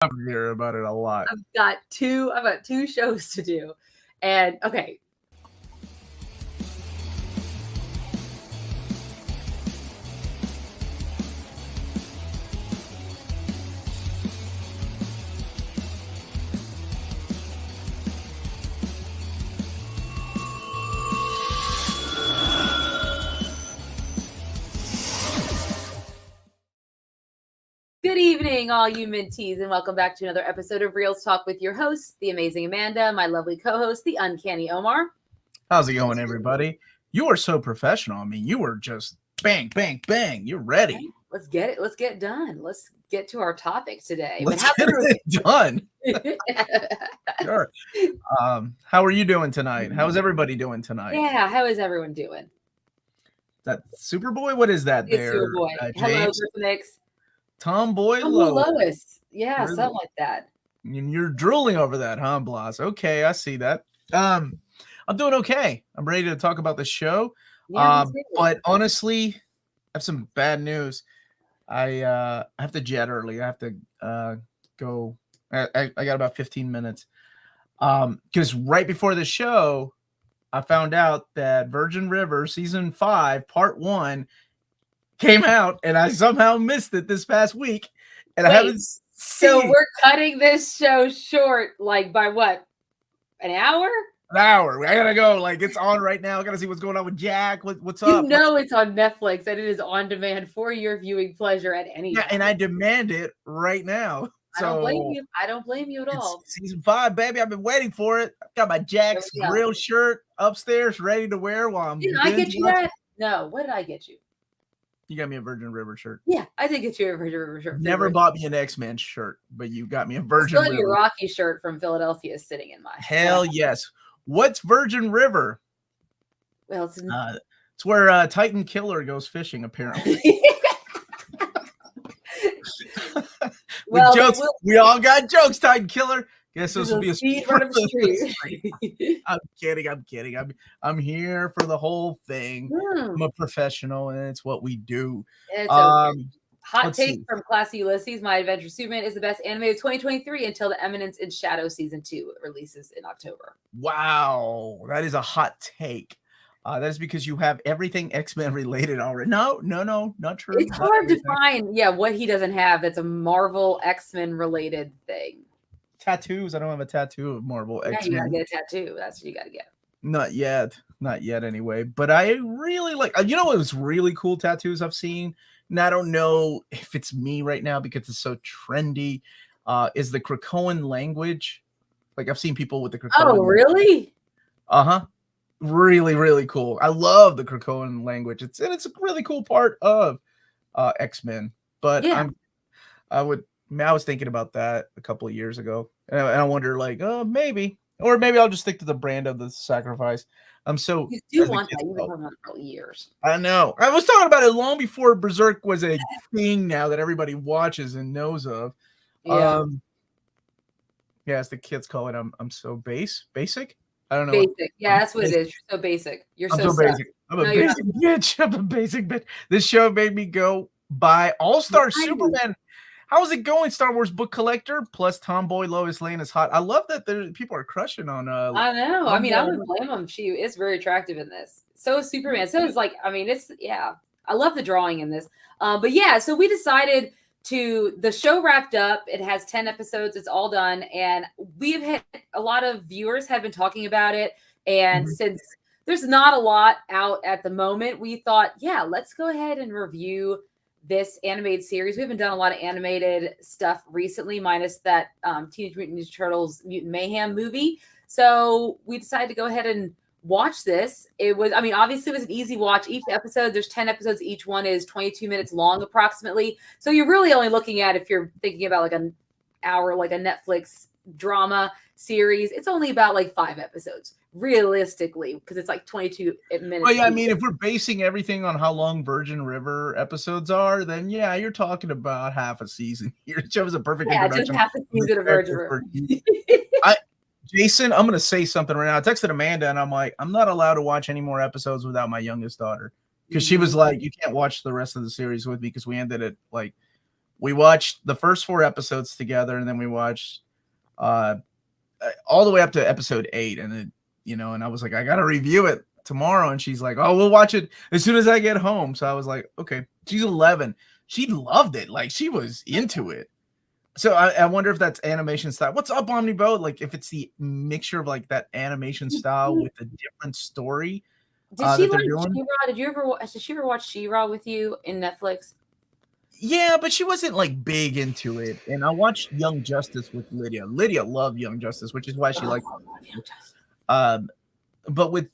I hear about it a lot. I've got two shows to do. And okay. Good evening, all you minties, and welcome back to another episode of Reelz Talk with your host, the amazing Amanda, my lovely co-host, the uncanny Omar. How's it going, everybody? You are so professional. I mean, you were just bang, bang, bang. You're ready. Okay, let's get it. Let's get it done. Let's get to our topic today. Let's get it done. Sure. How are you doing tonight? How's everybody doing tonight? Yeah, how is everyone doing? That Superboy? What is that? It's there, Superboy. Hello, Griffin. Tomboy Lois. Yeah, something like that. And you're drooling over that, huh, Blas? Okay, I see that. I'm doing okay. I'm ready to talk about the show. Yeah, but honestly, I have some bad news. I have to jet early. I have to go. I got about 15 minutes. Because right before the show, I found out that Virgin River season 5, part 1 came out, and I somehow missed it this past week, and I haven't seen. So we're cutting this show short, like by what? An hour? An hour. I gotta go. Like, it's on right now. I gotta see what's going on with Jack. What's up? You know it's on Netflix and it is on demand for your viewing pleasure at any time. And I demand it right now. I don't blame you. I don't blame you at all. Season 5, baby. I've been waiting for it. I've got my Jack's Grill shirt upstairs ready to wear while I'm. Didn't I get you that? No. What did I get you? You got me a Virgin River shirt. Yeah, I did get you a Virgin River shirt. Never bought me an X-Men shirt, but you got me a Virgin River. Your Rocky shirt from Philadelphia is sitting in my Hell yes. What's Virgin River? Well, it's where Titan Killer goes fishing, apparently. Well, jokes. We all got jokes, Titan Killer. Guess this will be a speed run of the street. I'm kidding. I'm here for the whole thing. I'm a professional, and it's what we do. It's okay. Hot take from Classy Ulysses: My Adventure Superman is the best anime of 2023 until The Eminence in Shadow season 2 releases in October. Wow, that is a hot take. That is because you have everything X-Men related already. No, not true. It's hard to find, what he doesn't have that's a Marvel X-Men related thing. Tattoos. I don't have a tattoo of Marvel X-Men. You gotta get a tattoo. That's what you gotta get. Not yet anyway. But I really like. You know what was really cool tattoos I've seen, and I don't know if it's me right now because it's so trendy. Is the Krakoan language? Like, I've seen people with the Krakoan. Oh, really? Really, really cool. I love the Krakoan language. It's a really cool part of X-Men. But yeah. I was thinking about that a couple of years ago, and I wonder, like, maybe I'll just stick to the brand of the sacrifice. You do want that. You've been talking about it for years. I know. I was talking about it long before Berserk was a thing. Now that everybody watches and knows of. Yeah. As the kids call it, I'm so basic. I don't know. Basic. That's what it is. You're so basic. You're so basic. I'm a basic bitch. I'm a basic bitch. This show made me go buy All-Star Superman. How's it going, Star Wars book collector? Plus, Tomboy Lois Lane is hot. I love that people are crushing on. I know. I mean, I wouldn't blame them. She is very attractive in this. So is Superman. So it's like, I mean, I love the drawing in this. So we decided the show wrapped up. It has 10 episodes. It's all done. And we've had a lot of viewers have been talking about it. And since there's not a lot out at the moment, we thought, let's go ahead and review this animated series. We haven't done a lot of animated stuff recently, minus that Teenage Mutant Ninja Turtles Mutant Mayhem movie. So we decided to go ahead and watch this. Obviously it was an easy watch. Each episode, there's 10 episodes. Each one is 22 minutes long approximately. So you're really only looking at, if you're thinking about like an hour, like a Netflix drama series, it's only about like 5 episodes realistically, because it's like 22 minutes. Well, I mean, if we're basing everything on how long Virgin River episodes are, then you're talking about half a season. It shows a perfect introduction. Just half a season of Virgin River. Jason, I'm going to say something right now. I texted Amanda and I'm like, I'm not allowed to watch any more episodes without my youngest daughter. Because she was like, you can't watch the rest of the series with me because we ended at like we watched the first 4 episodes together, and then we watched all the way up to episode 8, and then and I was like, I gotta review it tomorrow, and she's like, oh, we'll watch it as soon as I get home. So I was like, okay. She's 11. She loved it. Like, she was into it. So I wonder if that's animation style. What's up, Omnibo? Like, if it's the mixture of like that animation style with a different story. Did she like She-Ra? Did she ever watch She-Ra with you in Netflix? Yeah, but she wasn't like big into it. And I watched Young Justice with Lydia. Lydia loved Young Justice, which is why she liked Young Justice. But with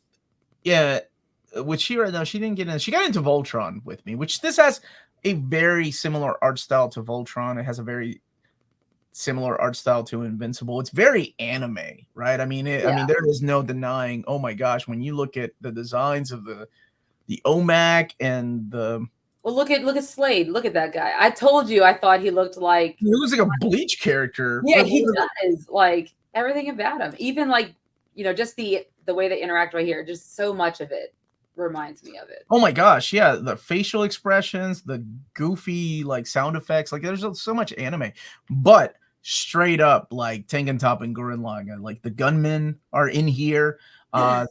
She-Ra, no, she didn't get in. She got into Voltron with me, which this has a very similar art style to Voltron. It has a very similar art style to Invincible. It's very anime, right? I mean, there is no denying. Oh my gosh, when you look at the designs of the OMAC and the look at Slade. Look at that guy. I told you I thought he looked like a Bleach character. Yeah, he does. Like everything about him, even like just the way they interact right here. Just so much of it reminds me of it. Oh my gosh, yeah, the facial expressions, the goofy like sound effects. Like there's so much anime, but straight up like Tengen Top and Gurren Lagann, like the gunmen are in here. Oh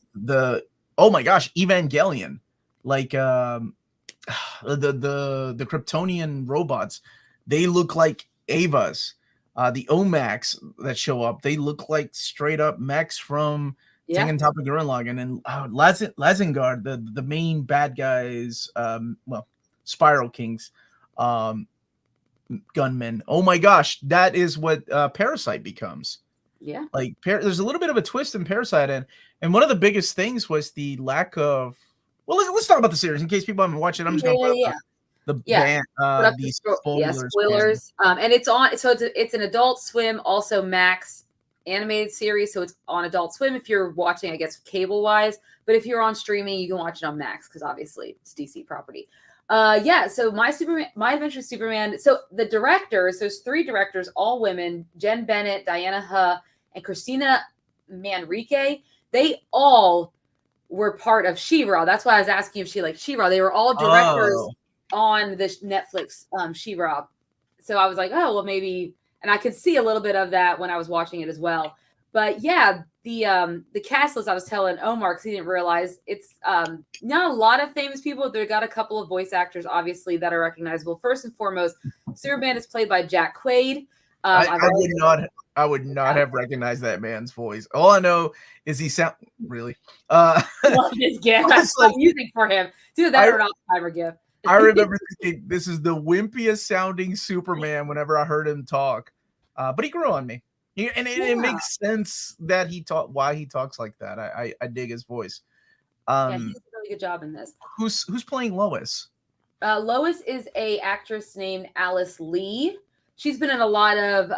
my gosh, Evangelion, like the Kryptonian robots, they look like Avas. The Omax that show up, they look like straight up mechs from Tengen Top and Gurren Lagann. And Lazengard, the main bad guys, Spiral Kings, gunmen. Oh my gosh, that is what Parasite becomes. Yeah, like there's a little bit of a twist in Parasite, and one of the biggest things was the lack of. Well, let's talk about the series in case people haven't watched it. I'm just gonna put up these spoilers. And it's on. So it's an Adult Swim, also Max animated series. So it's on Adult Swim if you're watching, I guess, cable wise. But if you're on streaming, you can watch it on Max because obviously it's DC property. So My Adventure with Superman. So the directors, there's 3 directors, all women: Jen Bennett, Diana Huh, and Christina Manrique. They all were part of She-Ra. That's why I was asking if she liked She-Ra. They were all directors on this Netflix She-Ra. So I was like, oh, well, maybe, and I could see a little bit of that when I was watching it as well. But yeah, the cast list, I was telling Omar, because he didn't realize, it's not a lot of famous people. They've got a couple of voice actors, obviously, that are recognizable. First and foremost, Superman is played by Jack Quaid. I would not have recognized that man's voice. All I know is he sound really. Love this gift. I'm like, music for him. Dude, that or an Oppenheimer gift. I remember thinking this is the wimpiest sounding Superman whenever I heard him talk. But he grew on me. It makes sense that why he talks like that. I dig his voice. He does a really good job in this. Who's playing Lois? Lois is a actress named Alice Lee. She's been in a lot of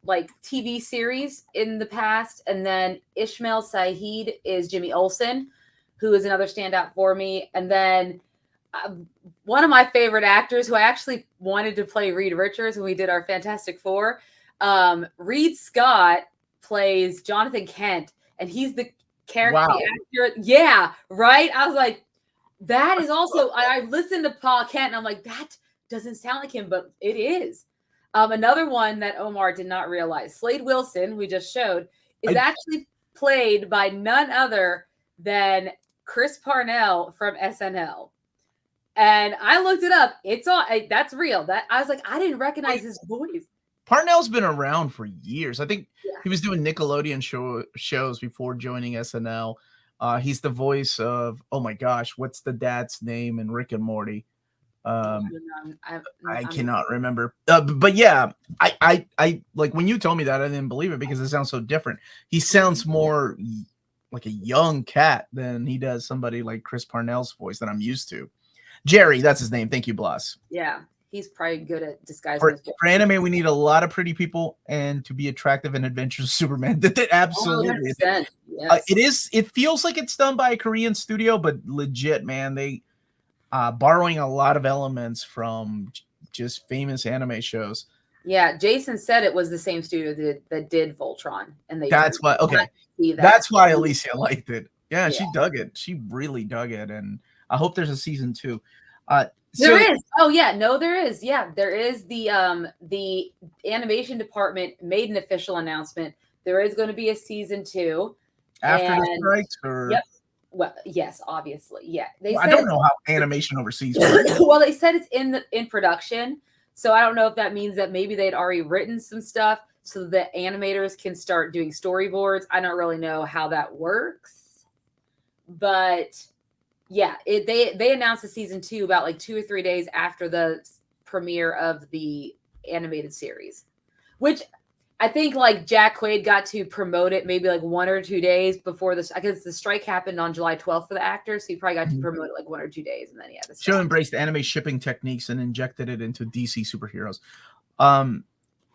like TV series in the past. And then Ishmael Saeed is Jimmy Olsen, who is another standout for me. And then one of my favorite actors who I actually wanted to play Reed Richards when we did our Fantastic Four, Reed Scott plays Jonathan Kent, and he's the character, the actor. Yeah, right? I was like, that is also, I listened to Paul Kent, and I'm like, that doesn't sound like him, but it is. Another one that Omar did not realize, Slade Wilson, we just showed, is actually played by none other than Chris Parnell from SNL. And I looked it up. It's all that's real. That I was like, I didn't recognize his voice. Parnell's been around for years. I think he was doing Nickelodeon shows before joining SNL. He's the voice of, oh my gosh, what's the dad's name in Rick and Morty? I cannot remember. But yeah, I like when you told me that, I didn't believe it because it sounds so different. He sounds more like a young cat than he does somebody like Chris Parnell's voice that I'm used to. Jerry, that's his name. Thank you, Blas. Yeah, he's probably good at disguising. For anime, we need a lot of pretty people and to be attractive and adventurous Superman. Absolutely. 100%. Yes. It feels like it's done by a Korean studio, but legit, man, they borrowing a lot of elements from just famous anime shows. Yeah, Jason said it was the same studio that did Voltron, and that's why. Okay, that's why Alicia liked it. Yeah, she dug it. She really dug it, and I hope there's a season 2. There is. Oh yeah, no, there is. Yeah, there is. The animation department made an official announcement. There is going to be a season 2 after the strikes, or yep. Well, yes, obviously, yeah. I don't know how animation overseas works. Well, they said it's in production, so I don't know if that means that maybe they'd already written some stuff so that animators can start doing storyboards. I don't really know how that works, but yeah, they announced the season 2 about like 2 or 3 days after the premiere of the animated series, which I think like Jack Quaid got to promote it maybe like 1 or 2 days before this, because the strike happened on July 12th for the actors, so he probably got to promote it like 1 or 2 days, and then yeah, the show embraced anime shipping techniques and injected it into DC superheroes.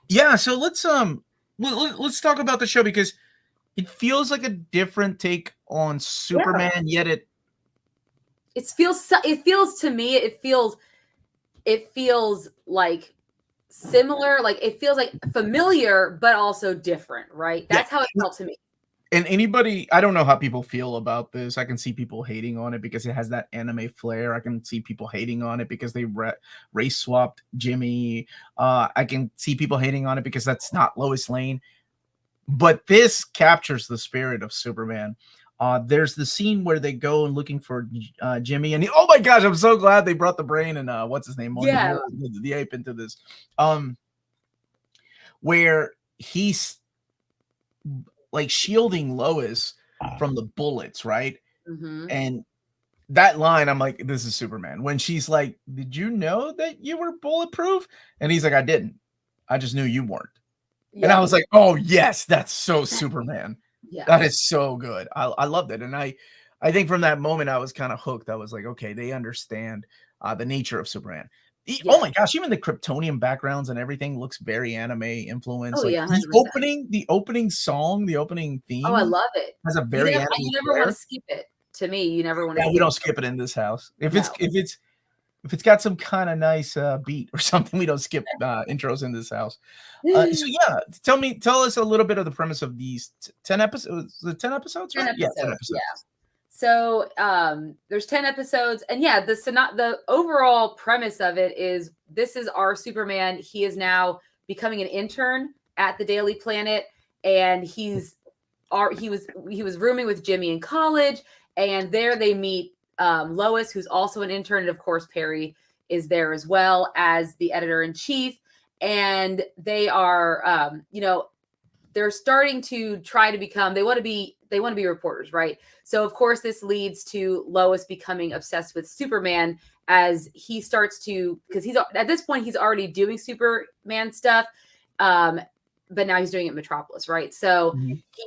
Yeah, so let's talk about the show, because it feels like a different take on Superman, yet it feels to me it feels like similar, like it feels like familiar but also different, right? That's how it felt to me. And anybody, I don't know how people feel about this. I can see people hating on it because it has that anime flair. I can see people hating on it because they race swapped Jimmy. I can see people hating on it because that's not Lois Lane. But this captures the spirit of Superman. There's the scene where they go and looking for Jimmy, and oh my gosh, I'm so glad they brought the brain and what's his name, the ape into this, where he's like shielding Lois from the bullets, right? Mm-hmm. And that line, I'm like, this is Superman. When she's like, "Did you know that you were bulletproof?" And he's like, "I didn't. I just knew you weren't." Yeah. And I was like, "Oh yes, that's so Superman." Yeah, that is so good. I loved it. And I think from that moment I was kind of hooked. I was like, okay, they understand the nature of Superman. Oh my gosh, even the Kryptonian backgrounds and everything looks very anime influenced. Oh, like yeah, the opening song, the opening theme. Oh, I love it. Has a very you never want to skip it. To me, you never want to. Yeah, we don't skip it in this house. If it's got some kind of nice beat or something, we don't skip intros in this house. So yeah, tell us a little bit of the premise of these 10 episodes. The 10 episodes, right? 10 episodes. Yeah. So there's 10 episodes, and yeah, the overall premise of it is this is our Superman. He is now becoming an intern at the Daily Planet, and he was rooming with Jimmy in college, and there they meet Lois, who's also an intern, and of course Perry is there as well as the editor-in-chief, and they are they're starting to try to become, they want to be reporters, right? So of course this leads to Lois becoming obsessed with Superman as he starts to, because he's at this point he's already doing Superman stuff, but now he's doing it in Metropolis, right? So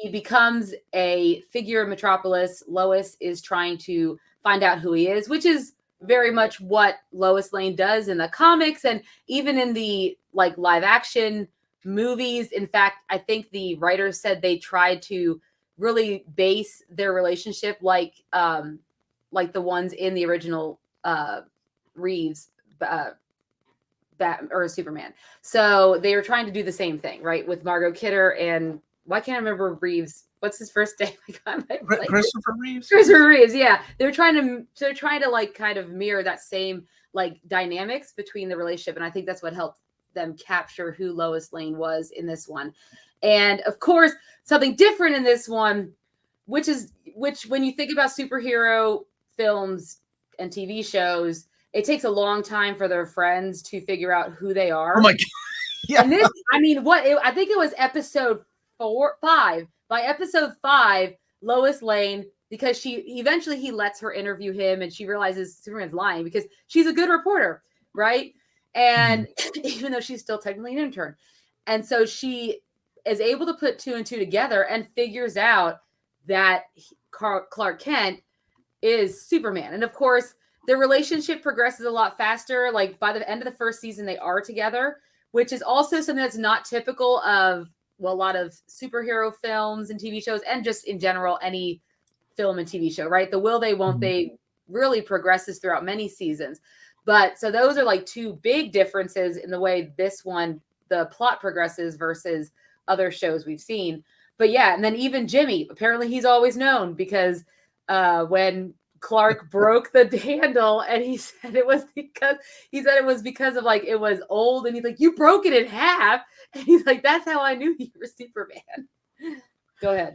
he becomes a figure in Metropolis. Lois is trying to find out who he is, which is very much what Lois Lane does in the comics and even in the like live action movies. In fact, I think the writers said they tried to really base their relationship like the ones in the original Reeves or Superman. So they were trying to do the same thing, right? With Margot Kidder and why can't I remember Reeves? What's his first name? Christopher Reeves. Christopher Reeves, yeah. They're trying to like kind of mirror that same like dynamics between the relationship, and I think that's what helped them capture who Lois Lane was in this one. And of course, something different in this one, which when you think about superhero films and TV shows, it takes a long time for their friends to figure out who they are. Oh my God. Yeah. And this, I mean, I think it was episode 5. By episode 5, Lois Lane, because he lets her interview him and she realizes Superman's lying because she's a good reporter, right? And even though she's still technically an intern. And so she is able to put 2 and 2 together and figures out that Clark Kent is Superman. And of course, their relationship progresses a lot faster. Like by the end of the first season, they are together, which is also something that's not typical of a lot of superhero films and TV shows, and just in general, any film and TV show, right? The will they, won't they really progresses throughout many seasons. But so those are like 2 big differences in the way this one, the plot progresses versus other shows we've seen. But yeah, and then even Jimmy, apparently he's always known because when Clark broke the handle, and he said it was because of like it was old, and he's like, you broke it in half, and he's like, that's how I knew you were Superman. Go ahead.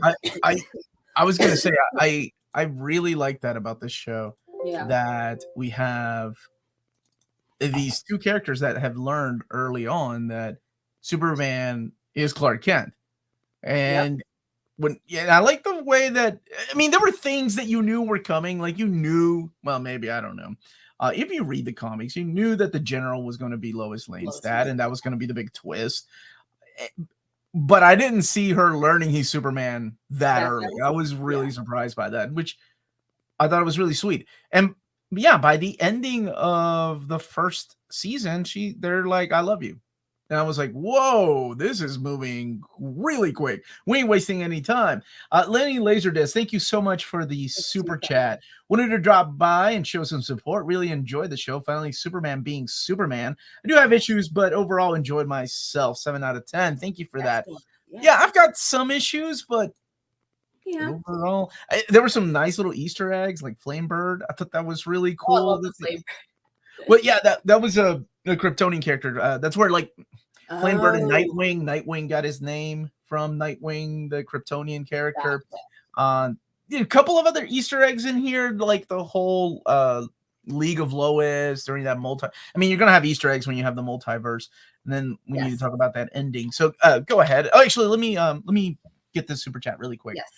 I was gonna say I really like that about this show. Yeah. That we have these two characters that have learned early on that Superman is Clark Kent. And I like the way that, I mean, there were things that you knew were coming. Like you knew, well, maybe, I don't know. If you read the comics, you knew that the general was going to be Lois Lane's dad, and that was going to be the big twist. But I didn't see her learning he's Superman that early. I was really surprised by that, which I thought it was really sweet. And yeah, by the ending of the first season, they're like, I love you. And I was like, whoa, this is moving really quick. We ain't wasting any time. Lenny Laserdisc, thank you so much for the super chat. Wanted to drop by and show some support. Really enjoyed the show. Finally, Superman being Superman. I do have issues, but overall enjoyed myself. 7 out of 10. Thank you for that. Yeah, I've got some issues, but overall, there were some nice little Easter eggs like Flamebird. I thought that was really cool. I love the Flamebird. Well, yeah, that was a Kryptonian character. That's where like Flamebird and Nightwing. Nightwing got his name from Nightwing, the Kryptonian character. A couple of other Easter eggs in here, like the whole League of Lois during that I mean, you're gonna have Easter eggs when you have the multiverse, and then we need to talk about that ending. So go ahead. Oh, actually, let me get this super chat really quick. Yes.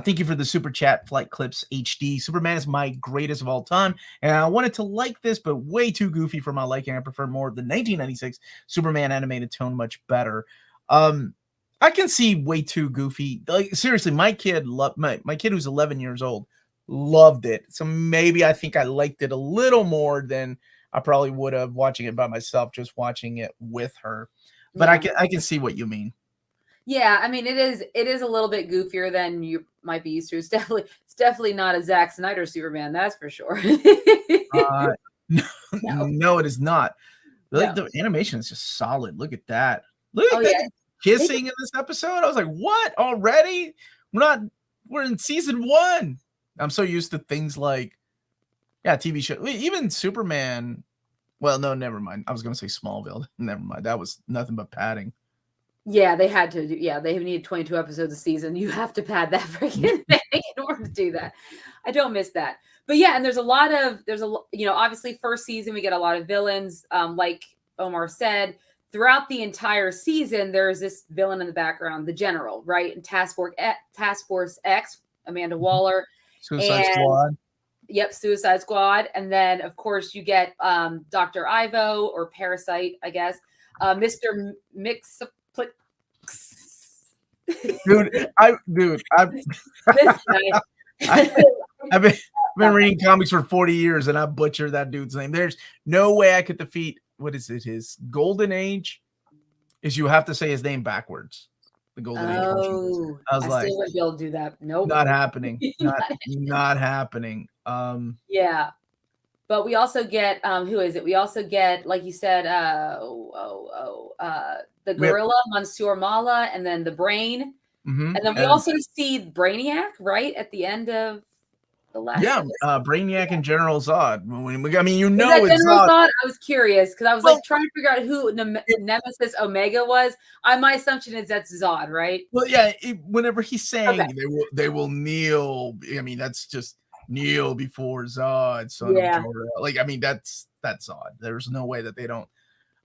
Thank you for the super chat, Flight Clips HD. Superman is my greatest of all time, and I wanted to like this, but way too goofy for my liking. I prefer more of the 1996 Superman animated tone, much better. I can see way too goofy. Like seriously, my kid who's 11 years old loved it. So maybe I think I liked it a little more than I probably would have watching it by myself, just watching it with her. But I can see what you mean. Yeah, I mean it is a little bit goofier than you might be used to. It's definitely not a Zack Snyder Superman, that's for sure. No, it is not. Like the animation is just solid. Look at that. Look at that kissing in this episode. I was like, what already? We're in season 1. I'm so used to things like TV show. Even Superman. Well, no, never mind. I was gonna say Smallville. Never mind. That was nothing but padding. Yeah, they had to do. Yeah, they needed 22 episodes a season. You have to pad that freaking thing in order to do that. I don't miss that. But yeah, and there's a obviously first season we get a lot of villains. Like Omar said, throughout the entire season, there's this villain in the background, the General, right? And Task Force X, Amanda Waller, Suicide Squad. Yep, Suicide Squad, and then of course you get Dr. Ivo or Parasite, I guess, Mr. Mix. I've been reading comics for 40 years and I butcher that dude's name. There's no way I could defeat his golden age is you have to say his name backwards. The golden age. I was like, still wouldn't be able to do that. Nope. Not happening. Not happening. Yeah. But we also get who is it? We also get, like you said, the gorilla, Monsieur Mala, and then the brain. Mm-hmm. And then we also see Brainiac, right? At the end of the last episode. Brainiac and General Zod. I mean, it's General Zod. I was curious because I was trying to figure out who Nemesis Omega was. My assumption is that's Zod, right? Well, yeah. Whenever he's saying they will kneel, I mean, that's just kneel before Zod, son of Jor-El. Like, I mean, that's Zod. There's no way that they don't,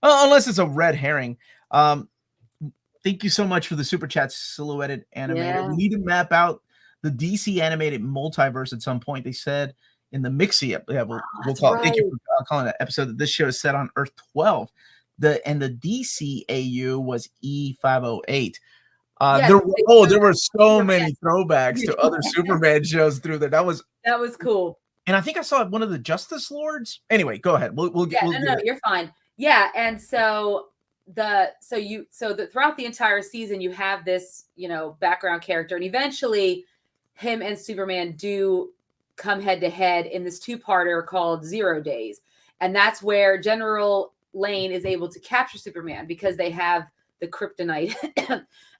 unless it's a red herring. Thank you so much for the super chat, Silhouetted Animator. Yeah. We need to map out the DC animated multiverse at some point. They said in the Mixie, we'll call it. Thank you for calling that episode that this show is set on Earth 12. The DC AU was E508. There were so many throwbacks to other Superman shows through there. That was cool. And I think I saw one of the Justice Lords. Anyway, go ahead. You're fine. Yeah, and so throughout the entire season you have this, background character, and eventually him and Superman do come head to head in this 2-parter called 0 Days. And that's where General Lane is able to capture Superman because they have the kryptonite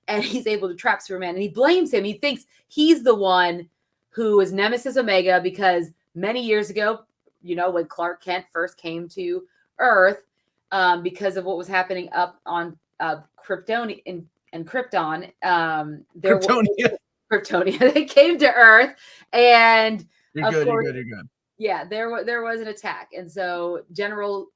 and he's able to trap Superman, and he blames him. He thinks he's the one who is Nemesis Omega because many years ago, when Clark Kent first came to Earth, because of what was happening up on Krypton and Krypton. Kryptonia. They came to Earth, and you're good. Yeah, there was an attack, and so General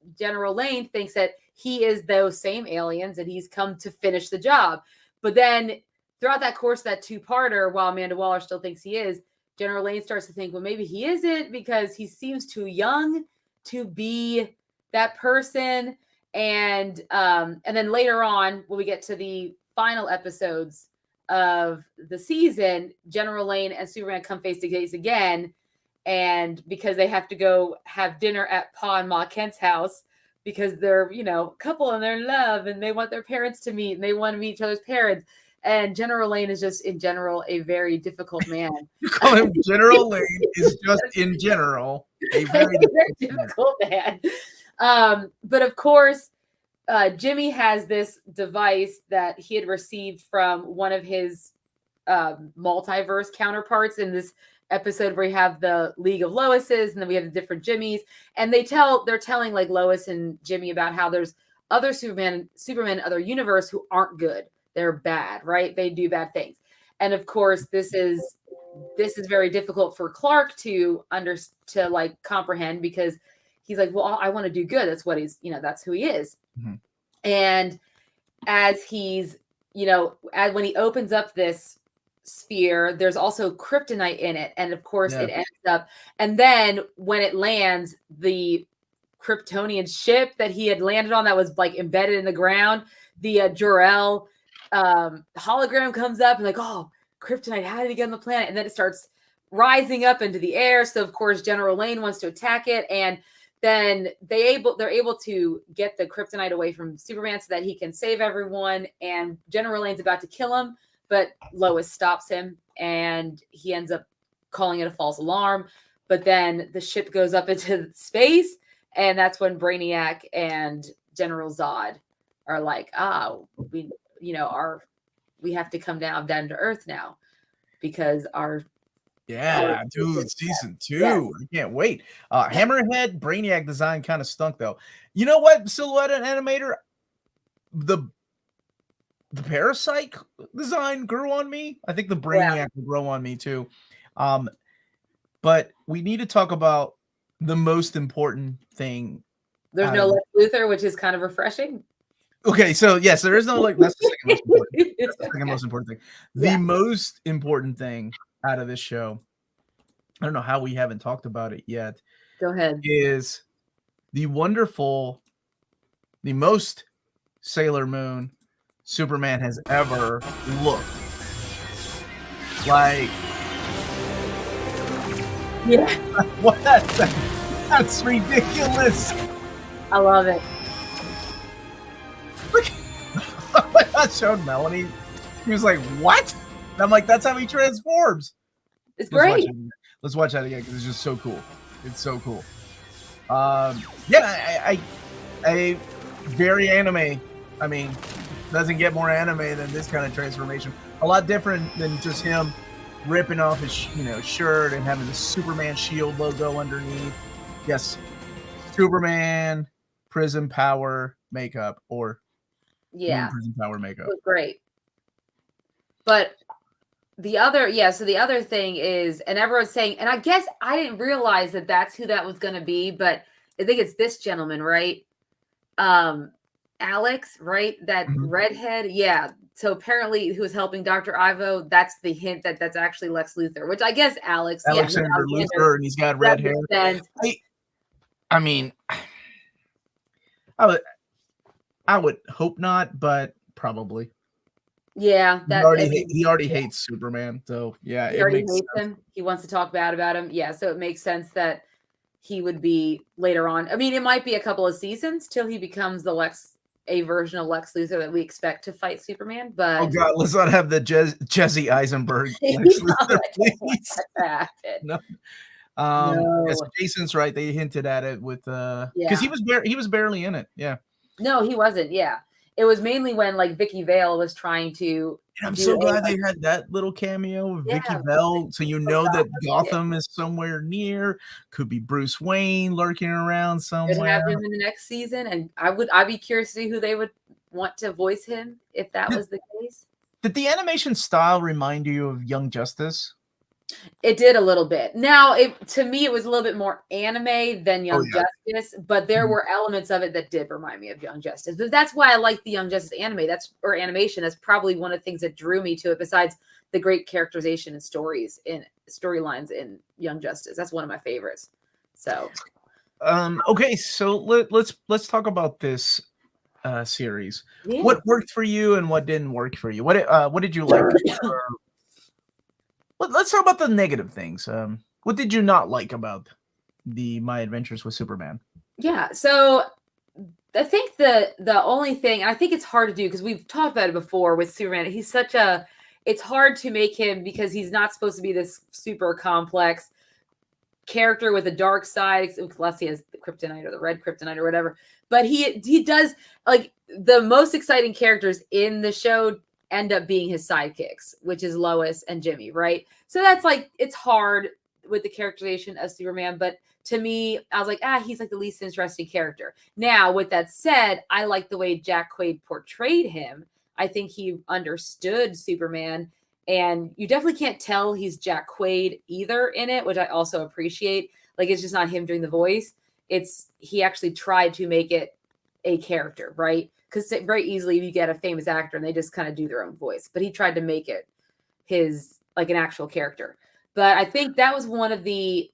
Lane thinks that he is those same aliens, and he's come to finish the job. But then throughout that course, that two-parter, while Amanda Waller still thinks he is, General Lane starts to think, well, maybe he isn't, because he seems too young to be that person. And then later on, when we get to the final episodes of the season, General Lane and Superman come face to face again. And because they have to go have dinner at Pa and Ma Kent's house, because they're, a couple and they're in love and they want their parents to meet and they want to meet each other's parents. And General Lane is just in general a very difficult man. You call him General Lane is just in general a very difficult man. But of course, Jimmy has this device that he had received from one of his multiverse counterparts in this episode where we have the League of Loises and then we have the different Jimmys, and they're telling like Lois and Jimmy about how there's other Superman in other universe who aren't good. They're bad, right? They do bad things. And of course, this is very difficult for Clark to like comprehend, because he's like, well, I want to do good. That's what he's, that's who he is. Mm-hmm. And as he's, when he opens up this sphere, there's also kryptonite in it. And of course it ends up, and then when it lands, the Kryptonian ship that he had landed on that was like embedded in the ground, the Jor-El hologram comes up and like, oh, kryptonite, how did he get on the planet? And then it starts rising up into the air. So of course General Lane wants to attack it, and then they're able to get the kryptonite away from Superman so that he can save everyone. And General Lane's about to kill him, but Lois stops him, and he ends up calling it a false alarm. But then the ship goes up into space, and that's when Brainiac and General Zod are like, we have to come down to Earth now, because season 2. Yeah. I can't wait. Hammerhead Brainiac design kind of stunk though. You know what? Silhouette and animator, the Parasite design grew on me. I think the Brainiac will grow on me too. But we need to talk about the most important thing. There's no Lex Luthor, which is kind of refreshing. Okay, so yes, there is no that's the second most important thing. That's the second most important thing. The most important thing out of this show, I don't know how we haven't talked about it yet. Go ahead. Is the most Sailor Moon Superman has ever looked. Like, what? That's ridiculous. I love it. I showed Melanie. She was like, what? And I'm like, that's how he transforms. It's great. Let's watch that again, because it's just so cool. It's so cool. I very anime. I mean, doesn't get more anime than this kind of transformation. A lot different than just him ripping off his shirt and having the Superman shield logo underneath. Yes, Superman Prism Power makeup, or Prism Power makeup. It was great. But the other thing is, and everyone's saying, and I guess I didn't realize that that's who that was going to be, but I think it's this gentleman, right? Alex, right? That redhead. Yeah. So apparently who was helping Dr. Ivo, that's the hint that that's actually Lex Luthor, which I guess Alexander Luthor, and he's got red hair. I mean, I would hope not, but probably. Yeah, he already hates Superman, so yeah, he already hates him. He wants to talk bad about him. Yeah, so it makes sense that he would be later on. I mean, it might be a couple of seasons till he becomes a version of Lex Luthor that we expect to fight Superman. But oh god, let's not have the Jesse Eisenberg Lex Luthor, please. No. Yes, Jason's right. They hinted at it with because he was barely in it. Yeah. No, he wasn't. Yeah. It was mainly when like Vicky Vale was trying to. And I'm so glad they had that little cameo of Vicky Vale, so you know that Gotham is somewhere near. Could be Bruce Wayne lurking around somewhere. Could have him in the next season, and I'd be curious to see who they would want to voice him if that was the case. Did the animation style remind you of Young Justice? It did a little bit. Now, to me, it was a little bit more anime than Young Justice, but there were elements of it that did remind me of Young Justice. But that's why I like the Young Justice animation. That's probably one of the things that drew me to it, besides the great characterization and storylines in Young Justice. That's one of my favorites. So, okay, so let's talk about this series. Yeah. What worked for you and what didn't work for you? What did you like? Let's talk about the negative things. What did you not like about My Adventures with Superman? Yeah, so I think the only thing, and I think it's hard to do because we've talked about it before with Superman. He's it's hard to make him, because he's not supposed to be this super complex character with a dark side, unless he has the kryptonite or the red kryptonite or whatever. But he does, like, the most exciting characters in the show end up being his sidekicks, which is Lois and Jimmy, right? So that's like, it's hard with the characterization of Superman, but to me, I was like, he's like the least interesting character. Now, with that said, I like the way Jack Quaid portrayed him. I think he understood Superman, and you definitely can't tell he's Jack Quaid either in it, which I also appreciate. Like, it's just not him doing the voice. He actually tried to make it a character, right? Because very easily you get a famous actor and they just kind of do their own voice, but he tried to make it his, like, an actual character. But I think that was one of the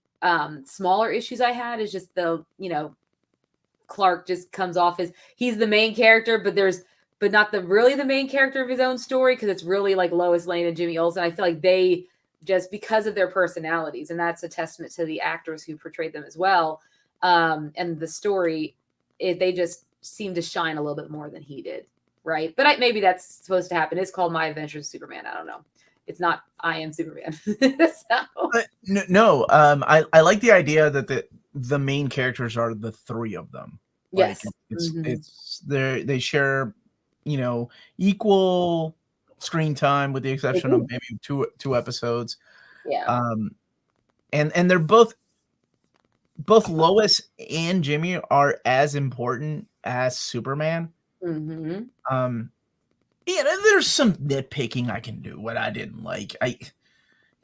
smaller issues I had, is just Clark just comes off as he's the main character, but not really the main character of his own story, because it's really like Lois Lane and Jimmy Olsen. I feel like they just, because of their personalities, and that's a testament to the actors who portrayed them as well, and the story, they just seemed to shine a little bit more than he did, right? But maybe that's supposed to happen. It's called My Adventures with Superman. I don't know. It's not I Am Superman. No, I like the idea that the main characters are the three of them. Yes, like, it's they share, equal screen time, with the exception of maybe two episodes. Yeah. And they're both Lois and Jimmy are as important as Superman. Yeah, there's some nitpicking I can do. What I didn't like,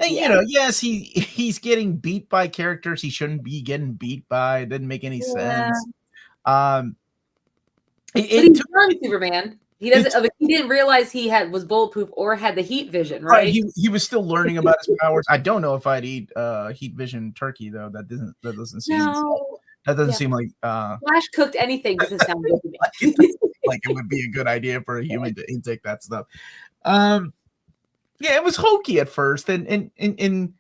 yes, he's getting beat by characters he shouldn't be getting beat by. It didn't make any sense. He's not Superman. He doesn't. He didn't realize he was bulletproof or had the heat vision, right? He was still learning about his powers. I don't know if I'd eat heat vision turkey though. That doesn't seem. No. That doesn't seem like Flash cooked anything doesn't sound good to me. Like it would be a good idea for a human to intake that stuff. Yeah, it was hokey at first, and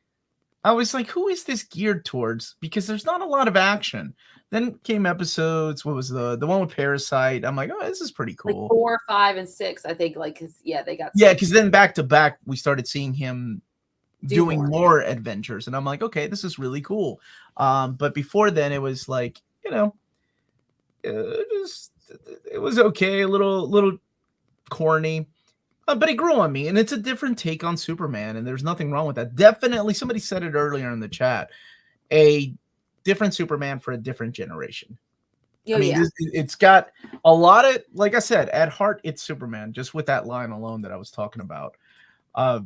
I was like, who is this geared towards? Because there's not a lot of action. Then came episodes. What was the one with Parasite? I'm like, oh, this is pretty cool. Like 4, 5, and 6, I think. Like, they got. Yeah, because then back to back, we started seeing him doing more adventures, and I'm like, okay, this is really cool. But before then, it was like, it was okay, a little corny. But it grew on me, and it's a different take on Superman, and there's nothing wrong with that. Definitely, somebody said it earlier in the chat, a different Superman for a different generation. It's got a lot of, like I said, at heart, it's Superman, just with that line alone that I was talking about. But,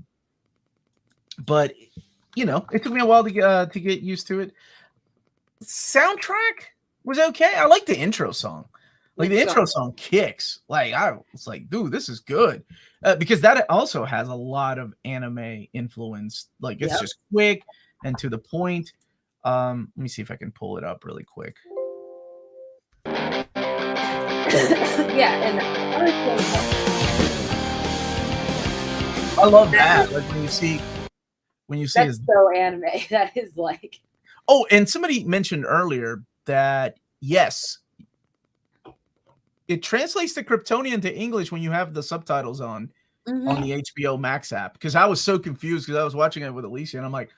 it took me a while to get used to it. Soundtrack was okay. I like the intro song. Like, the intro song kicks. Like, I was like, dude, this is good. Because that also has a lot of anime influence. Like, it's just quick and to the point. Let me see if I can pull it up really quick. Yeah, and I love that. Like, when you see that's so anime. That is like. Oh, and somebody mentioned earlier that yes, it translates the Kryptonian to English when you have the subtitles on the HBO Max app. Because I was so confused because I was watching it with Alicia, and I'm like,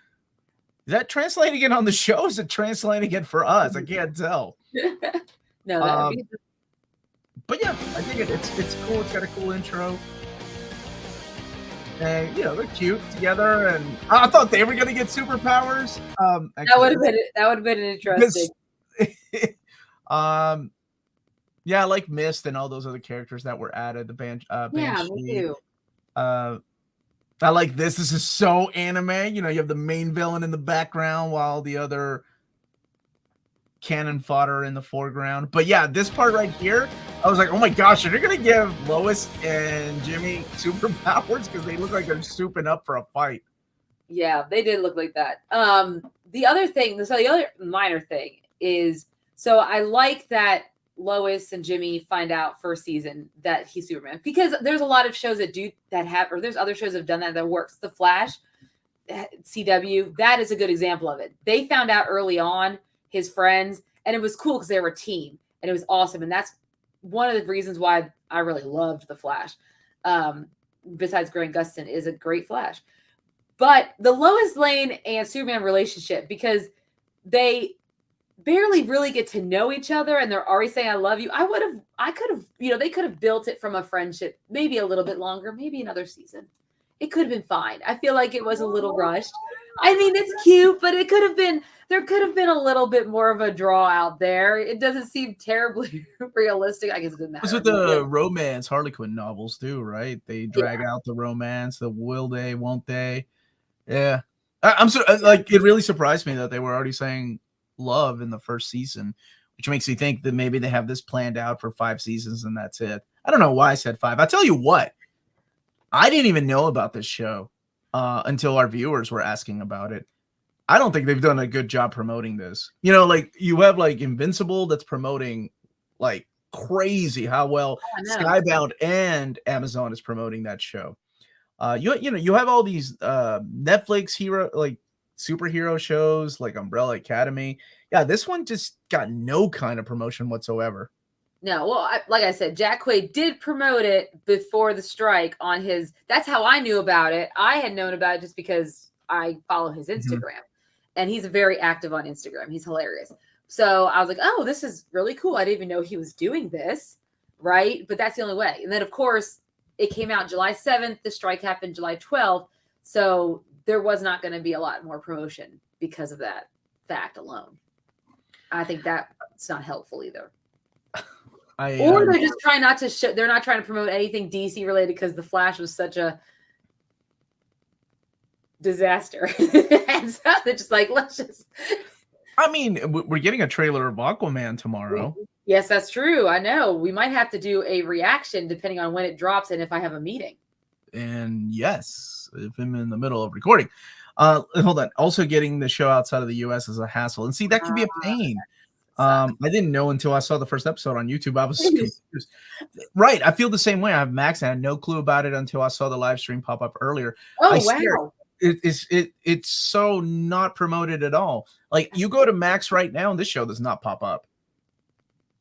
is that translating it on the show? Is it translating it for us? I can't tell. No, But yeah, I think it's cool. It's got a cool intro. And they're cute together, and I thought they were gonna get superpowers. That would have been interesting. Yeah, I like Mist and all those other characters that were added. The Banshee. Yeah, me too. I like this. This is so anime. You have the main villain in the background while the other cannon fodder in the foreground. But yeah, this part right here, I was like, oh my gosh, are they gonna give Lois and Jimmy superpowers because they look like they're souping up for a fight? Yeah, they did look like that. The other minor thing is, so I like that Lois and Jimmy find out first season that he's Superman, because there's a lot of shows or there's other shows that have done that works. The Flash, CW, that is a good example of it. They found out early on, his friends, and it was cool because they were a team, and it was awesome. And that's one of the reasons why I really loved the Flash. Besides Grant Gustin is a great Flash, but the Lois Lane and Superman relationship, because they barely really get to know each other and they're already saying I love you. I could have, they could have built it from a friendship maybe a little bit longer, maybe another season. It could have been fine. I feel like it was a little rushed. I mean, it's cute, but there could have been a little bit more of a draw out there. It doesn't seem terribly realistic. I guess it didn't matter. It's with the romance Harley Quinn novels too, right? They drag out the romance, the will they, won't they? Yeah. I'm so like, it really surprised me that they were already saying love in the first season, which makes me think that maybe they have this planned out for 5 seasons and that's it. I don't know why I said 5. I'll tell you what, I didn't even know about this show until our viewers were asking about it. I don't think they've done a good job promoting this. Like you have like Invincible that's promoting like crazy how well Skybound and Amazon is promoting that show. You have all these Netflix superhero shows like Umbrella Academy. Yeah, this one just got no kind of promotion whatsoever. No, well, like I said, Jack Quaid did promote it before the strike on his. That's how I knew about it. I had known about it just because I follow his Instagram, and he's very active on Instagram. He's hilarious. So I was like, oh, this is really cool. I didn't even know he was doing this, right? But that's the only way. And then, of course, it came out July 7th. The strike happened July 12th. So there was not going to be a lot more promotion because of that fact alone. I think that's not helpful either. Or they're just trying not to show. They're not trying to promote anything DC related because the Flash was such a disaster. And so they're just like, let's just. I mean, we're getting a trailer of Aquaman tomorrow. Yes, that's true. I know. We might have to do a reaction depending on when it drops and if I have a meeting. And yes, if I'm in the middle of recording. Hold on. Also, getting the show outside of the U.S. is a hassle. And see, that can be a pain. I didn't know until I saw the first episode on YouTube. I was confused. Right. I feel the same way. I have Max. I had no clue about it until I saw the live stream pop up earlier. Oh, wow. It's so not promoted at all. Like you go to Max right now and this show does not pop up.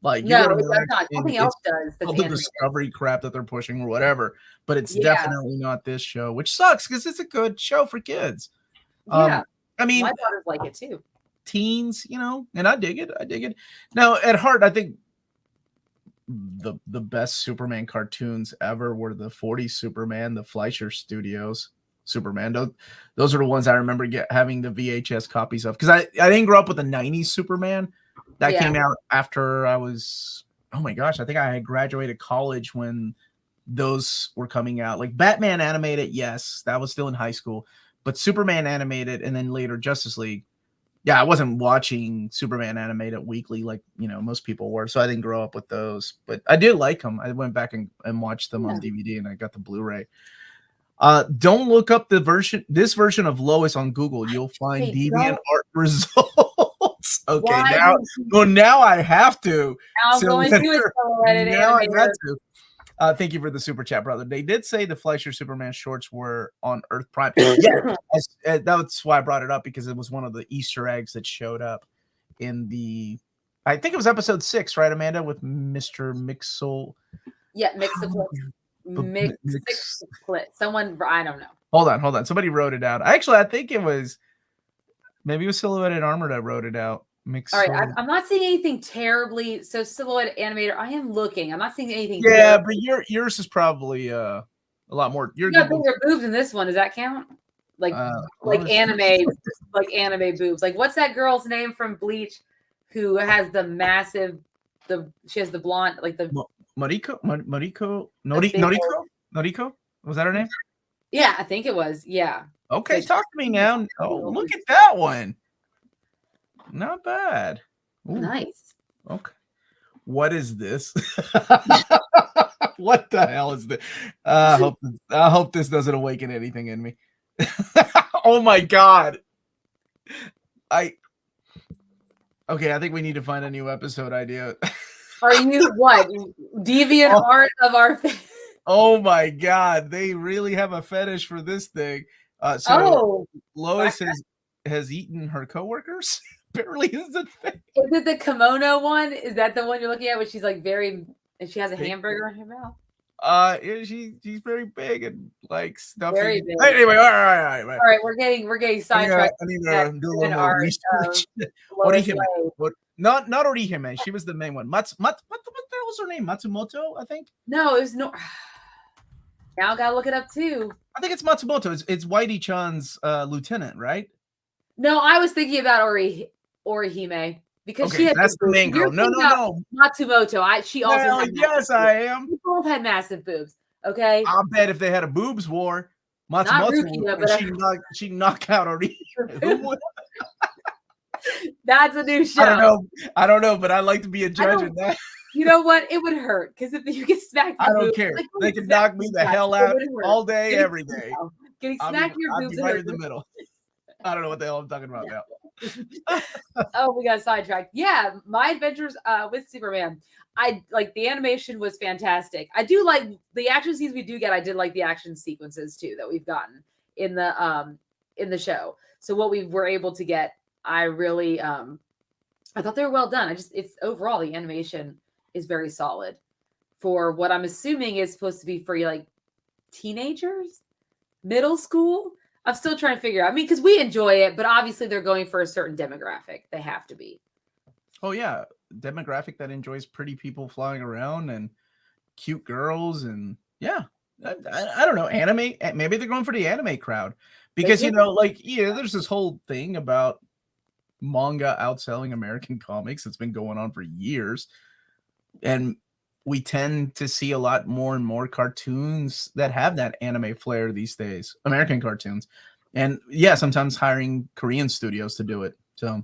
Like no, it does not. Something else does. All the Discovery crap that they're pushing or whatever. But it's definitely not this show, which sucks because it's a good show for kids. Yeah. I mean, my daughters like it too. Teens, and I dig it. Now, at heart, I think the best Superman cartoons ever were the 40s Superman, the Fleischer Studios Superman. Those are the ones I remember having the VHS copies of, because I didn't grow up with the 90s Superman. That came out after I was, oh my gosh, I think I had graduated college when those were coming out. Like Batman animated, yes, that was still in high school, but Superman animated and then later Justice League. Yeah, I wasn't watching Superman animated weekly like, most people were. So I didn't grow up with those, but I did like them. I went back and watched them on DVD and I got the Blu-ray. Don't look up this version of Lois on Google. You'll find deviant art results. Okay, now I have to. I'm going to it. Now I got to. Thank you for the super chat, brother. They did say the Fleischer Superman shorts were on Earth Prime. Yeah, that's why I brought it up, because it was one of the Easter eggs that showed up in I think it was episode 6, right, Amanda, with Mr. Mixel. Yeah, Mixel. Someone, I don't know. Hold on. Somebody wrote it out. Actually, I think it was maybe it was Silhouetted Armor that wrote it out. All right, I'm not seeing anything terribly. So silhouette animator, I am looking. I'm not seeing anything. Yeah, but yours is probably a lot more. You got bigger boobs in this one. Does that count? Like anime, like anime boobs. Like what's that girl's name from Bleach, who has the massive, she has the blonde, like the Noriko. Was that her name? Yeah, I think it was. Yeah. Okay, talk to me now. Oh, look at that one. Not bad. Ooh. Nice. Okay. What is this? What the hell is this? I hope this doesn't awaken anything in me. Oh my god. Okay, I think we need to find a new episode idea. Are you what? Deviant art of our Oh my god, they really have a fetish for this thing. Lois has eaten her coworkers. Apparently is the thing. Is it the kimono one? Is that the one you're looking at where she's like and she has a hamburger in her mouth? Yeah, she's very big and like stuffy. Very big. Anyway, all right. All right, we're getting sidetracked. I need to do a little more research. Not Orihime. She was the main one. What the hell was her name? Matsumoto, I think. No, it was no. Now I gotta look it up too. I think it's Matsumoto. It's Whitey-chan's lieutenant, right? No, I was thinking about Orihime because she had that's the main girl. No. Matsumoto. She also had yes, I am. We both had massive boobs. Okay. I'll bet if they had a boobs war, Matsumoto, she'd knock out Orihime. That's a new show. I don't know, but I'd like to be a judge in that. You know what? It would hurt because if you get smacked, I don't care. They can knock me the hell out all day, every day. Getting smacked your boobs right in the middle. I don't know what the hell I'm talking about now. Oh, we got sidetracked. Yeah, my adventures with Superman. I like the animation was fantastic. I do like the action scenes we do get. I did like the action sequences too that we've gotten in the show. So what we were able to get, I really I thought they were well done. It's overall the animation is very solid for what I'm assuming is supposed to be for like teenagers, middle school. I'm still trying to figure out. I mean, because we enjoy it, but obviously they're going for a certain demographic. They have to be. Oh yeah, demographic that enjoys pretty people flying around and cute girls, and yeah, I don't know, anime. Maybe they're going for the anime crowd because there's this whole thing about manga outselling American comics. It's been going on for years, and we tend to see a lot more and more cartoons that have that anime flair these days, American cartoons. And yeah, sometimes hiring Korean studios to do it. So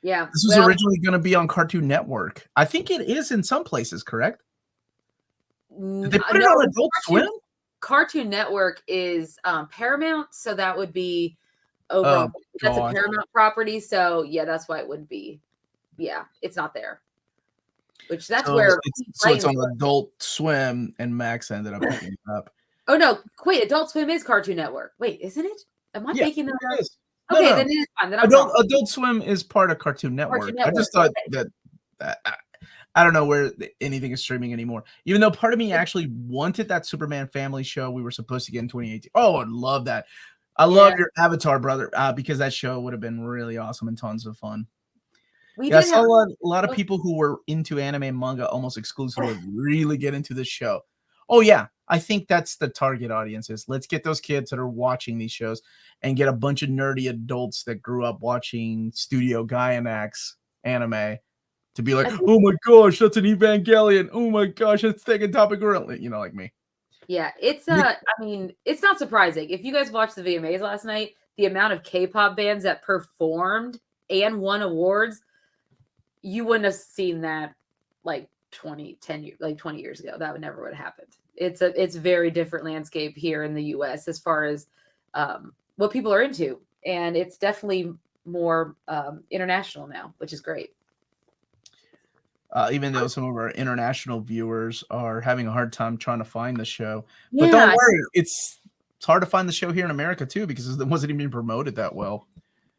yeah, this was originally going to be on Cartoon Network. I think it is in some places, correct? Did they put it on Adult Swim? Cartoon Network is Paramount, so that would be over. That's a Paramount property, so yeah, that's why it wouldn't be. Yeah, it's not there. Which where it's on Adult Swim, and Max ended up picking it up. Oh no! Wait, Adult Swim is Cartoon Network. Wait, isn't it? Am I making that up? Okay, then it is fine. Then Adult Swim is part of Cartoon Network. I just thought that I don't know where anything is streaming anymore. Even though part of me actually wanted that Superman family show we were supposed to get in 2018. Oh, I love that. I love your Avatar, brother, because that show would have been really awesome and tons of fun. I saw a lot of people who were into anime and manga almost exclusively really get into this show. Oh, yeah. I think that's the target audience is. Let's get those kids that are watching these shows and get a bunch of nerdy adults that grew up watching Studio Gainax anime to be like, oh my gosh, that's an Evangelion. Oh my gosh, that's taking topic currently. Like me. Yeah, it's I mean, it's not surprising. If you guys watched the VMAs last night, the amount of K-pop bands that performed and won awards, you wouldn't have seen that like 20 years ago. That would never have happened. It's a very different landscape here in the US as far as what people are into. And it's definitely more international now, which is great. Even though some of our international viewers are having a hard time trying to find the show. But don't worry, it's hard to find the show here in America too, because it wasn't even promoted that well.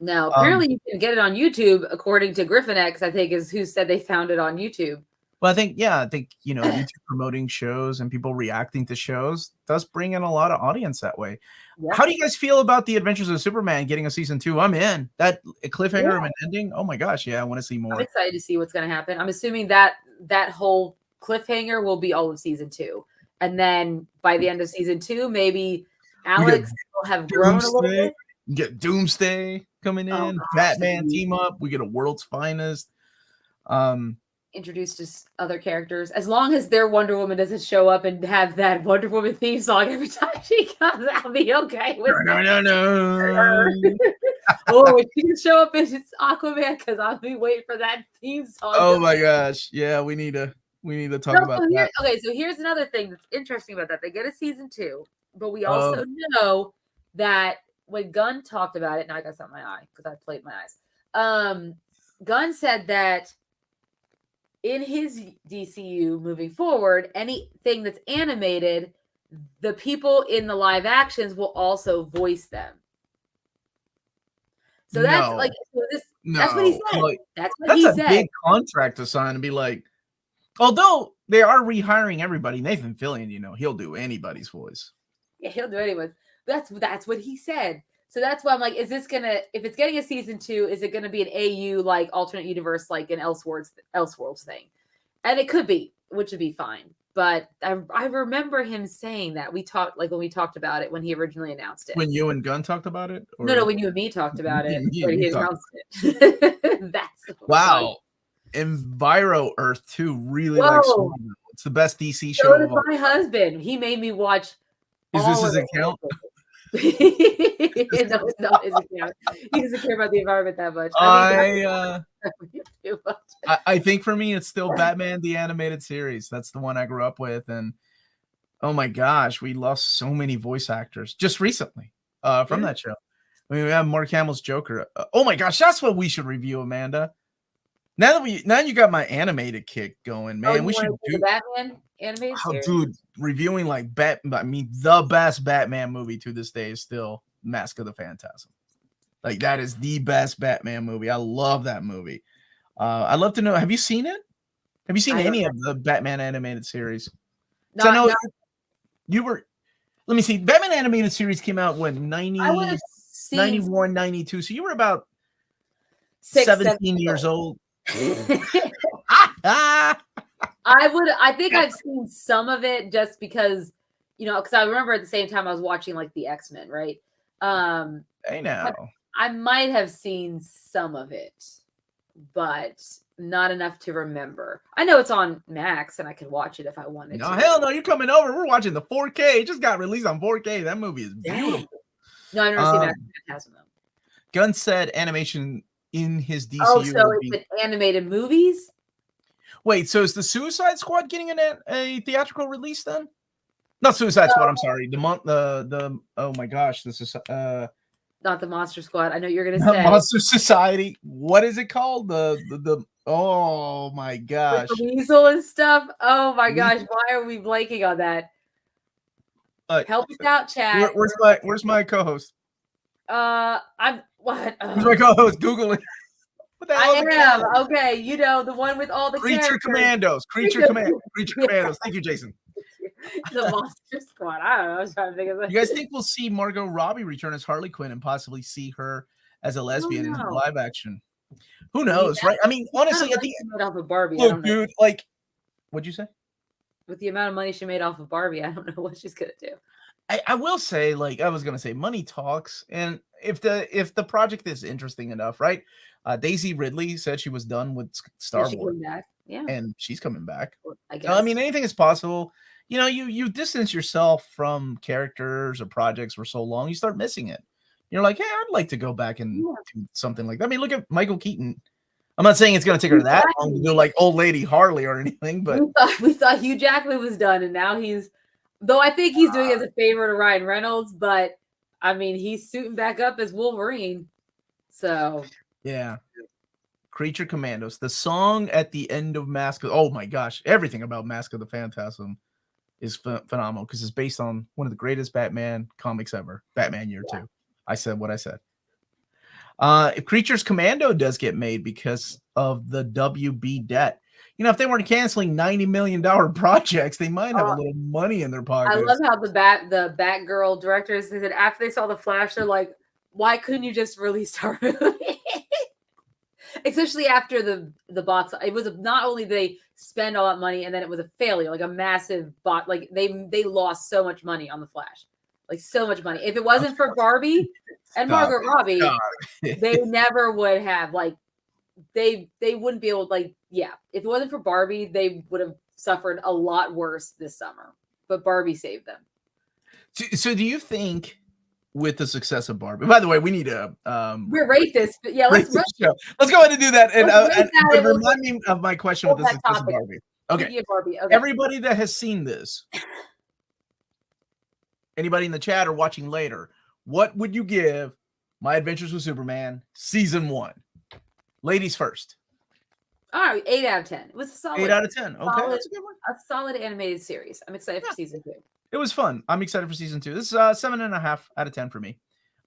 No, apparently you can get it on YouTube, according to Griffin X, I think is who said they found it on YouTube. Well, I think YouTube promoting shows and people reacting to shows does bring in a lot of audience that way. Yep. How do you guys feel about the Adventures of Superman getting a season 2? I'm in. That cliffhanger of an ending. Oh my gosh, yeah, I want to see more. I'm excited to see what's going to happen. I'm assuming that whole cliffhanger will be all of season 2, and then by the end of season 2, maybe Alex will have grown a little bit. You get Doomsday coming in, Batman team up. We get a World's Finest. Introduced as other characters, as long as their Wonder Woman doesn't show up and have that Wonder Woman theme song every time she comes, I'll be okay with it. Oh, if she can show up as Aquaman, because I'll be waiting for that theme song. Oh my gosh, yeah, we need to talk about that. Okay, so here's another thing that's interesting about that. They get a season 2, but we also know that when Gunn talked about it, now I got something in my eye because I played my eyes. Gunn said that in his DCU moving forward, anything that's animated, the people in the live actions will also voice them. So that's that's what he said. That's a big contract to sign and be like, although they are rehiring everybody, Nathan Fillion, he'll do anybody's voice. Yeah, he'll do anyways. That's what he said. So that's why I'm like, is this gonna, if it's getting a season 2, is it gonna be an AU like alternate universe like an Elseworlds thing? And it could be, which would be fine. But I remember him saying that when we talked about it when he originally announced it. When you and Gunn talked about it? Or? No, when you and me talked about it when he announced it. That's wow. Enviro Earth 2 really likes Smallville. It's the best DC show. So does my husband. He made me watch. Is this his account? No, it's not his account. He doesn't care about the environment that much. I think for me, it's still Batman the Animated Series. That's the one I grew up with, and oh my gosh, we lost so many voice actors just recently from that show. I mean, we have Mark Hamill's Joker. Oh my gosh, that's what we should review, Amanda. Now you got my animated kick going, man. We should do the Batman animated series. Dude, reviewing like the best Batman movie to this day is still Mask of the Phantasm. Like that is the best Batman movie. I love that movie. I'd love to know. Have you seen it? Have you seen any of the Batman animated series? No, you were. Let me see. Batman animated series came out when 91, 92. So you were about 17 years old. I think I've seen some of it just because, because I remember at the same time I was watching like the X-Men, right? Hey now. I might have seen some of it, but not enough to remember. I know it's on Max and I can watch it if I wanted to. Hell no, you're coming over. We're watching the 4K. It just got released on 4K. That movie is beautiful. No, I've never seen Max Phantasm though. Gunn said animation in his DCU. Oh, so it's animated movies? Wait, so is the Suicide Squad getting a theatrical release then? Not Suicide Squad, I'm sorry. The oh my gosh, this is not the Monster Squad. I know you're gonna say Monster Society. What is it called? The oh my gosh. With the weasel and stuff. Oh my gosh, why are we blanking on that? Help us out, chat. Where's my co-host? I'm what? Where's my co-host? Google it. What the hell I am. Okay, the one with all the Creature Commandos. Creature Commandos. Thank you, Jason. The Monster Squad. I don't know. I was trying to think of that. You guys think we'll see Margot Robbie return as Harley Quinn and possibly see her as a lesbian in live action? Who knows, right? I mean, honestly, at the end off of Barbie, look, dude, like, what'd you say? With the amount of money she made off of Barbie, I don't know what she's gonna do. I will say, like I was gonna say, money talks, and if the project is interesting enough, right? Daisy Ridley said she was done with Star Wars, and she's coming back. I guess. I mean, anything is possible. You distance yourself from characters or projects for so long, you start missing it. You're like, hey, I'd like to go back and do something like that. I mean, look at Michael Keaton. I'm not saying it's going to take her that long to do like old lady Harley or anything, but we thought Hugh Jackman was done, and now though I think he's doing it as a favor to Ryan Reynolds, but I mean, he's suiting back up as Wolverine. So yeah. Creature Commandos, the song at the end of Mask of, oh my gosh, everything about Mask of the Phantasm is phenomenal because it's based on one of the greatest Batman comics ever, Batman Year 2. I said what I said. If Creatures Commando does get made because of the WB debt, if they weren't canceling $90 million projects, they might have a little money in their pockets. I love how the Batgirl directors, they said after they saw the Flash, they're like, why couldn't you just release our movie? Especially after the box, it was not only they spend all that money and then it was a failure, like a massive bot. Like they lost so much money on the Flash, like so much money. If it wasn't for Barbie and Margot Robbie, they never would have they wouldn't be able to if it wasn't for Barbie, they would have suffered a lot worse this summer. But Barbie saved them. So do you think? With the success of Barbie. By the way, we need to rate this. But yeah, let's go ahead and do that. And remind me of my question with the success of Barbie. Okay. Barbie. Okay. Everybody that has seen this, anybody in the chat or watching later, what would you give My Adventures with Superman season 1? Ladies first. All right, 8 out of 10. It was a solid 8 out of 10. Okay, that's a good one. A solid animated series. I'm excited for season 2. It was fun. I'm excited for season 2. This is 7.5 out of 10 for me.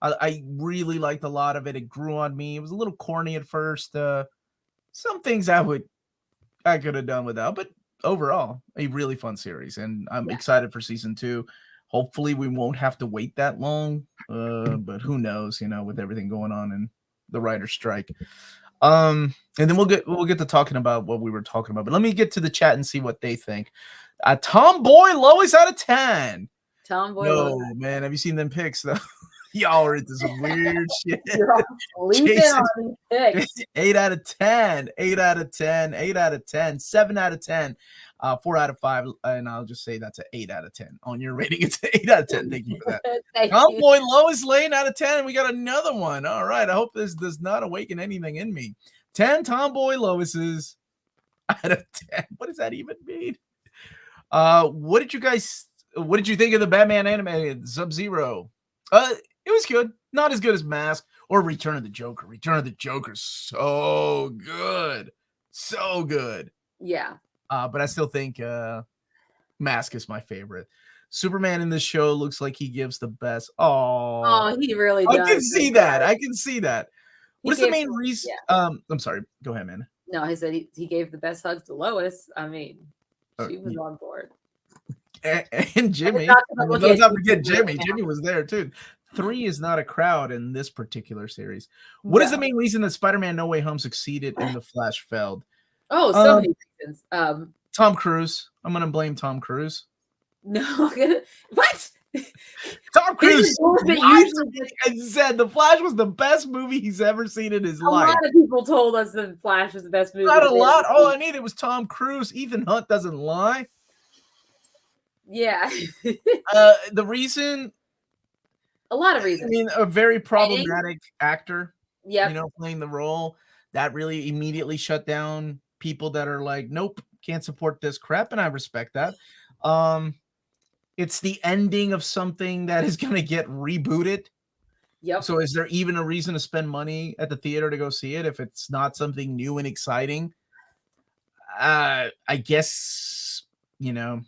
I really liked a lot of it. It grew on me. It was a little corny at first. Some things I could have done without, but overall, a really fun series. And I'm excited for season 2. Hopefully, we won't have to wait that long. But who knows? With everything going on and the writer's strike. And then we'll get to talking about what we were talking about. But let me get to the chat and see what they think. Tomboy Lois out of 10. Tomboy Lois. Man, have you seen them pics though? Y'all are into some weird shit. You're all sleeping on these pics. 8 out of 10. 8 out of 10. 8 out of 10. 7 out of 10. 4 out of 5. And I'll just say that's an 8 out of 10 on your rating. It's an 8 out of 10. Thank you for that. Tomboy Lois Lane out of 10. And we got another one. All right. I hope this does not awaken anything in me. 10 Tomboy Loises out of 10. What does that even mean? What did you think of the Batman animated Sub-Zero? It was good. Not as good as Mask or Return of the Joker. Return of the Joker's so good. So good. Yeah. But I still think Mask is my favorite. Superman in this show looks like he gives the best. Oh, he really does. I can see that. What's the main reason? Yeah. I'm sorry. Go ahead, man. No, he said he gave the best hugs to Lois. I mean, she was on board. And Jimmy. Let's not forget Jimmy. Jimmy was there too. 3 is not a crowd in this particular series. What is the main reason that Spider-Man No Way Home succeeded and The Flash failed? Oh, so many reasons. Tom Cruise. I'm going to blame Tom Cruise. No. What? Tom Cruise said The Flash was the best movie he's ever seen in his life. A lot of people told us The Flash was the best movie. Not a lot. All I needed was Tom Cruise. Ethan Hunt doesn't lie. Yeah. The reason... A lot of reasons. I mean, a very problematic actor. Yeah. Playing the role. That really immediately shut down people that are like, nope, can't support this crap. And I respect that. It's the ending of something that is going to get rebooted. Yep. So is there even a reason to spend money at the theater to go see it if it's not something new and exciting? I guess, the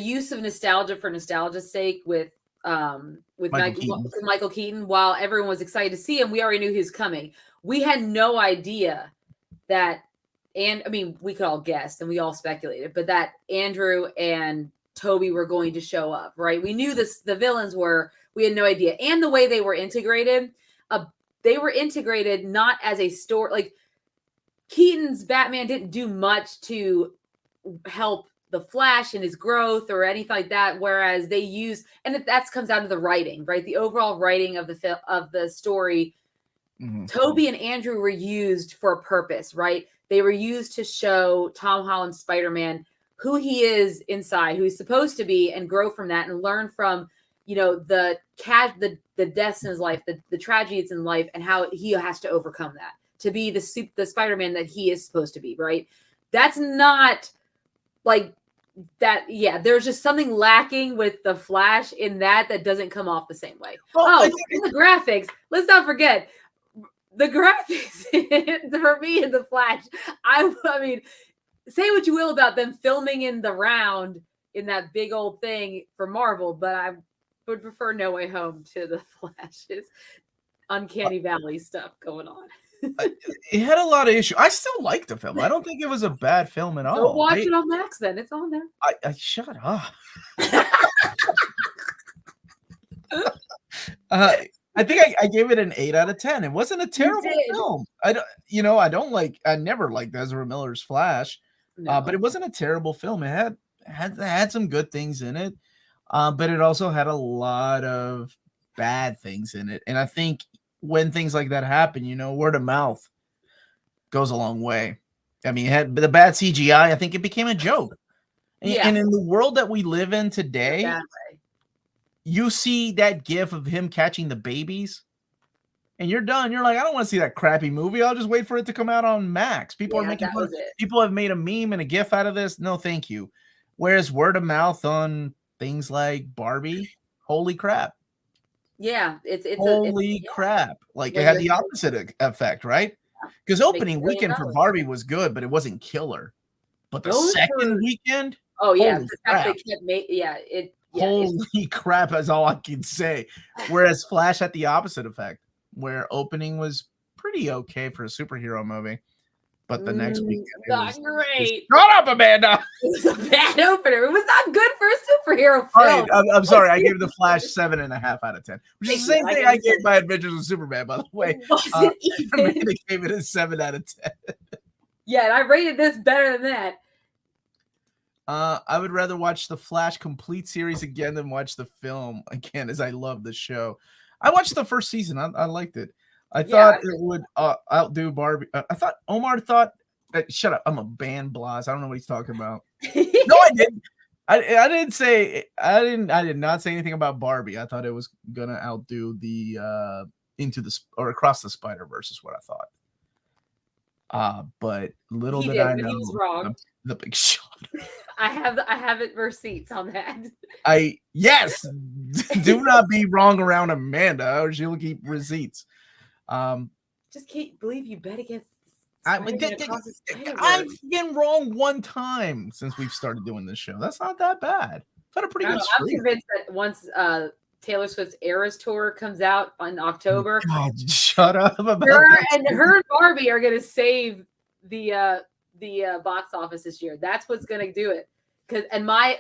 use of nostalgia for nostalgia's sake with Michael Keaton, while everyone was excited to see him, we already knew he was coming. We had no idea that, and I mean, we could all guess and we all speculated, but that Andrew and Toby were going to show up, right? We knew the villains were, we had no idea. And the way they were integrated not as a story, like Keaton's Batman didn't do much to help the Flash and his growth or anything like that. Whereas they use, and that comes down to the writing, right? The overall writing of the story. Mm-hmm. Toby and Andrew were used for a purpose, right? They were used to show Tom Holland's Spider-Man who he is inside, who he's supposed to be, and grow from that and learn from, the deaths in his life, the tragedies in life, and how he has to overcome that to be the Spider-Man that he is supposed to be, right? That's not like that. Yeah, there's just something lacking with the Flash in that doesn't come off the same way. The graphics. Let's not forget the graphics for me in the Flash. I mean, say what you will about them filming in the round in that big old thing for Marvel, but I would prefer No Way Home to the Flash's Uncanny Valley stuff going on. It had a lot of issues. I still like the film. I don't think it was a bad film at Go all. watch it on Max then. It's on there. I shut up. I think I gave it an 8 out of 10. It wasn't a terrible film. I never liked Ezra Miller's Flash, but it wasn't a terrible film. It had some good things in it, but it also had a lot of bad things in it. And I think when things like that happen, word of mouth goes a long way. I mean, it had the bad CGI. I think it became a joke. And in the world that we live in today, you see that gif of him catching the babies, and you're done. You're like, I don't want to see that crappy movie. I'll just wait for it to come out on Max. People are making fun. People have made a meme and a gif out of this. No, thank you. Whereas word of mouth on things like Barbie, holy crap. Yeah, it's holy crap. Like it had the opposite effect, right? Because opening weekend for Barbie was good, but it wasn't killer. But the second weekend, the fact they kept holy crap, is all I can say. Whereas Flash had the opposite effect, where opening was pretty okay for a superhero movie, but the next weekend not great. Shut up, Amanda. It was a bad opener. It was not good for a superhero film. Right, I'm sorry. I gave the Flash 7.5 out of 10, which is the same thing I gave my Adventures with Superman, by the way. Amanda gave it a 7 out of 10. Yeah, and I rated this better than that. I would rather watch the Flash complete series again than watch the film again, as I love the show. I watched the first season. I liked it. I thought it would outdo Barbie. I thought Omar thought. Shut up! I'm a band blast. I don't know what he's talking about. No, I didn't. I didn't say. I did not say anything about Barbie. I thought it was gonna outdo the Across the Spider-Verse is what I thought. But little did I know, he was wrong. The big shot. I have it receipts on that. Yes. Do not be wrong around Amanda, or she'll keep receipts. Just can't believe you bet against. I've been wrong one time since we've started doing this show. That's not that bad. I've had a pretty good streak. I'm convinced that once Taylor Swift's Eras tour comes out in October, God, shut up about her and Barbie are going to save the box office this year. That's what's going to do it. And my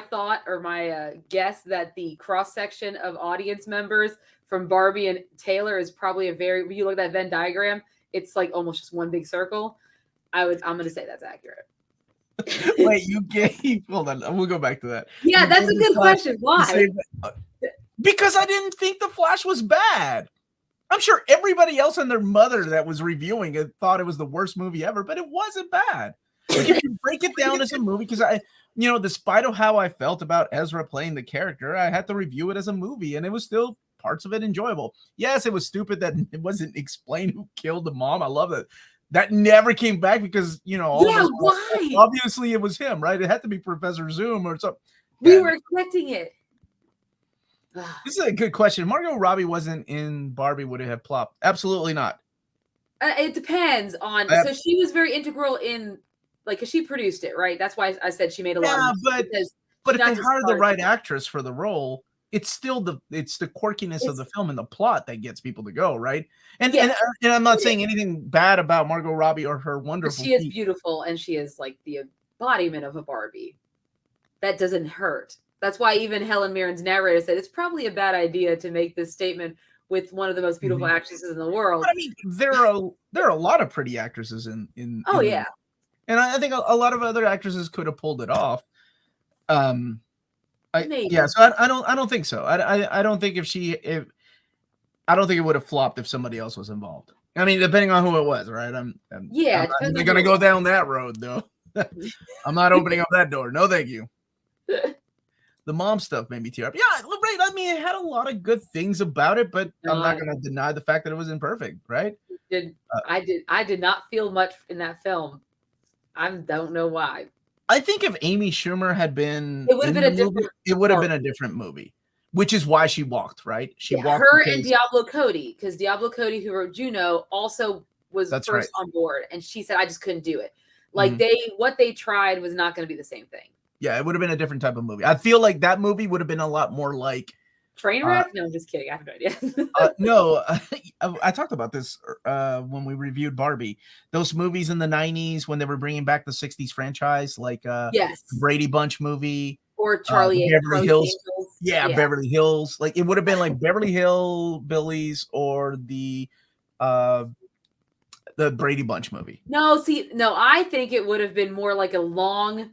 thought or my guess that the cross section of audience members from Barbie and Taylor is probably when you look at that Venn diagram, it's like almost just one big circle. I'm going to say that's accurate. Wait, hold on. We'll go back to that. Yeah, that's a good question. Why? Because I didn't think The Flash was bad. I'm sure everybody else and their mother that was reviewing it thought it was the worst movie ever, but it wasn't bad. Like if you break it down as a movie, because despite of how I felt about Ezra playing the character, I had to review it as a movie, and it was still parts of it enjoyable. Yes, it was stupid that it wasn't explained who killed the mom. I love it. That never came back because, why? Obviously it was him, right? It had to be Professor Zoom or something. We were expecting it. This is a good question. Margot Robbie wasn't in Barbie. Would it have plopped? Absolutely not. It depends on. So she was very integral in, because she produced it, right? That's why I said she made a lot of money. But if they hire the right actress for the role, it's still the quirkiness of the film and the plot that gets people to go, right? And I'm not saying anything bad about Margot Robbie or her wonderful. She is beautiful, and she is like the embodiment of a Barbie. That doesn't hurt. That's why even Helen Mirren's narrator said it's probably a bad idea to make this statement with one of the most beautiful actresses in the world. But, I mean, there are a lot of pretty actresses in. Yeah. And I think a lot of other actresses could have pulled it off. So I don't think so. I don't think I don't think it would have flopped if somebody else was involved. I mean, depending on who it was, right? I'm not going to go down that road, though. I'm not opening up that door. No, thank you. The mom stuff made me tear up. Yeah, right. I mean, it had a lot of good things about it, but I'm not going to deny the fact that it was imperfect, right? I did not feel much in that film. I don't know why. I think if Amy Schumer had been, it would have been a different movie, which is why she walked, right? She walked. Her and Diablo Cody, because Diablo Cody, who wrote Juno, also was first on board, and she said, "I just couldn't do it." Like what they tried was not going to be the same thing. Yeah, it would have been a different type of movie. I feel like that movie would have been a lot more like Trainwreck? No, I'm just kidding. I have no idea. No, I talked about this when we reviewed Barbie. Those movies in the 90s when they were bringing back the 60s franchise, like Yes. Brady Bunch movie. Or Charlie Beverly Hills. Angels. Yeah, Beverly Hills. Like it would have been like Beverly Hillbillies or the Brady Bunch movie. No, I think it would have been more like a long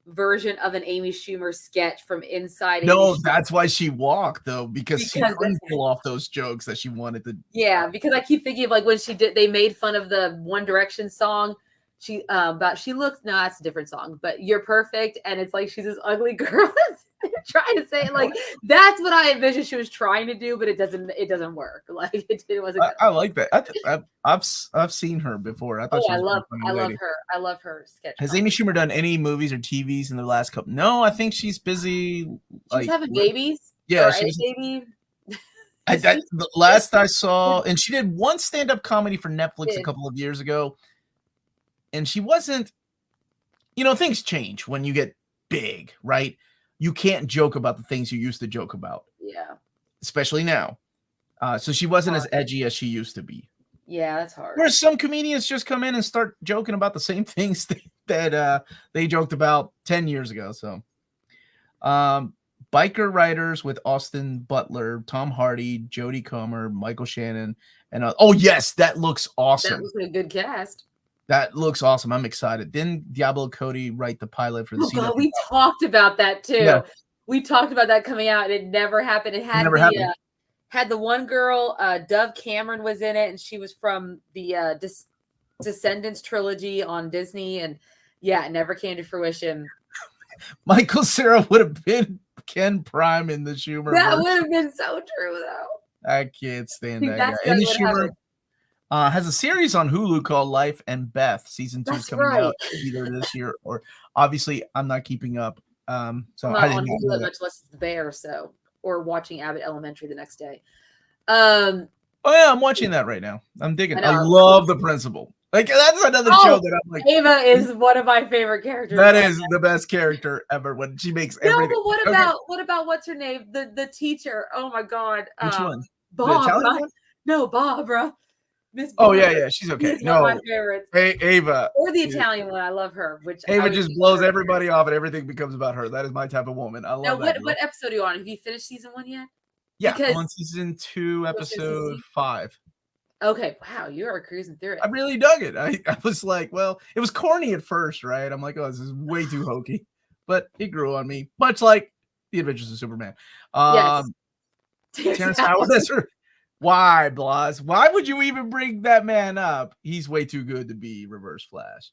version of an Amy Schumer sketch from inside. No, that's why she walked though, because she couldn't pull off those jokes that she wanted to. Yeah, because I keep thinking of like when they made fun of the One Direction song. She looks, no, that's a different song, but You're Perfect, and it's like she's this ugly girl trying to say it, like that's what I envisioned she was trying to do, but it doesn't work. Like it wasn't. I like that. I've seen her before. I thought she was I love her. I love her sketch. Has Amy Schumer done any movies or TVs in the last couple? No, I think she's busy. She's having babies. Yeah, she's a baby. The last I saw, and she did one stand-up comedy for Netflix a couple of years ago. And she wasn't, things change when you get big, right? You can't joke about the things you used to joke about. Yeah. Especially now. So she wasn't as edgy as she used to be. Yeah, that's hard. Whereas some comedians just come in and start joking about the same things that they joked about 10 years ago. So, Biker Writers with Austin Butler, Tom Hardy, Jodie Comer, Michael Shannon, and oh yes, that looks awesome. That was a good cast. That looks awesome. I'm excited. Didn't Diablo Cody write the pilot for the season? God, we talked about that too. Yeah. We talked about that coming out, and it never happened. It had had the one girl, Dove Cameron, was in it, and she was from the Descendants trilogy on Disney, and it never came to fruition. Michael Cera would have been Ken Prime in the Schumer. That would have been so true, though. I can't stand that guy. And the Schumer has a series on Hulu called Life and Beth. Season 2 is coming out either this year or obviously I'm not keeping up. So I didn't do that much less The Bear, or watching Abbott Elementary the next day. Oh yeah, I'm watching that right now. I'm digging. I love The Principal. Like that's another show that I'm like. Ava is one of my favorite characters. That is the best character ever when she makes everything. No, but what about what's her name? The teacher. Oh my God. Which one? Bob. No, Barbara. Miss Barbara. Oh yeah, she's okay. No, one of my favorites. Ava. Or the Italian one. I love her. Which Ava just blows everybody off, and everything becomes about her. That is my type of woman. I love that. What episode are you on? Have you finished season 1 yet? Yeah, I'm on season 2, episode 5. Okay, wow, you are cruising through it. I really dug it. I was like, well, it was corny at first, right? I'm like, oh, this is way too hokey, but it grew on me, much like The Adventures of Superman. Yes. Terrence Howard, that's her. Why, Blas? Why would you even bring that man up? He's way too good to be Reverse Flash.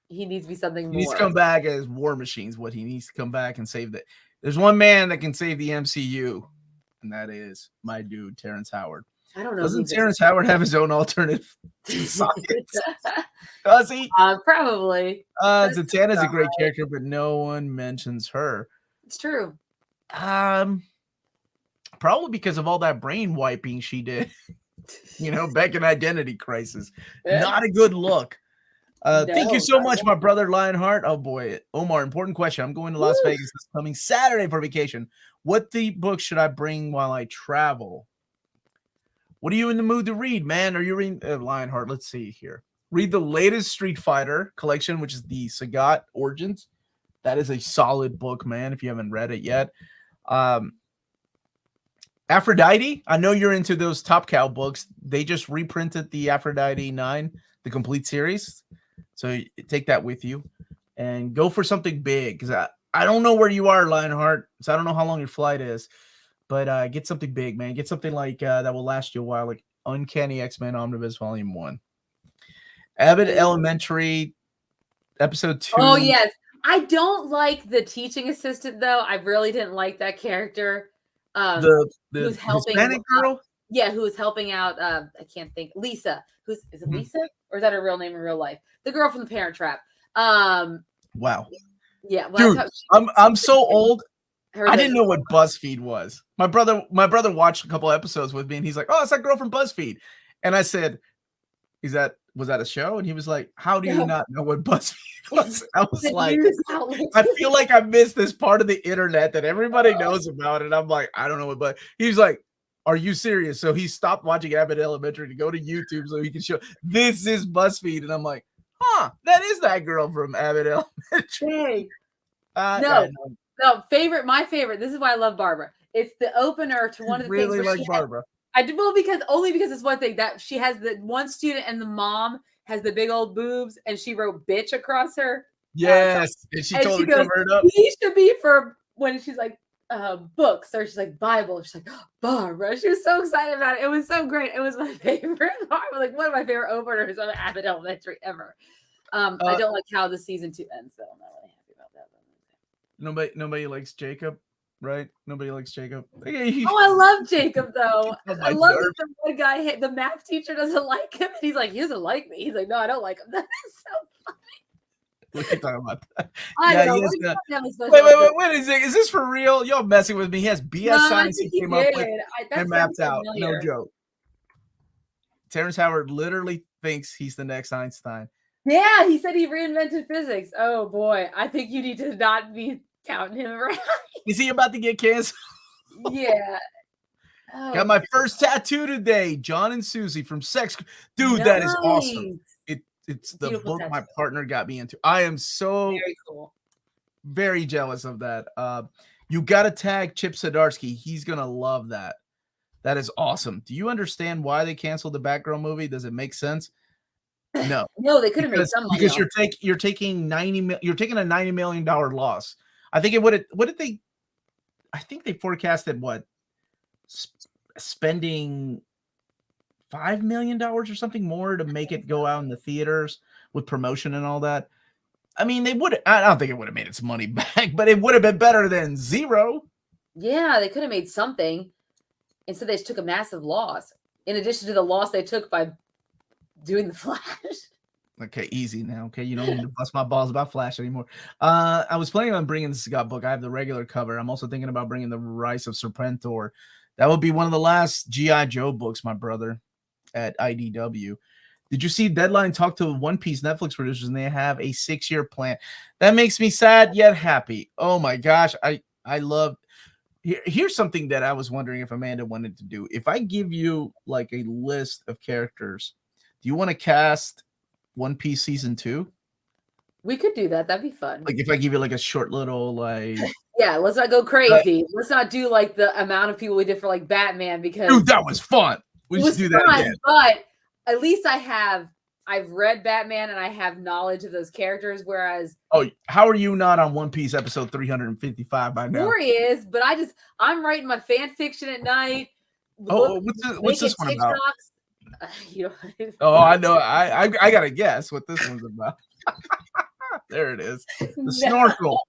He needs to be something more. He needs to come back as War Machine's what he needs to come back and save that. There's one man that can save the MCU, and that is my dude, Terrence Howard. I don't know. Doesn't Terrence Howard have his own alternative science? Does he? Probably. Zatanna's a great character, but no one mentions her. It's true. Probably because of all that brain wiping she did. Back in Identity Crisis. Yeah. Not a good look. Thank you so much, my brother Lionheart. Oh boy, Omar, important question. I'm going to Las Vegas this coming Saturday for vacation. What the book should I bring while I travel? What are you in the mood to read, man? Are you reading Lionheart? Let's see here. Read the latest Street Fighter collection, which is the Sagat Origins. That is a solid book, man, if you haven't read it yet. Aphrodite, I know you're into those Top Cow books. They just reprinted the Aphrodite 9, the complete series. So take that with you and go for something big because I don't know where you are, Lionheart. So I don't know how long your flight is. But get something big, man. Get something like that will last you a while, like Uncanny X-Men Omnibus Volume 1. Abbott Elementary, Episode 2. Oh, yes. I don't like the teaching assistant, though. I really didn't like that character. The helping Hispanic girl? Who was helping out, I can't think, Lisa. Is it Lisa? Or is that her real name in real life? The girl from The Parent Trap. Wow. Yeah. Well, dude, I'm so old. I didn't know what BuzzFeed was. My brother watched a couple episodes with me, and he's like, "Oh, it's that girl from BuzzFeed." And I said, was that a show? And he was like, how do you not know what BuzzFeed was? I was like, I feel like I missed this part of the internet that everybody knows about. And I'm like, I don't know what, but he's like, are you serious? So he stopped watching Abbott Elementary to go to YouTube so he can show this is BuzzFeed. And I'm like, huh, that is that girl from Abbott Elementary. No, my favorite. This is why I love Barbara. It's the opener to one of the really things. Like Barbara. I do only because it's one thing that she has the one student and the mom has the big old boobs and she wrote bitch across her. Yes. And she totally covered it up. He should be for when she's like books or she's like Bible. She's like Barbara. She was so excited about it. It was so great. It was my favorite. Like one of my favorite openers of Abbott Elementary ever. I don't like how the season 2 ends though. I'm not really happy about that. Nobody likes Jacob. Right? Nobody likes Jacob. Oh, I love Jacob though. I love that the one guy, the math teacher doesn't like him. And he's like, he doesn't like me. He's like, no, I don't like him. That is so funny. What are you talking about that? I know. Wait, is this for real? Y'all messing with me. He has BS science he came up with and mapped out. No joke. Terrence Howard literally thinks he's the next Einstein. Yeah, he said he reinvented physics. Oh boy. I think you need to not be counting him around. Is he about to get canceled? Yeah. Oh. Got my first tattoo today. John and Susie from Sex. Dude, nice. That is awesome. It's the beautiful book tattoo my partner got me into. I am so very cool. Very jealous of that. You got to tag Chip Zdarsky. He's going to love that. That is awesome. Do you understand why they canceled the Batgirl movie? Does it make sense? No. No, they could have made some money. Because you're taking a $90 million loss. I think it would. What did they? I think they forecasted spending $5 million or something more to make it go out in the theaters with promotion and all that. I mean, they would. I don't think it would have made its money back, but it would have been better than zero. Yeah, they could have made something. Instead, they just took a massive loss. In addition to the loss they took by doing the Flash. Okay, easy now. Okay, you don't need to bust my balls about Flash anymore. I was planning on bringing the Scott book. I have the regular cover. I'm also thinking about bringing the Rise of Serpentor. That would be one of the last G.I. Joe books, my brother, at IDW. Did you see Deadline talk to One Piece Netflix producers and they have a 6-year plan? That makes me sad yet happy. Oh my gosh, I love. Here's something that I was wondering if Amanda wanted to do. If I give you like a list of characters, do you want to cast One Piece season 2? We could do that. That'd be fun. Like if I give you like a short little like. Yeah, let's not go crazy. Let's not do like the amount of people we did for like Batman because. Dude, that was fun. We should do that again. But at least I've read Batman and I have knowledge of those characters. Whereas, how are you not on One Piece episode 355 by now? Rory is, but I'm writing my fan fiction at night. What's this one about? Oh, I know. I gotta guess what this one's about. There it is. The snorkel.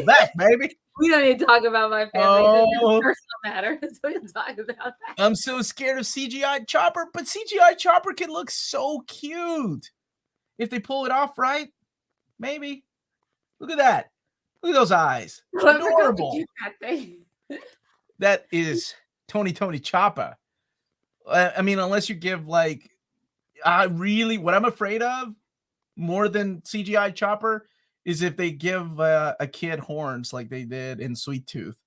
Back, baby. We don't need to talk about my family. It's personal matter. So we can talk about that. I'm so scared of CGI Chopper, but CGI Chopper can look so cute. If they pull it off right, maybe. Look at that. Look at those eyes. Adorable. That is Tony Chopper. I mean, unless you give like, what I'm afraid of more than CGI Chopper is if they give a kid horns like they did in Sweet Tooth.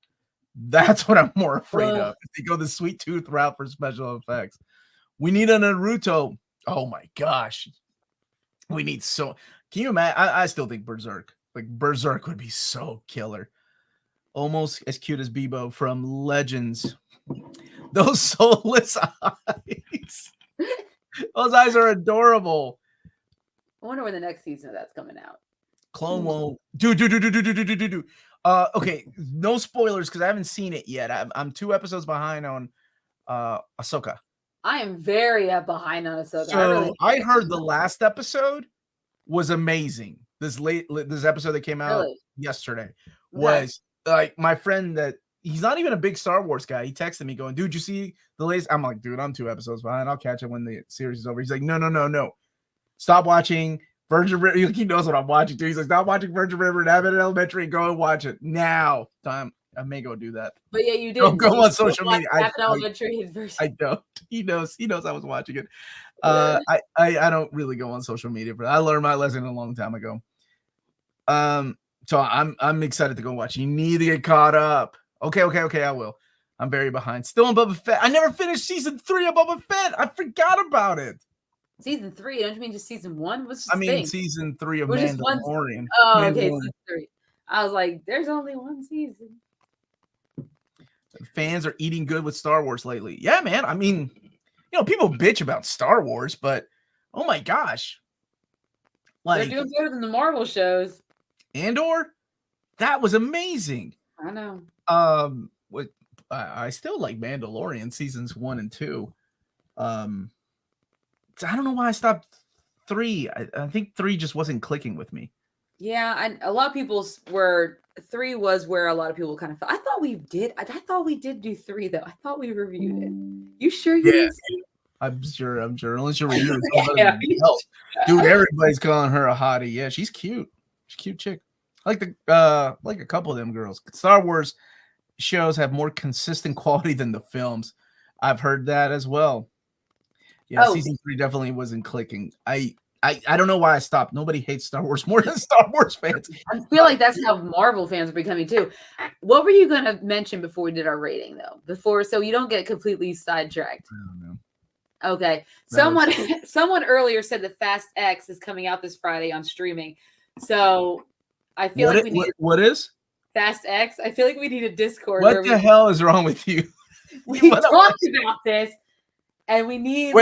That's what I'm more afraid of. If they go the Sweet Tooth route for special effects. We need a Naruto. Oh my gosh. We need can you imagine? I still think Berserk. Like Berserk would be so killer. Almost as cute as Bebo from Legends. Those soulless eyes. Those eyes are adorable. I wonder when the next season of that's coming out. Clone won't do. Okay, no spoilers because I haven't seen it yet. I'm 2 episodes behind on Ahsoka. I am very behind on Ahsoka. So I heard the last episode was amazing. This episode that came out yesterday was like my friend that he's not even a big Star Wars guy. He texted me going, "Dude, you see the latest?" I'm like, "Dude, I'm 2 episodes behind. I'll catch it when the series is over." He's like, "No. Stop watching Virgin River." He knows what I'm watching too. He's like, "Stop watching Virgin River and Abbott Elementary and go and watch it now." I may go do that. But yeah, you did. Don't go on social media. I don't. He knows I was watching it. I don't really go on social media, but I learned my lesson a long time ago. So I'm excited to go watch. You need to get caught up. Okay, I will. I'm very behind. Still on Boba Fett. I never finished season 3 of Boba Fett. I forgot about it. Season 3? Don't you mean just season 1? What's this I mean thing? season 3 of Mandalorian. Oh, okay, season 3. I was like, there's only one season. Fans are eating good with Star Wars lately. Yeah, man. I mean, people bitch about Star Wars, but oh my gosh. They're doing better than the Marvel shows. Andor? That was amazing. I know. I still like Mandalorian seasons 1 and 2. I don't know why I stopped 3. I think 3 just wasn't clicking with me. Yeah, a lot of people were 3 was where a lot of people kind of felt. I thought we did do 3 though. I thought we reviewed it. You sure you didn't see it? I'm sure. Unless you're reviewing dude, everybody's calling her a hottie. Yeah, she's cute. She's a cute chick. I like a couple of them girls. Star Wars shows have more consistent quality than the films. I've heard that as well. Yeah, season 3 definitely wasn't clicking. I don't know why I stopped. Nobody hates Star Wars more than Star Wars fans. I feel like that's how Marvel fans are becoming too. What were you going to mention before we did our rating though? So you don't get completely sidetracked. I don't know. Okay. Someone earlier said that Fast X is coming out this Friday on streaming. So I feel like we need what is Fast X? I feel like we need a Discord. What the hell is wrong with you? We talked about this, and we need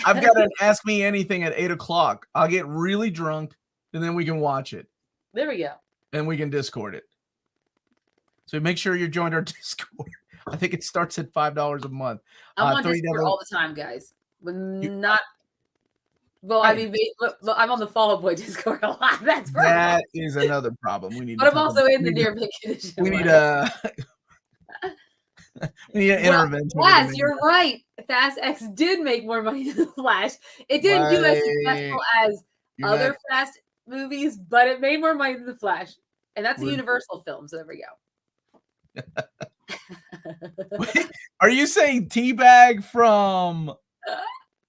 I've got an Ask Me Anything at 8:00. I'll get really drunk, and then we can watch it. There we go. And we can Discord it. So make sure you're joined our Discord. I think it starts at $5 a month. I'm on Discord all the time, guys. I'm on the Fall Out Boy Discord a lot. That is another problem. We need. But I'm also in the Near Mint Condition. We need a. We need an intervention. Flash, you're right. Fast X did make more money than the Flash. It didn't do as successful as other Fast movies, but it made more money than the Flash, and that's a Universal film. So there we go. Are you saying Teabag from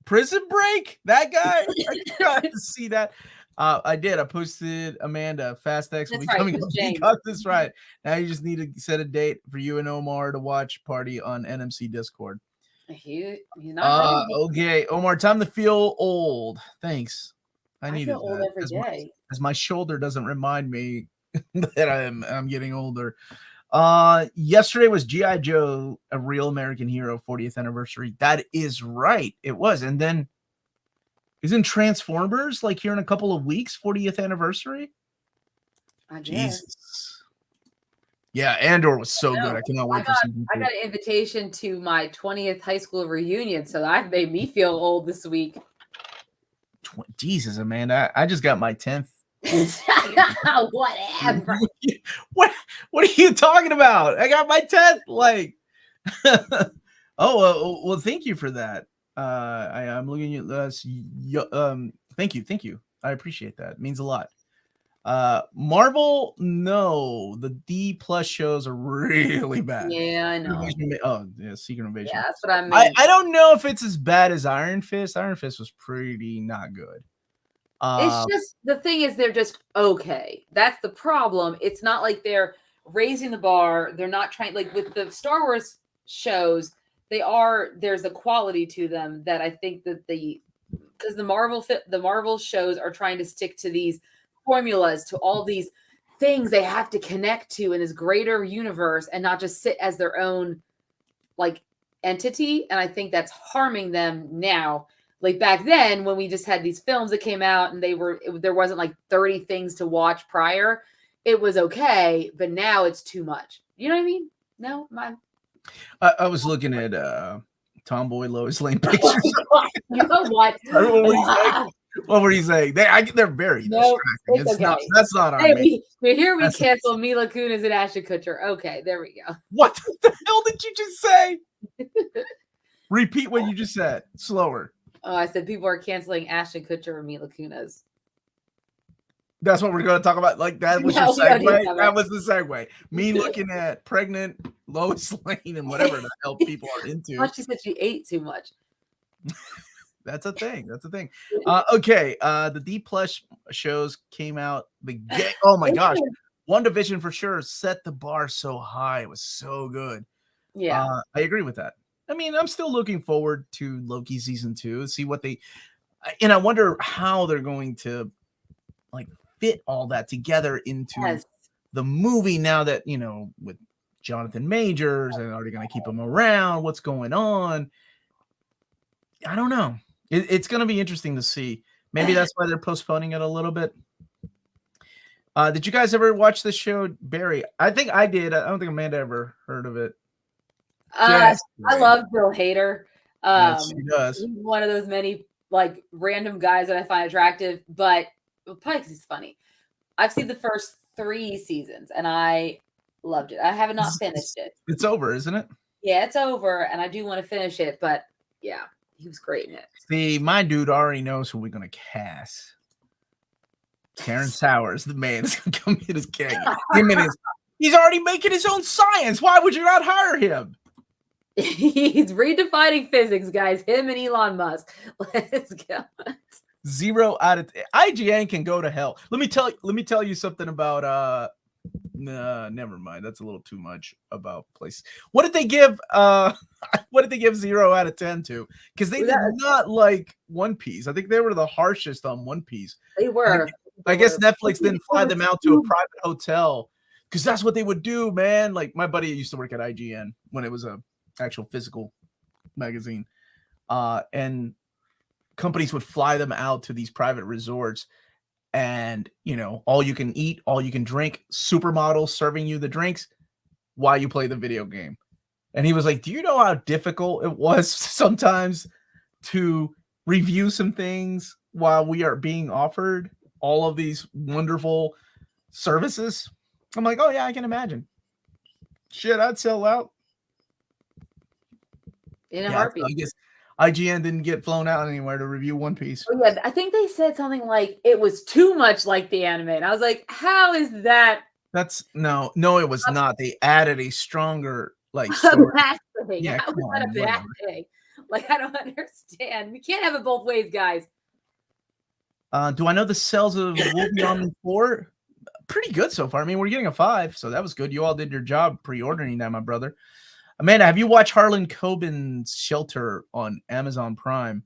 Prison Break? That guy? I got to see that. I did. I posted Amanda. Fast X will be coming up. You got this right. Now you just need to set a date for you and Omar to watch Party on NMC Discord. He's not okay, Omar. Time to feel old. Thanks. I feel old every day. As my shoulder doesn't remind me that I'm getting older. Yesterday was G.I. Joe, A Real American Hero 40th anniversary. That is right. It was. And then isn't Transformers here in a couple of weeks, 40th anniversary? Jesus. Yeah, Andor was so good. I cannot wait for season 2. I got an invitation to my 20th high school reunion, so that made me feel old this week. Jesus, Amanda. I just got my 10th. Whatever. What are you talking about? I got my 10th. Well, thank you for that. I'm looking at this. Thank you. I appreciate that. It means a lot. Marvel, no, the D+ shows are really bad. Yeah, I know. Secret Invasion. Yeah, that's what I mean. I don't know if it's as bad as Iron Fist. Iron Fist was pretty not good. It's just the thing is they're just okay. That's the problem. It's not like they're raising the bar. They're not trying with the Star Wars shows. There's a quality to them that I think that because the Marvel shows are trying to stick to these formulas, to all these things they have to connect to in this greater universe and not just sit as their own entity. And I think that's harming them now. Back then when we just had these films that came out and there wasn't 30 things to watch prior, it was okay, but now it's too much. You know what I mean? No, I was looking at Tomboy Lois Lane pictures. You know what? What were you saying? They're very distracting. It's not. That's not our. We cancel Mila Kunis and Ashton Kutcher. Okay, there we go. What the hell did you just say? Repeat what you just said. Slower. Oh, I said people are canceling Ashton Kutcher and Mila Kunis. That's what we're going to talk about. Like that was your segue. That was the segue. Me looking at pregnant Lois Lane and whatever the hell people are into. Well, she said she ate too much. That's a thing. Okay. The D plus shows came out. Oh my gosh. WandaVision for sure set the bar so high. It was so good. Yeah. I agree with that. I mean, I'm still looking forward to Loki season 2. See what and I wonder how they're going to like fit all that together into the movie now that, with Jonathan Majors, and are they going to keep him around? What's going on? I don't know. It's going to be interesting to see. Maybe that's why they're postponing it a little bit. Did you guys ever watch this show, Barry? I think I did. I don't think Amanda ever heard of it. I love Bill Hader. Yes, she does. He's one of those many like random guys that I find attractive, but probably because he's funny. I've seen the first 3 seasons and I loved it. I have not finished it. It's over, isn't it? Yeah, it's over, and I do want to finish it, but yeah, he was great in it. See, my dude already knows who we're gonna cast. Terrence Sowers, the man, is gonna come in as king. He's already making his own science. Why would you not hire him? He's redefining physics, guys. Him and Elon Musk. Let's go. 0 out of 10. IGN can go to hell. Let me tell you something about never mind. That's a little too much about places. What did they give 0 out of 10 to? Because they did not like One Piece. I think they were the harshest on One Piece. They were. I guess Netflix didn't fly them out to a private hotel because that's what they would do, man. Like my buddy used to work at IGN when it was a actual physical magazine. And companies would fly them out to these private resorts and, all you can eat, all you can drink, supermodels serving you the drinks while you play the video game. And he was like, do you know how difficult it was sometimes to review some things while we are being offered all of these wonderful services? I'm like, oh yeah, I can imagine. Shit, I'd sell out. In a heartbeat. I guess IGN didn't get flown out anywhere to review One Piece. Oh, yeah, I think they said something like it was too much like the anime. And I was like, how is that? That's no, it was not. They added a stronger story. Yeah, how was that a bad thing? Like, I don't understand. We can't have it both ways, guys. Do I know the sales of Wolverine 4? Pretty good so far. I mean, we're getting a 5, so that was good. You all did your job pre-ordering that, my brother. Amanda, have you watched Harlan Coben's Shelter on Amazon Prime?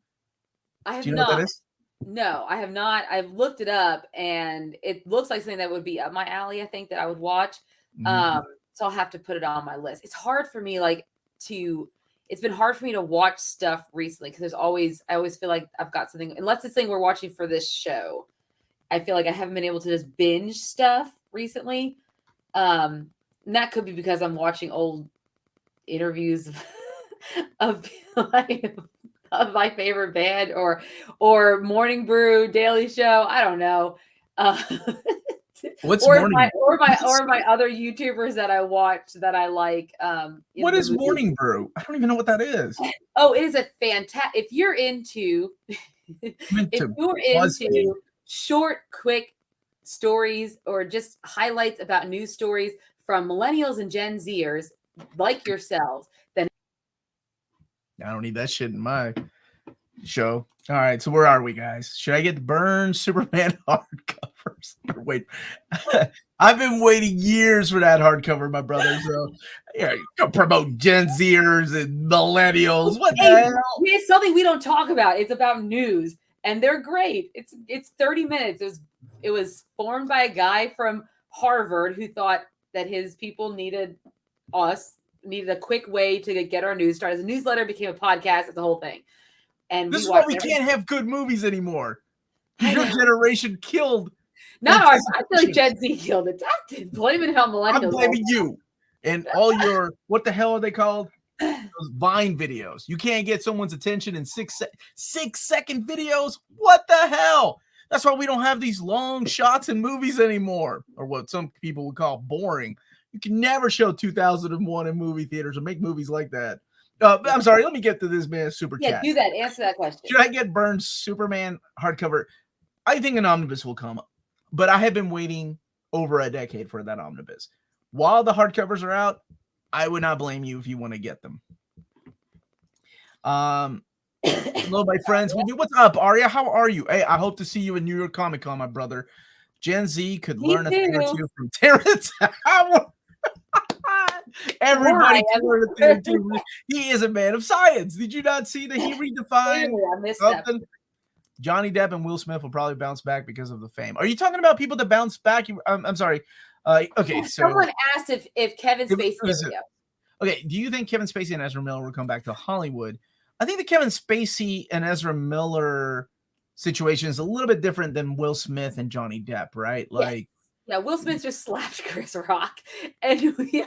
I have Do you know not. What that is? No, I have not. I've looked it up, and it looks like something that would be up my alley. I think that I would watch. Mm-hmm. So I'll have to put it on my list. It's hard for me, it's been hard for me to watch stuff recently because I always feel like I've got something, unless it's thing we're watching for this show. I feel like I haven't been able to just binge stuff recently. And that could be because I'm watching old interviews of my favorite band or Morning Brew, Daily Show. I don't know. What's or my other YouTubers that I watch that I like. What is Morning Brew? I don't even know what that is. Oh, it is a fantastic. If you're into short, quick stories or just highlights about news stories from millennials and Gen Zers like yourselves, then I don't need that shit in my show. All right, so where are we, guys? Should I get the Burn Superman hardcovers? Wait, I've been waiting years for that hardcover, my brother. So yeah, you promote Gen Zers and millennials. What the hell? It's something we don't talk about. It's about news, and they're great. It's 30 minutes. It was formed by a guy from Harvard who thought that his people needed a quick way to get our news started. As a newsletter, became a podcast. It's the whole thing. And this is why we can't have good movies anymore. Your generation killed. Not ours. I feel like Gen Z killed it. I'm blaming how millennials. I'm blaming you and all your what the hell are they called? Those Vine videos. You can't get someone's attention in 6-second videos. What the hell? That's why we don't have these long shots in movies anymore, or what some people would call boring. You can never show 2001 in movie theaters or make movies like that. I'm sorry. Let me get to this man's super chat. Yeah, do that. Answer that question. Should I get Burns Superman hardcover? I think an omnibus will come. but I have been waiting over a decade for that omnibus. While the hardcovers are out, I would not blame you if you want to get them. Hello, my friends. What's up, Aria? How are you? Hey, I hope to see you in New York Comic Con, my brother. Gen Z could learn a thing or two from Terrence Howard. Everybody can learn a thing or two. He is a man of science. Did you not see that he redefined something? Johnny Depp and Will Smith will probably bounce back because of the fame. Are you talking about people that bounce back? I'm sorry. Okay, so someone asked if Kevin Spacey. Okay, do you think Kevin Spacey and Ezra Miller will come back to Hollywood? I think the Kevin Spacey and Ezra Miller situation is a little bit different than Will Smith and Johnny Depp, right? Like, yeah, Will Smith just slapped Chris Rock, and we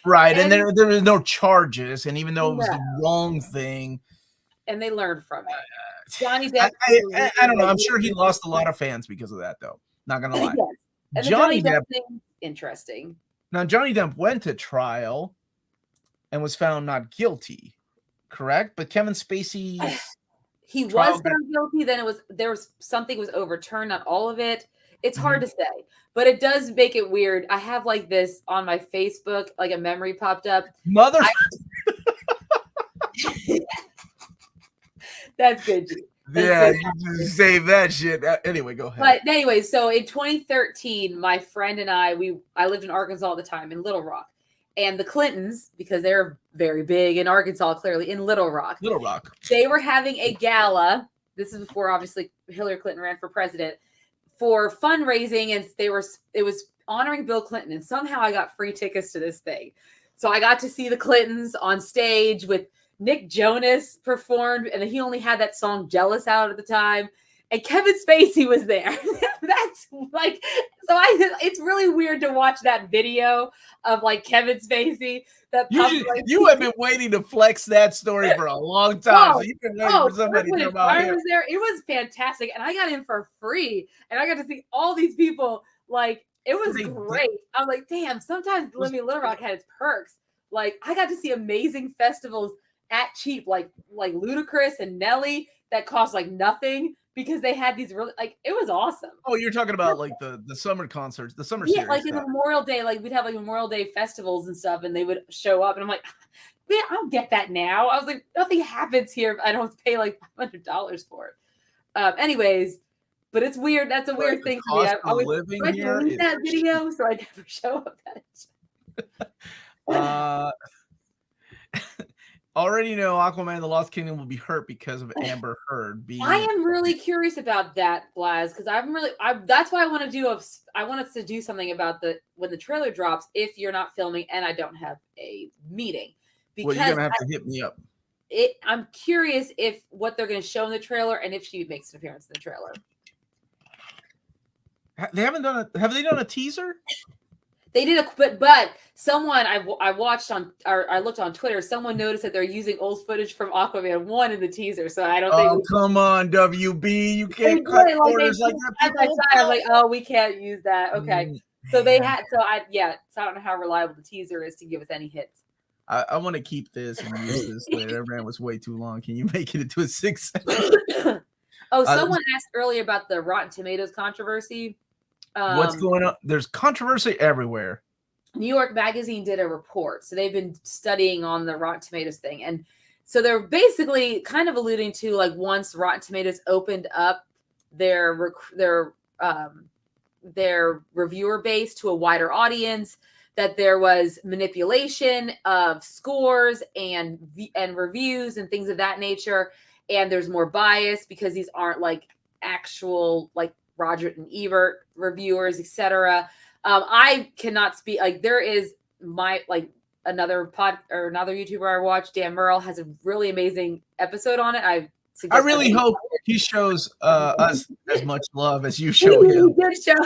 right, and there was no charges, and even though it was the wrong thing, and they learned from it. Johnny Depp, I don't know. I'm sure he lost a lot of fans because of that, though. Not gonna lie. Yes. And Johnny Depp thing, interesting. Now, Johnny Depp went to trial and was found not guilty, correct? But Kevin Spacey, he was found guilty. Then there was something was overturned, not all of it. It's hard to say, but it does make it weird. I have like this on my Facebook, like a memory popped up. That's good. Yeah, you just save that shit. Anyway, go ahead. But anyway, so in 2013, my friend and I lived in Arkansas at the time, in Little Rock. And the Clintons, because they're very big in Arkansas, clearly, in Little Rock. They were having a gala. This is before, obviously, Hillary Clinton ran for president, for fundraising. And it was honoring Bill Clinton. And somehow I got free tickets to this thing. So I got to see the Clintons on stage with Nick Jonas performed, and he only had that song Jealous out at the time. And Kevin Spacey was there. That's like, it's really weird to watch that video of like Kevin Spacey. You have been waiting to flex that story for a long time. So you've been waiting for somebody to come out here. It was fantastic. And I got in for free. And I got to see all these people. Like, it was great. I was like, damn, sometimes living in Little Rock had its perks. Like, I got to see amazing festivals at cheap, like Ludacris and Nelly, that cost like nothing, because they had these really, like, it was awesome. Oh, you're talking about like the summer concerts, the summer series. Like in the Memorial Day, like we'd have like Memorial Day festivals and stuff, and they would show up, and I'm like, man, I don't get that now. I was like, nothing happens here if I don't pay like $500 for it. Anyways, but it's weird. That's a weird thing for me. I always delete that video, so I never show up at it. Already know Aquaman the Lost Kingdom will be hurt because of Amber Heard. I am really curious about that, Blaz, because that's why I want us to do something about when the trailer drops, if you're not filming and I don't have a meeting. Because you're gonna have to hit me up. I'm curious if what they're gonna show in the trailer and if she makes an appearance in the trailer. Have they done a teaser? They did but someone I watched I looked on Twitter. Someone noticed that they're using old footage from Aquaman 1 in the teaser. So I don't think. Oh, come on, WB! You can't cut corners like that. I was like, oh, we can't use that. Okay, so they had. So I don't know how reliable the teaser is to give us any hits. I want to keep this and use this later. That was way too long. Can you make it into a 6 second? Someone asked earlier about the Rotten Tomatoes controversy. What's going on? There's controversy everywhere. New York Magazine did a report. So they've been studying on the Rotten Tomatoes thing. And so they're basically kind of alluding to, like, once Rotten Tomatoes opened up their reviewer base to a wider audience, that there was manipulation of scores and reviews and things of that nature. And there's more bias because these aren't like actual, like, Roger and Ebert reviewers, etc. I cannot speak. Like, there is another YouTuber I watch, Dan Merle, has a really amazing episode on it. I really hope he shows us as much love as you show him.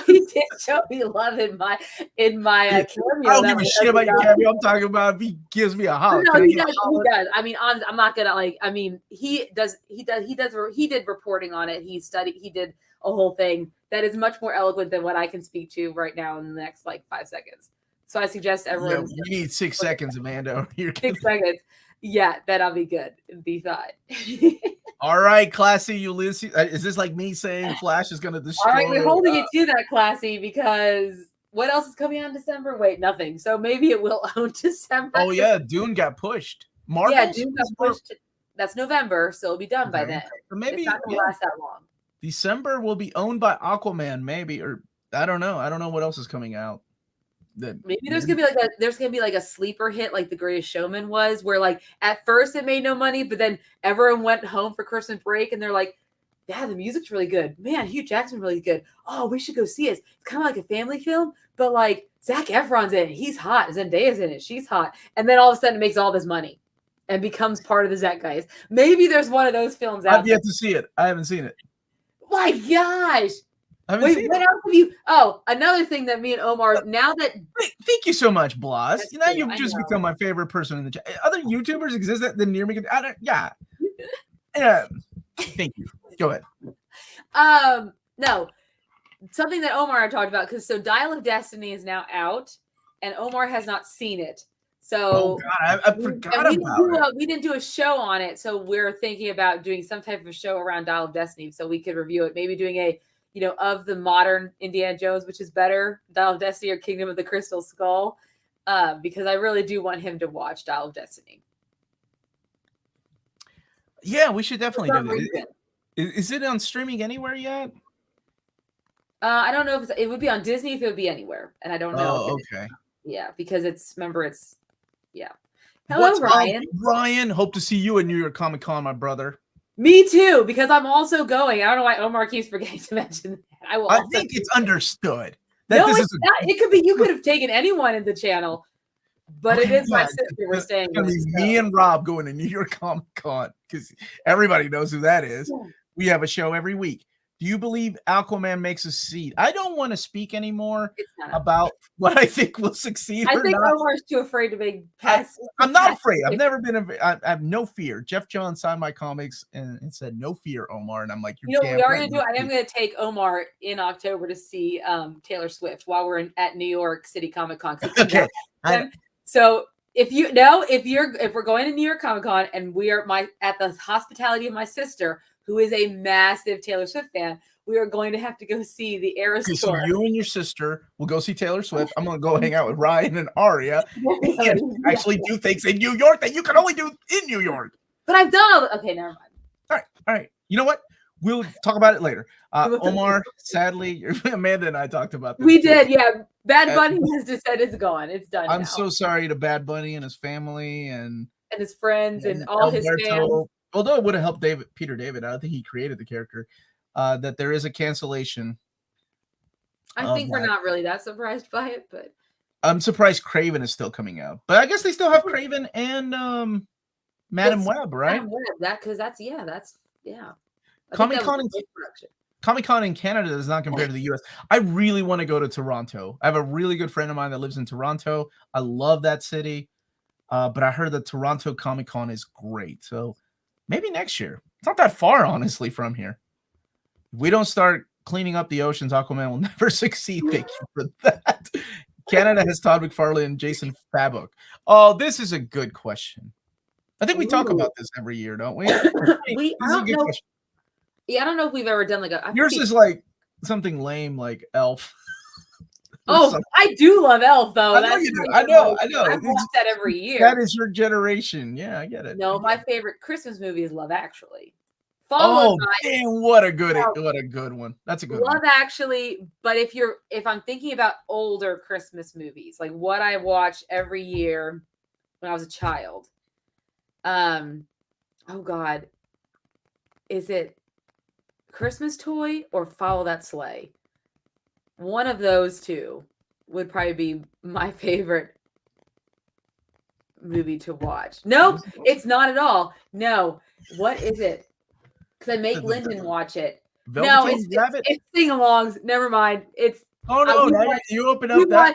He did show me love in my cameo. I don't give a shit about your cameo. I'm talking about if he gives me a hug. No, he does. I mean, I'm not gonna like. I mean, he did reporting on it. He did a whole thing that is much more eloquent than what I can speak to right now in the next like 5 seconds. So I suggest everyone. You need 6 seconds, Amanda. 6 seconds. Yeah, that'll be good. Be thought. All right, classy Ulysses. Is this like me saying Flash is going to destroy? All right, we're holding it to that, classy, because what else is coming out in December? Wait, nothing. So maybe it will own December. Oh yeah, Dune got pushed. Marvel. Yeah, Dune got pushed. That's November, so it'll be done by then. So maybe it's not going to last that long. December will be owned by Aquaman, maybe, or I don't know. I don't know what else is coming out. Maybe there's gonna be like a sleeper hit like The Greatest Showman was, where like at first it made no money, but then everyone went home for Christmas break and they're like, yeah, the music's really good. Man, Hugh Jackman's really good. Oh, we should go see it. It's kind of like a family film, but like Zac Efron's in it. He's hot. Zendaya's in it. She's hot. And then all of a sudden it makes all this money and becomes part of the Zac guys. Maybe there's one of those films out I've yet to see it. I haven't seen it. My gosh. Wait, what else have you? Oh, another thing that me and Omar, now that. Thank you so much, Blas. Now you've just become my favorite person in the chat. Other YouTubers exist that near me. Yeah. Yeah. Thank you. Go ahead. No, something that Omar talked about, because so Dial of Destiny is now out, and Omar has not seen it. So I forgot about it. We didn't do a show on it, so we're thinking about doing some type of show around Dial of Destiny, so we could review it. Maybe doing a, of the modern Indiana Jones, which is better, Dial of Destiny or Kingdom of the Crystal Skull, because I really do want him to watch Dial of Destiny. Yeah, we should definitely do that. Is it on streaming anywhere yet? I don't know if it would be on Disney if it would be anywhere, and I don't know. Oh, okay. Yeah, because Hello, Ryan. Ryan, hope to see you at New York Comic Con, my brother. Me too, because I'm also going. I don't know why Omar keeps forgetting to mention that. I think it's understood. It's not. It could be you could have taken anyone in the channel, but it is my sister we're staying with. It's gonna be me and Rob going to New York Comic Con, because everybody knows who that is. Yeah. We have a show every week. Do you believe Aquaman makes a seed? I don't want to speak anymore about what I think will succeed. I think Omar's too afraid to make pass. I'm not afraid. I've never been. I have no fear. Jeff Johns signed my comics and said, "No fear, Omar." And I'm like, we are going to do. I am going to take Omar in October to see Taylor Swift while we're at New York City Comic Con. Okay. So if we're going to New York Comic Con and we are at the hospitality of my sister, who is a massive Taylor Swift fan, we are going to have to go see the Eras tour. So you and your sister will go see Taylor Swift. I'm going to go hang out with Ryan and Aria and actually do things in New York that you can only do in New York. But I've done okay, never mind. All right. You know what? We'll talk about it later. Omar, sadly, Amanda and I talked about this. We did, yeah. Bad Bunny has just said it's gone. It's done. I'm so sorry to Bad Bunny and his family and his friends and all his fans. Although it would have helped Peter David, I don't think he created the character, that there is a cancellation. I think we're not really that surprised by it, but I'm surprised Craven is still coming out. But I guess they still have Craven and Madam Web, right? Madam Web, that's Comic-Con in Canada does not compare to the US. I really want to go to Toronto. I have a really good friend of mine that lives in Toronto. I love that city. But I heard that Toronto Comic-Con is great. So maybe next year. It's not that far, honestly, from here. If we don't start cleaning up the oceans, Aquaman will never succeed. Thank you for that. Canada has Todd McFarlane and Jason Fabok. Oh, this is a good question. I think we talk about this every year, don't we? I don't know. Yeah, I don't know if we've ever done like a. Yours is like something lame, like Elf. Oh, I do love Elf, though. I know you do. I know. I watch that every year. That is your generation. Yeah, I get it. No, my favorite Christmas movie is Love Actually. Damn, what a good one. That's a good one. Love Actually, but if I'm thinking about older Christmas movies, like what I watched every year when I was a child. Oh God. Is it Christmas Toy or Follow That Sleigh? One of those two would probably be my favorite movie to watch. Nope, it's not at all. No, what is it? Because I make Lyndon watch it. It's sing-alongs. Never mind. It's you open up that.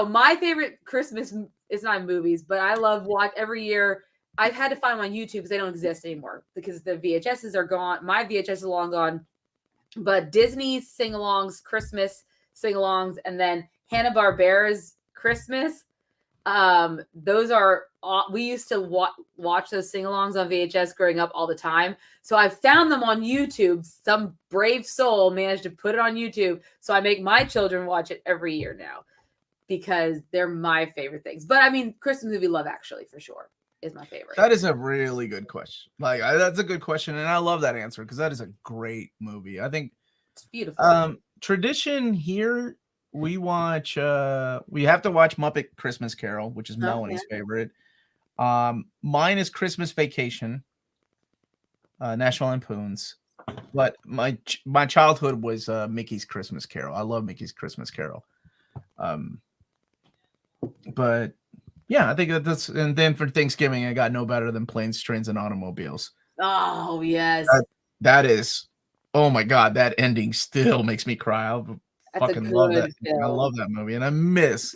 My favorite Christmas is not movies, but I love watch every year. I've had to find them on YouTube because they don't exist anymore because the VHSs are gone. My VHS is long gone. But Disney's sing-alongs, Christmas sing-alongs, and then Hanna-Barbera's Christmas. Those are we used to watch those sing-alongs on VHS growing up all the time. So I found them on YouTube. Some brave soul managed to put it on YouTube. So I make my children watch it every year now because they're my favorite things. But I mean, Christmas movie Love Actually for sure is my favorite. That is a really good question. Like that's a good question, and I love that answer because that is a great movie. I think it's beautiful. Tradition here. We watch we have to watch Muppet Christmas Carol, which is Melanie's favorite. Mine is Christmas Vacation, National Lampoon's. But my childhood was Mickey's Christmas Carol. I love Mickey's Christmas Carol. But yeah, I think that's, and then for Thanksgiving I got no better than Planes, Trains, and Automobiles. Oh yes. That is, oh my God, that ending still makes me cry. I fucking love that. Film. I love that movie, and I miss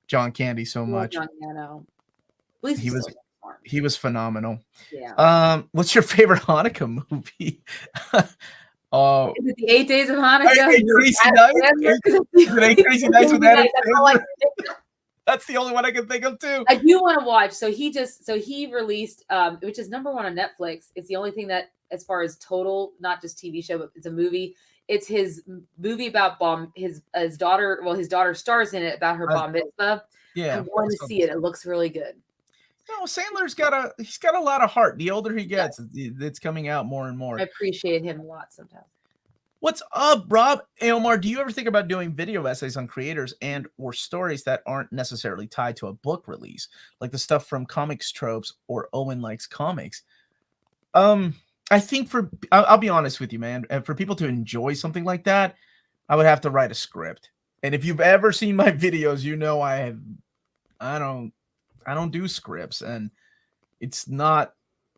John Candy so much. John Candy. He was phenomenal. Yeah. What's your favorite Hanukkah movie? Oh, is it the 8 Days of Hanukkah? Crazy Nights with Adam Sandler. That's the only one I can think of too. I do want to watch. So he released, which is number 1 on Netflix. It's the only thing that, as far as total, not just TV show, but it's a movie. It's his movie about his daughter. Well, his daughter stars in it about her bar mitzvah. Yeah, I want to see it. It looks really good. No, Sandler's got a lot of heart. The older he gets, it's coming out more and more. I appreciate him a lot sometimes. What's up, Rob? Hey, Omar, do you ever think about doing video essays on creators and or stories that aren't necessarily tied to a book release, like the stuff from Comics Tropes or Owen Likes Comics? I think I'll be honest with you, man. For people to enjoy something like that, I would have to write a script. And if you've ever seen my videos, you know I don't do scripts, and it's not,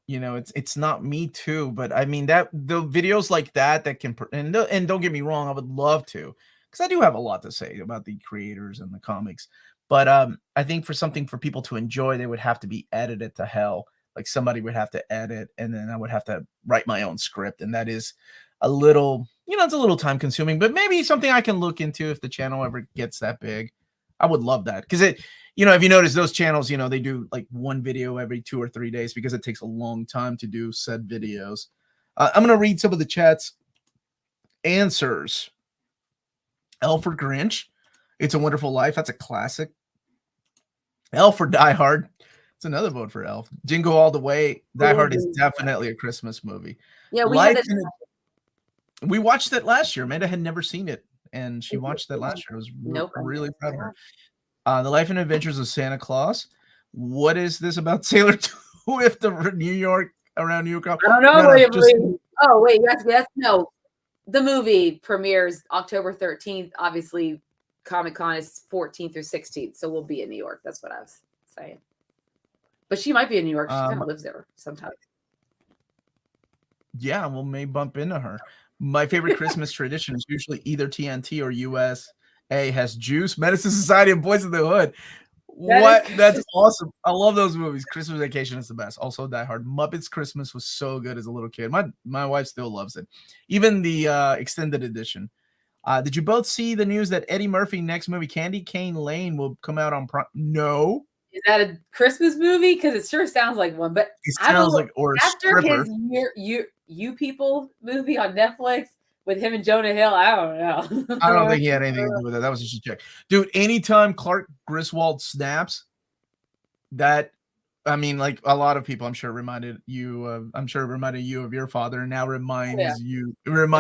it's not me too. But I mean that the videos like that can, and don't get me wrong, I would love to, because I do have a lot to say about the creators and the comics. But I think for something for people to enjoy, they would have to be edited to hell. Like somebody would have to edit, and then I would have to write my own script. And that is a little, it's a little time consuming, but maybe something I can look into if the channel ever gets that big. I would love that. Because if you notice those channels, they do like one video every 2 or 3 days because it takes a long time to do said videos. I'm going to read some of the chat's answers. Elf or Grinch? It's a Wonderful Life. That's a classic. Elf or Die Hard? It's another vote for Elf. Jingle All the Way. Die Hard is definitely a Christmas movie. Yeah, we watched it last year. Amanda had never seen it, and she watched that last year. I was really proud of her. The Life and Adventures of Santa Claus. What is this about Sailor Swift around New York? I don't know. Oh wait, yes, no. The movie premieres October 13th. Obviously, Comic-Con is 14th through 16th, so we'll be in New York. That's what I was saying. But she might be in New York. She kind of lives there sometimes. Yeah, we'll may bump into her. My favorite Christmas tradition is usually either TNT or USA has Juice, Medicine Society, and Boys in the Hood. That's awesome. I love those movies. Christmas Vacation is the best. Also Die Hard. Muppets Christmas was so good as a little kid. My wife still loves it. Even the extended edition. Did you both see the news that Eddie Murphy next movie, Candy Cane Lane, will come out on Prime? No. Is that a Christmas movie? Because it sure sounds like one. But it sounds like, or after his You People movie on Netflix with him and Jonah Hill, I don't know. I don't think he had anything to do with that. That was just a check. Dude, anytime Clark Griswold snaps, like a lot of people, I'm sure reminded you of your father, and now reminds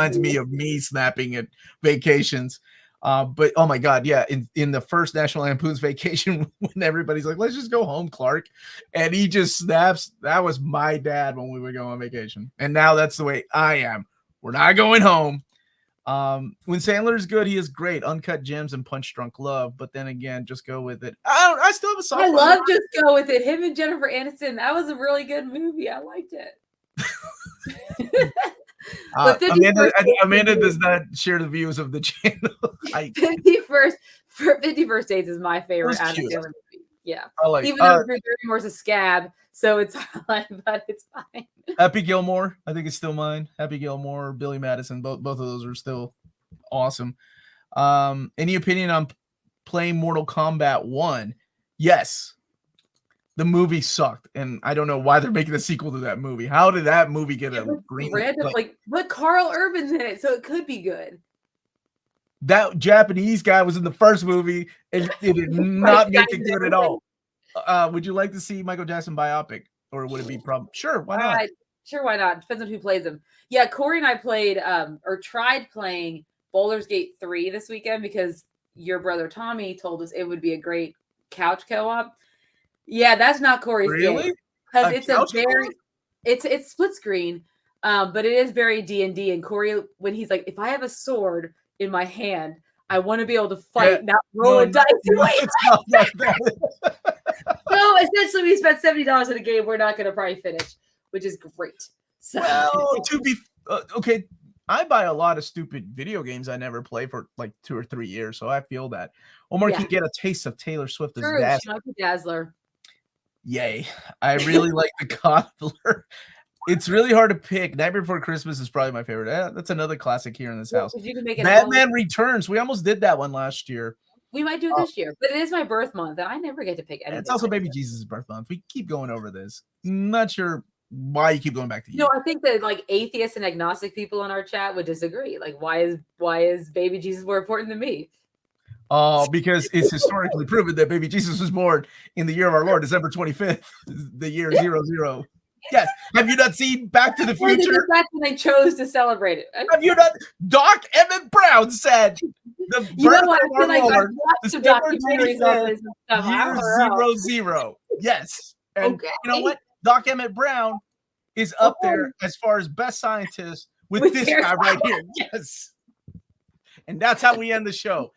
me of me snapping at vacations. But oh my God, yeah, in the first National Lampoon's Vacation, when everybody's like, let's just go home, Clark, and he just snaps. That was my dad when we would go on vacation, and now that's the way I am. We're not going home. When Sandler's good, he is great. Uncut Gems and Punch Drunk Love, but then again, Just Go With It. I still have a soft. I love Just Go With It. Him and Jennifer Aniston. That was a really good movie. I liked it. Amanda does not share the views of the channel. 51st Dates is my favorite Adam Sandler movie. Yeah, I like. Even though Drew Barrymore's a scab, so it's but it's fine. Happy Gilmore, I think it's still mine. Happy Gilmore, Billy Madison, both of those are still awesome. Any opinion on playing Mortal Kombat 1? Yes. The movie sucked, and I don't know why they're making a sequel to that movie. How did that movie get a green? Random, but Carl Urban's in it, so it could be good. That Japanese guy was in the first movie, and it did not make it good at all. Would you like to see Michael Jackson biopic, or would it be Sure, why not? Sure, why not? Depends on who plays him. Yeah, Corey and I played or tried playing Baldur's Gate 3 this weekend because your brother Tommy told us it would be a great couch co-op. Yeah, that's not Corey's game. Because it's split screen, but it is very D&D. And Corey, when he's like, if I have a sword in my hand, I want to be able to fight, not roll a dice. It's not like that. So essentially, we spent $70 in a game we're not going to probably finish, which is great. So. Well, to be okay, I buy a lot of stupid video games I never play for like 2 or 3 years, so I feel that. Omar can get a taste of Taylor Swift as Dazzler. Yay. I really like the Cobbler. It's really hard to pick. Nightmare Before Christmas is probably my favorite. That's another classic here in this house. You can make it Batman Returns. We almost did that one last year. We might do it this year, but it is my birth month, and I never get to pick anything. It's also Baby Jesus' birth month. We keep going over this. Not sure why you keep going back to you. No, I think that like atheists and agnostic people in our chat would disagree. Like, why is Baby Jesus more important than me? Because it's historically proven that Baby Jesus was born in the year of our Lord, December 25th, the year 00. Yes. Have you not seen Back to the Future? That's when they chose to celebrate it. Have you not? Doc Emmett Brown said the birth of our Lord, December 25th, year 00. Yes. And you know what? Doc Emmett Brown is up there as far as best scientist with this guy right here. Yes. And that's how we end the show.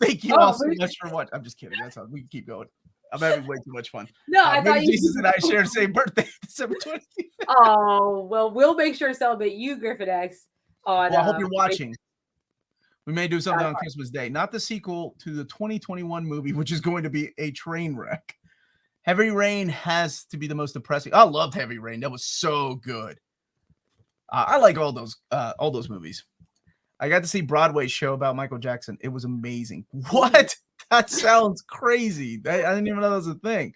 Thank you all so much for watching. I'm just kidding. That's how we can keep going. I'm having way too much fun. No, I thought Jesus and I share the same birthday, December 25th. Oh, well, we'll make sure to celebrate you, Griffin X. I hope you're watching. We may do something on Christmas Day. Not the sequel to the 2021 movie, which is going to be a train wreck. Heavy Rain has to be the most depressing. I loved Heavy Rain. That was so good. I like all those movies. I got to see Broadway's show about Michael Jackson. It was amazing. What? That sounds crazy. I didn't even know that was a thing.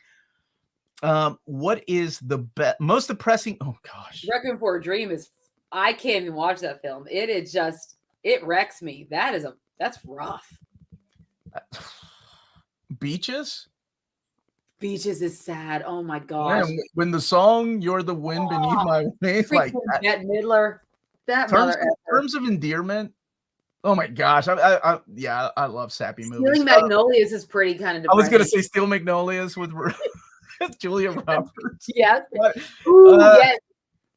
What is the most depressing? Oh gosh. Requiem for a Dream is. I can't even watch that film. It wrecks me. That's rough. Beaches. Beaches is sad. Oh my gosh. Man, when the song "You're the Wind Beneath My Wings," like Bette Midler. Terms of endearment. Oh my gosh! I love sappy movies. Stealing Magnolias is pretty kind of depressing. I was gonna say Steal Magnolias with Julia Roberts. Yes. Yes.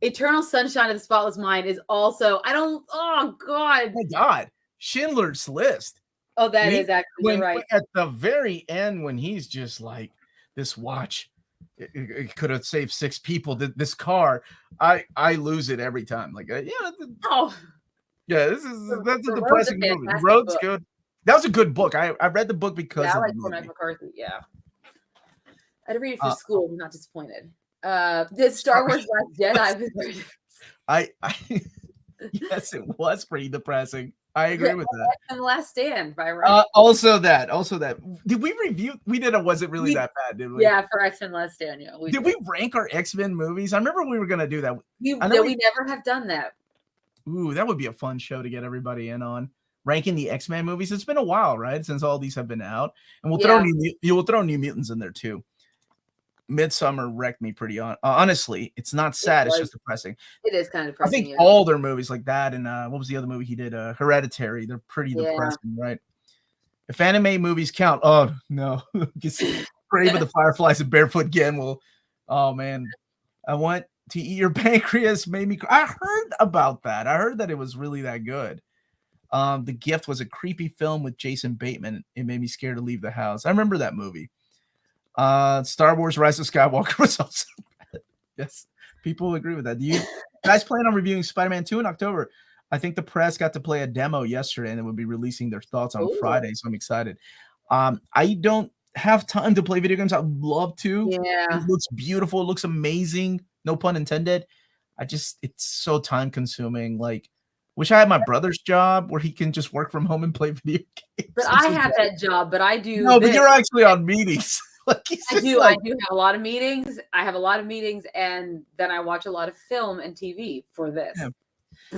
Eternal Sunshine of the Spotless Mind is also. Oh God. Oh my God. Schindler's List. Oh, that is actually right. At the very end, when he's just like, this watch, it could have saved 6 people. This car, I lose it every time. Like, that's a depressing movie. Road's good. That was a good book. I read the book because of the movie. Cormac McCarthy. Yeah, I had to read it for school. I'm not disappointed. Did Star Wars Last Jedi? Yes, it was pretty depressing. I agree with that. And Last Stand by Ryan. Also that. Did we review? We did. It wasn't really that bad, did we? Yeah, for X-Men Last Stand. Yeah. Did we rank our X-Men movies? I remember we were gonna do that. We never have done that. Ooh, that would be a fun show to get everybody in on. Ranking the X-Men movies. It's been a while, right? Since all these have been out, and we'll throw New Mutants in there too. Midsummer wrecked me pretty honestly. It's not sad, it's just depressing. It is kind of depressing. I think all their movies like that, and what was the other movie he did? Hereditary. They're pretty depressing, right? If anime movies count, oh no. Brave of the Fireflies and Barefoot Gen will. Oh man, I want to eat your pancreas. Made me cry. I heard about that. I heard that it was really that good. The Gift was a creepy film with Jason Bateman. It made me scared to leave the house. I remember that movie. Star Wars Rise of Skywalker was also bad. Yes, people agree with that. Do you guys plan on reviewing Spider-Man 2 in October? I think the press got to play a demo yesterday and they will be releasing their thoughts on Friday, so I'm excited. I don't have time to play video games. I'd love to. Yeah. It looks beautiful. It looks amazing. No pun intended. It's so time consuming. Like, wish I had my brother's job where he can just work from home and play video games. But I have that job, but I do. No, but you're actually on meetings. Like I do have a lot of meetings. I have a lot of meetings, and then I watch a lot of film and TV for this. Yeah.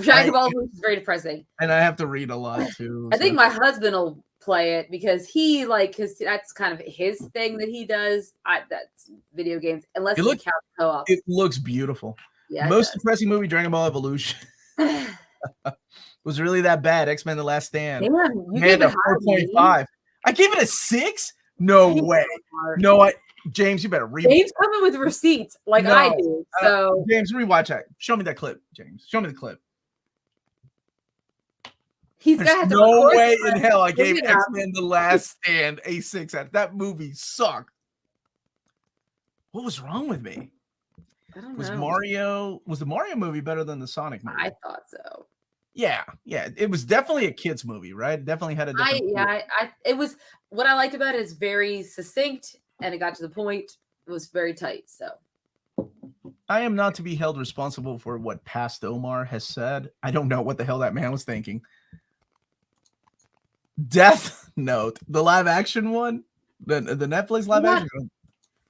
Dragon Ball Z is very depressing. And I have to read a lot too. I think my husband will play it because because that's kind of his thing that he does. That's video games, unless it's couch co-op. It looks beautiful. Yeah, most depressing movie, Dragon Ball Evolution. Was really that bad? X-Men: The Last Stand. Damn, you gave it 4.5. I gave it a 6. No way. No, James, you better read. James coming with receipts like I do. So James, rewatch that. Show me that clip, James. Show me the clip. He's got no way in hell I gave X-Men: The Last Stand a 6 out. That movie sucked. What was wrong with me? I don't know. Was the Mario movie better than the Sonic movie? I thought so. Yeah. It was definitely a kids movie, right? It definitely had a different it was what I liked about it is very succinct and it got to the point. It was very tight. So I am not to be held responsible for what past Omar has said. I don't know what the hell that man was thinking. Death Note, the live action one, the Netflix live action one.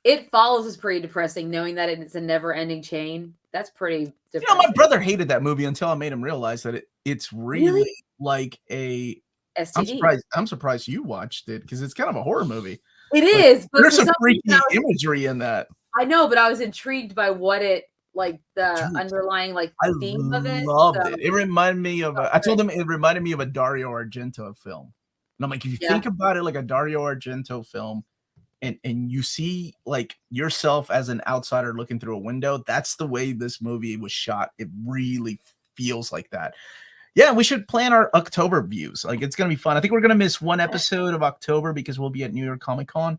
It follows is pretty depressing, knowing that it's a never-ending chain. That's pretty depressing. My brother hated that movie until I made him realize that it's really like a STD. I'm surprised you watched it because it's kind of a horror movie. It is, but there's some freaky imagery in that. I know, but I was intrigued by what it underlying theme of it. I loved it. It reminded me of I told him it reminded me of a Dario Argento film. And I'm like, if you think about it like a Dario Argento film, and you see like yourself as an outsider looking through a window, that's the way this movie was shot. It really feels like that. Yeah, we should plan our October views. Like, it's gonna be fun. I think we're gonna miss one episode of October because we'll be at New York Comic Con.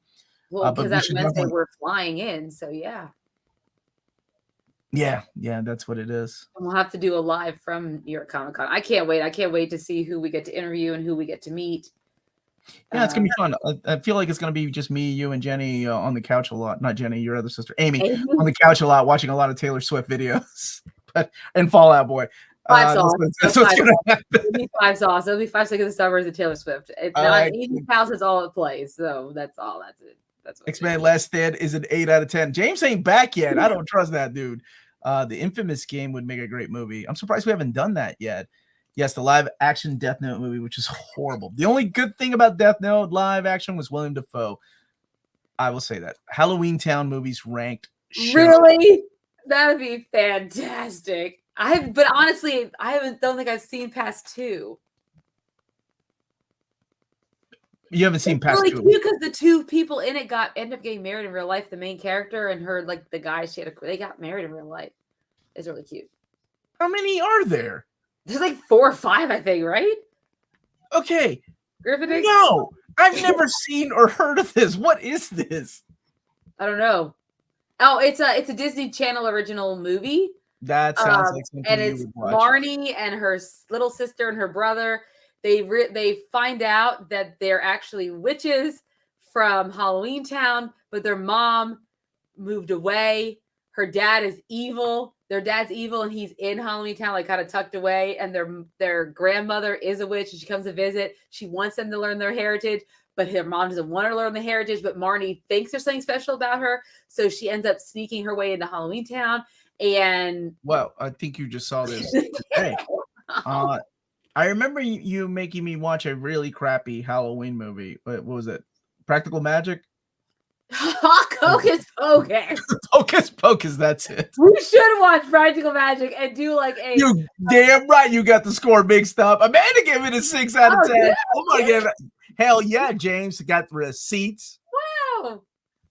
Well, because that Wednesday we're flying in, so yeah. Yeah, that's what it is. And we'll have to do a live from New York Comic Con. I can't wait. I can't wait to see who we get to interview and who we get to meet. Yeah, it's gonna be fun. I feel like it's gonna be just me, you, and Jenny on the couch a lot. Not Jenny, your other sister, Amy, on the couch a lot, watching a lot of Taylor Swift videos, and Fall Out Boy. That's what's gonna happen. It'll be 5 sauce. It'll be 5 seconds of summers of Taylor Swift. Amy's house is all it plays, so that's all. That's it. That's what X-Men: Last Stand is an 8 out of 10. James ain't back yet. I don't trust that dude. The Infamous game would make a great movie. I'm surprised we haven't done that yet. Yes, the live action Death Note movie, which is horrible. The only good thing about Death Note live action was William Dafoe. I will say that. Halloween Town movies ranked. Really? That would be fantastic. But honestly, don't think I've seen past 2. You haven't seen past 2. Really cute because the 2 people in it end up getting married in real life. The main character and her, the guy they got married in real life. It's really cute. How many are there? There's 4 or 5, I think, right? Okay. Griffin? No, I've never seen or heard of this. What is this? I don't know. Oh, it's a Disney Channel original movie. That sounds like something and it's Marnie and her little sister and her brother. They find out that they're actually witches from Halloween Town, but their mom moved away. Her dad is evil. Their dad's evil, and he's in Halloween Town, kind of tucked away. And their grandmother is a witch, and she comes to visit. She wants them to learn their heritage, but her mom doesn't want her to learn the heritage. But Marnie thinks there's something special about her, so she ends up sneaking her way into Halloween Town. And well, I think you just saw this today. I remember you making me watch a really crappy Halloween movie. What was it? Practical Magic? Hocus Pocus. Hocus Pocus, that's it. We should watch Practical Magic and do You damn right you got the score mixed up. Amanda gave it a 6 out of 10. Yeah, Oh my god. Hell yeah, James got receipts. Wow.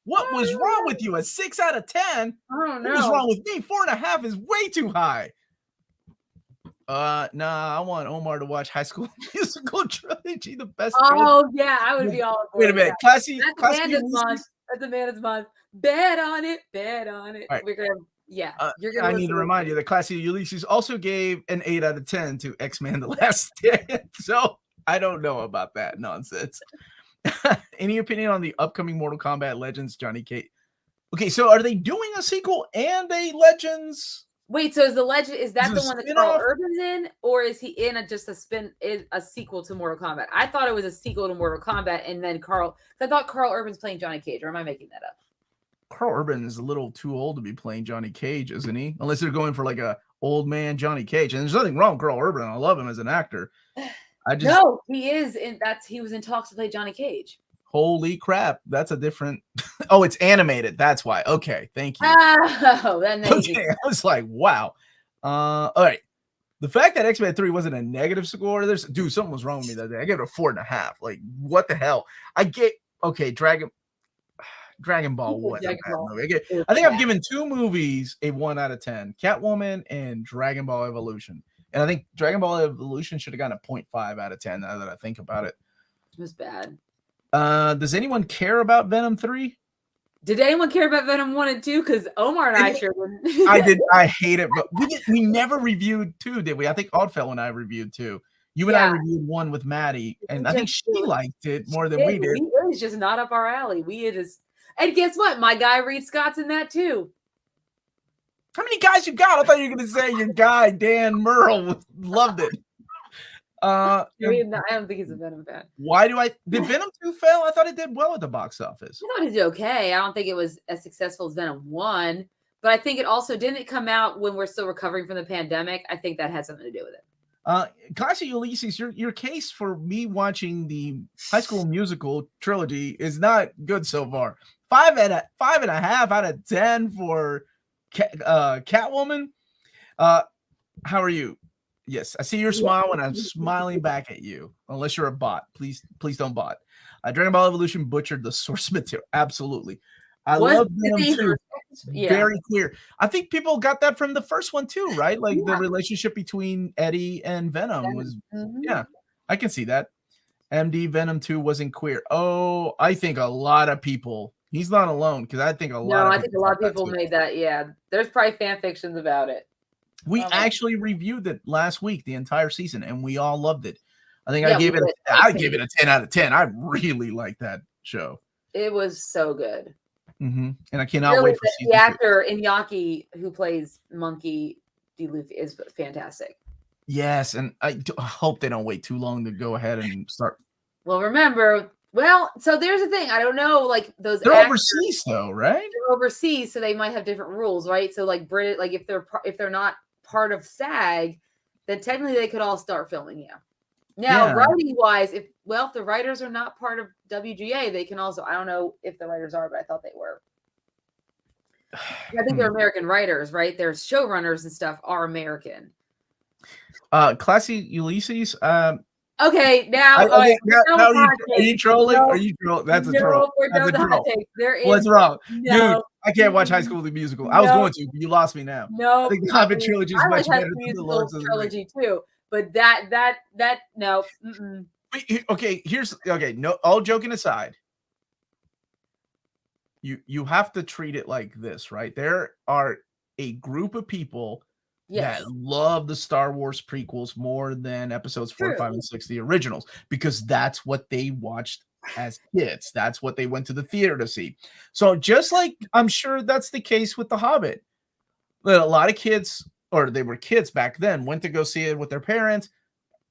What was wrong with you? A 6 out of 10? I don't know. What was wrong with me? 4.5 is way too high. Nah, I want Omar to watch High School Musical Trilogy, the best. Oh yeah, I would be all. Wait a minute, classy. That's Amanda's month. Bet on it. Right. We're gonna, you're gonna. I need to remind you that Classy Ulysses also gave an 8 out of 10 to X-Men: The Last Stand. So I don't know about that nonsense. Any opinion on the upcoming Mortal Kombat Legends, Johnny Cage? Okay, so are they doing a sequel and a Legends Wait, so is the legend, is that Is it the a one that Carl spin-off? Urban's in, or is he in a sequel to Mortal Kombat? I thought it was a sequel to Mortal Kombat, and then I thought Carl Urban's playing Johnny Cage, or am I making that up? Carl Urban is a little too old to be playing Johnny Cage, isn't he? Unless they're going for like a old man Johnny Cage. And there's nothing wrong with Carl Urban. I love him as an actor. No, he is he was in talks to play Johnny Cage. Holy crap. That's a different. Oh, it's animated. That's why. Okay. Thank you. Oh, that makes Okay. I was like, wow. All right. The fact that X-Men 3 wasn't a negative score, something was wrong with me that day. I gave it a 4.5. Like, what the hell? Dragon Ball was a bad movie. I think I've given 2 movies a 1 out of 10. Catwoman and Dragon Ball Evolution. And I think Dragon Ball Evolution should have gotten a 0.5 out of 10 now that I think about it. It was bad. Does anyone care about Venom 3? Did anyone care about Venom 1 and 2? Because Omar and I sure didn't. I did. I hate it, but we never reviewed 2, did we? I think Oddfellow and I reviewed 2. You and I reviewed 1 with Maddie, and I think she liked it more than we did. It was just not up our alley. And guess what? My guy Reed Scott's in that too. How many guys you got? I thought you were going to say your guy Dan Merle loved it. I don't think he's a Venom fan. Did Venom 2 fail? I thought it did well at the box office. I thought it did okay. I don't think it was as successful as Venom 1, but I think it also didn't come out when we're still recovering from the pandemic. I think that had something to do with it. Classic Ulysses, your case for me watching the High School Musical trilogy is not good so far. 5.5 out of 10 for Catwoman. How are you? Yes, I see your smile when I'm smiling back at you. Unless you're a bot, please don't bot. Dragon Ball Evolution butchered the source material. Absolutely, I love them too. Very clear. I think people got that from the first one too, right? Like the relationship between Eddie and Venom was. Yeah, I can see that. MD Venom 2 wasn't queer. Oh, I think a lot of people. He's not alone because I think a lot of people made that. Yeah, there's probably fan fictions about it. We actually reviewed it last week, the entire season, and we all loved it. I think I gave it a 10 out of 10. I really liked that show. It was so good. Mm-hmm. And I cannot wait for season 2. The actor Iñaki who plays Monkey D. Luffy is fantastic. Yes, and I hope they don't wait too long to go ahead and start. Well, remember, so there's the thing. I don't know, like those. They're overseas, though, right? They're overseas, so they might have different rules, right? So, like British, like if they're not part of SAG, then technically they could all start filming. Yeah. Now, writing wise, if the writers are not part of WGA, they can also. I don't know if the writers are, but I thought they were. I think they're American writers, right? Their showrunners and stuff are American. Classy Ulysses. Okay, now are you trolling? Are you trolling? That's a troll. That's a troll. What's wrong, dude? I can't watch High School the Musical. I was going to, but you lost me now. No, the Hobbit trilogy is much better than the Lord of the Rings trilogy too. But that no. Okay, no. All joking aside, you have to treat it like this, right? There are a group of people that love the Star Wars prequels more than episodes 4, 5, and 6, the originals, because that's what they watched as kids. That's what they went to the theater to see. So just like I'm sure that's the case with The Hobbit, a lot of kids, or they were kids back then, went to go see it with their parents,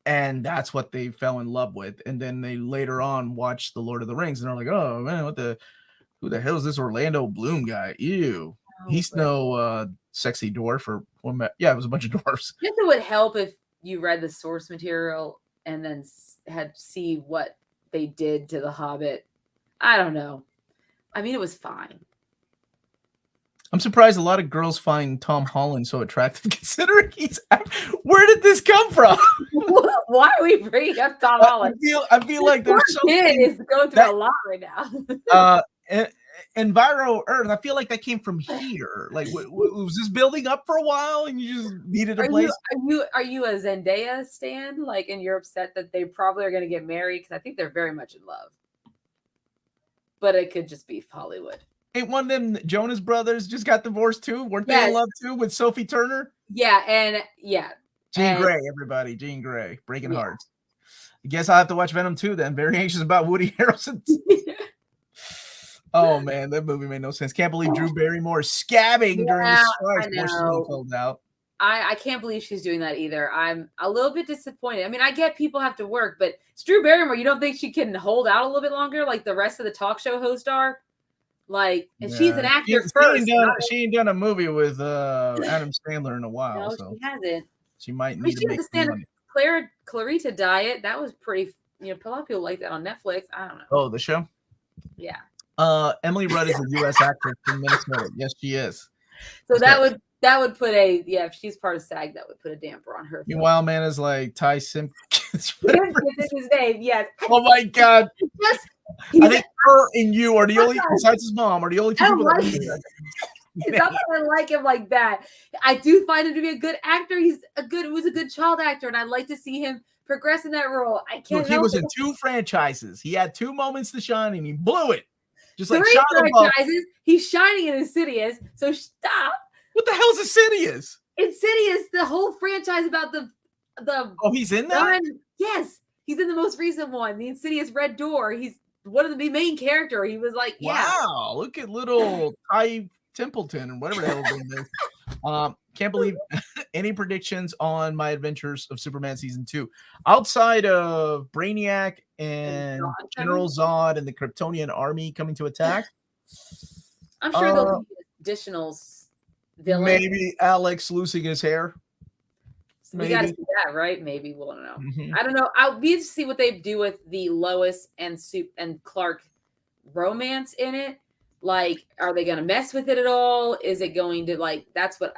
and that's what they fell in love with. And then they later on watched The Lord of the Rings, and they're like, oh man, who the hell is this Orlando Bloom guy? Ew. He's no sexy dwarf or it was a bunch of dwarfs. I guess it would help if you read the source material and then had see what they did to The Hobbit. I don't know. I mean, it was fine. I'm surprised a lot of girls find Tom Holland so attractive, considering where did this come from? Why are we bringing up Tom Holland? I feel like there's something is going through a lot right now. Enviro Earth, I feel like that came from here. Like, was this building up for a while and you just needed a place? Are you a Zendaya stan? Like, and you're upset that they probably are going to get married? Because I think they're very much in love. But it could just be Hollywood. Ain't one of them Jonas brothers just got divorced too? Weren't they in love too with Sophie Turner? Yeah, Jean Grey, everybody. Jean Grey. Breaking hearts. I guess I'll have to watch Venom 2 then. Very anxious about Woody Harrelson. Oh man, that movie made no sense. Can't believe Drew Barrymore is scabbing during the strike before she filled out. I can't believe she's doing that either. I'm a little bit disappointed. I mean, I get people have to work, but it's Drew Barrymore. You don't think she can hold out a little bit longer like the rest of the talk show hosts are? Like, and she's an actor first. She ain't done a movie with Adam Sandler in a while. No, so she hasn't. She might need to make stand Clarita diet. That was pretty, a lot of people like that on Netflix. I don't know. Oh, the show? Yeah. Emily Rudd is a U.S. actress from Minnesota. Yes, she is. So that would put if she's part of SAG, that would put a damper on her. Meanwhile, man is like Ty Simpkins. This is his name. Yes. Oh my God. I think her and you are the only, besides his mom, are the only two people that it's not that I like him like that. I do find him to be a good actor. He was a good child actor, and I'd like to see him progress in that role. I can't. He was in 2 franchises. He had 2 moments to shine, and he blew it. Just 3 like franchises. He's shining in Insidious. So stop. What the hell's Insidious? Insidious, the whole franchise about the. Oh, he's in that? Yes, he's in the most recent one, the Insidious Red Door. He's one of the main character. He was like, wow, look at little Ty Templeton and whatever the hell his name is. Can't believe any predictions on My Adventures of Superman season 2 outside of Brainiac and General Zod and the Kryptonian army coming to attack. I'm sure there'll be additional villains. Maybe Alex losing his hair. So we got to see that, right? Maybe we'll know. I don't know. I'll be interested to see what they do with the Lois and Clark romance in it. Like, are they going to mess with it at all? Is it going to that's what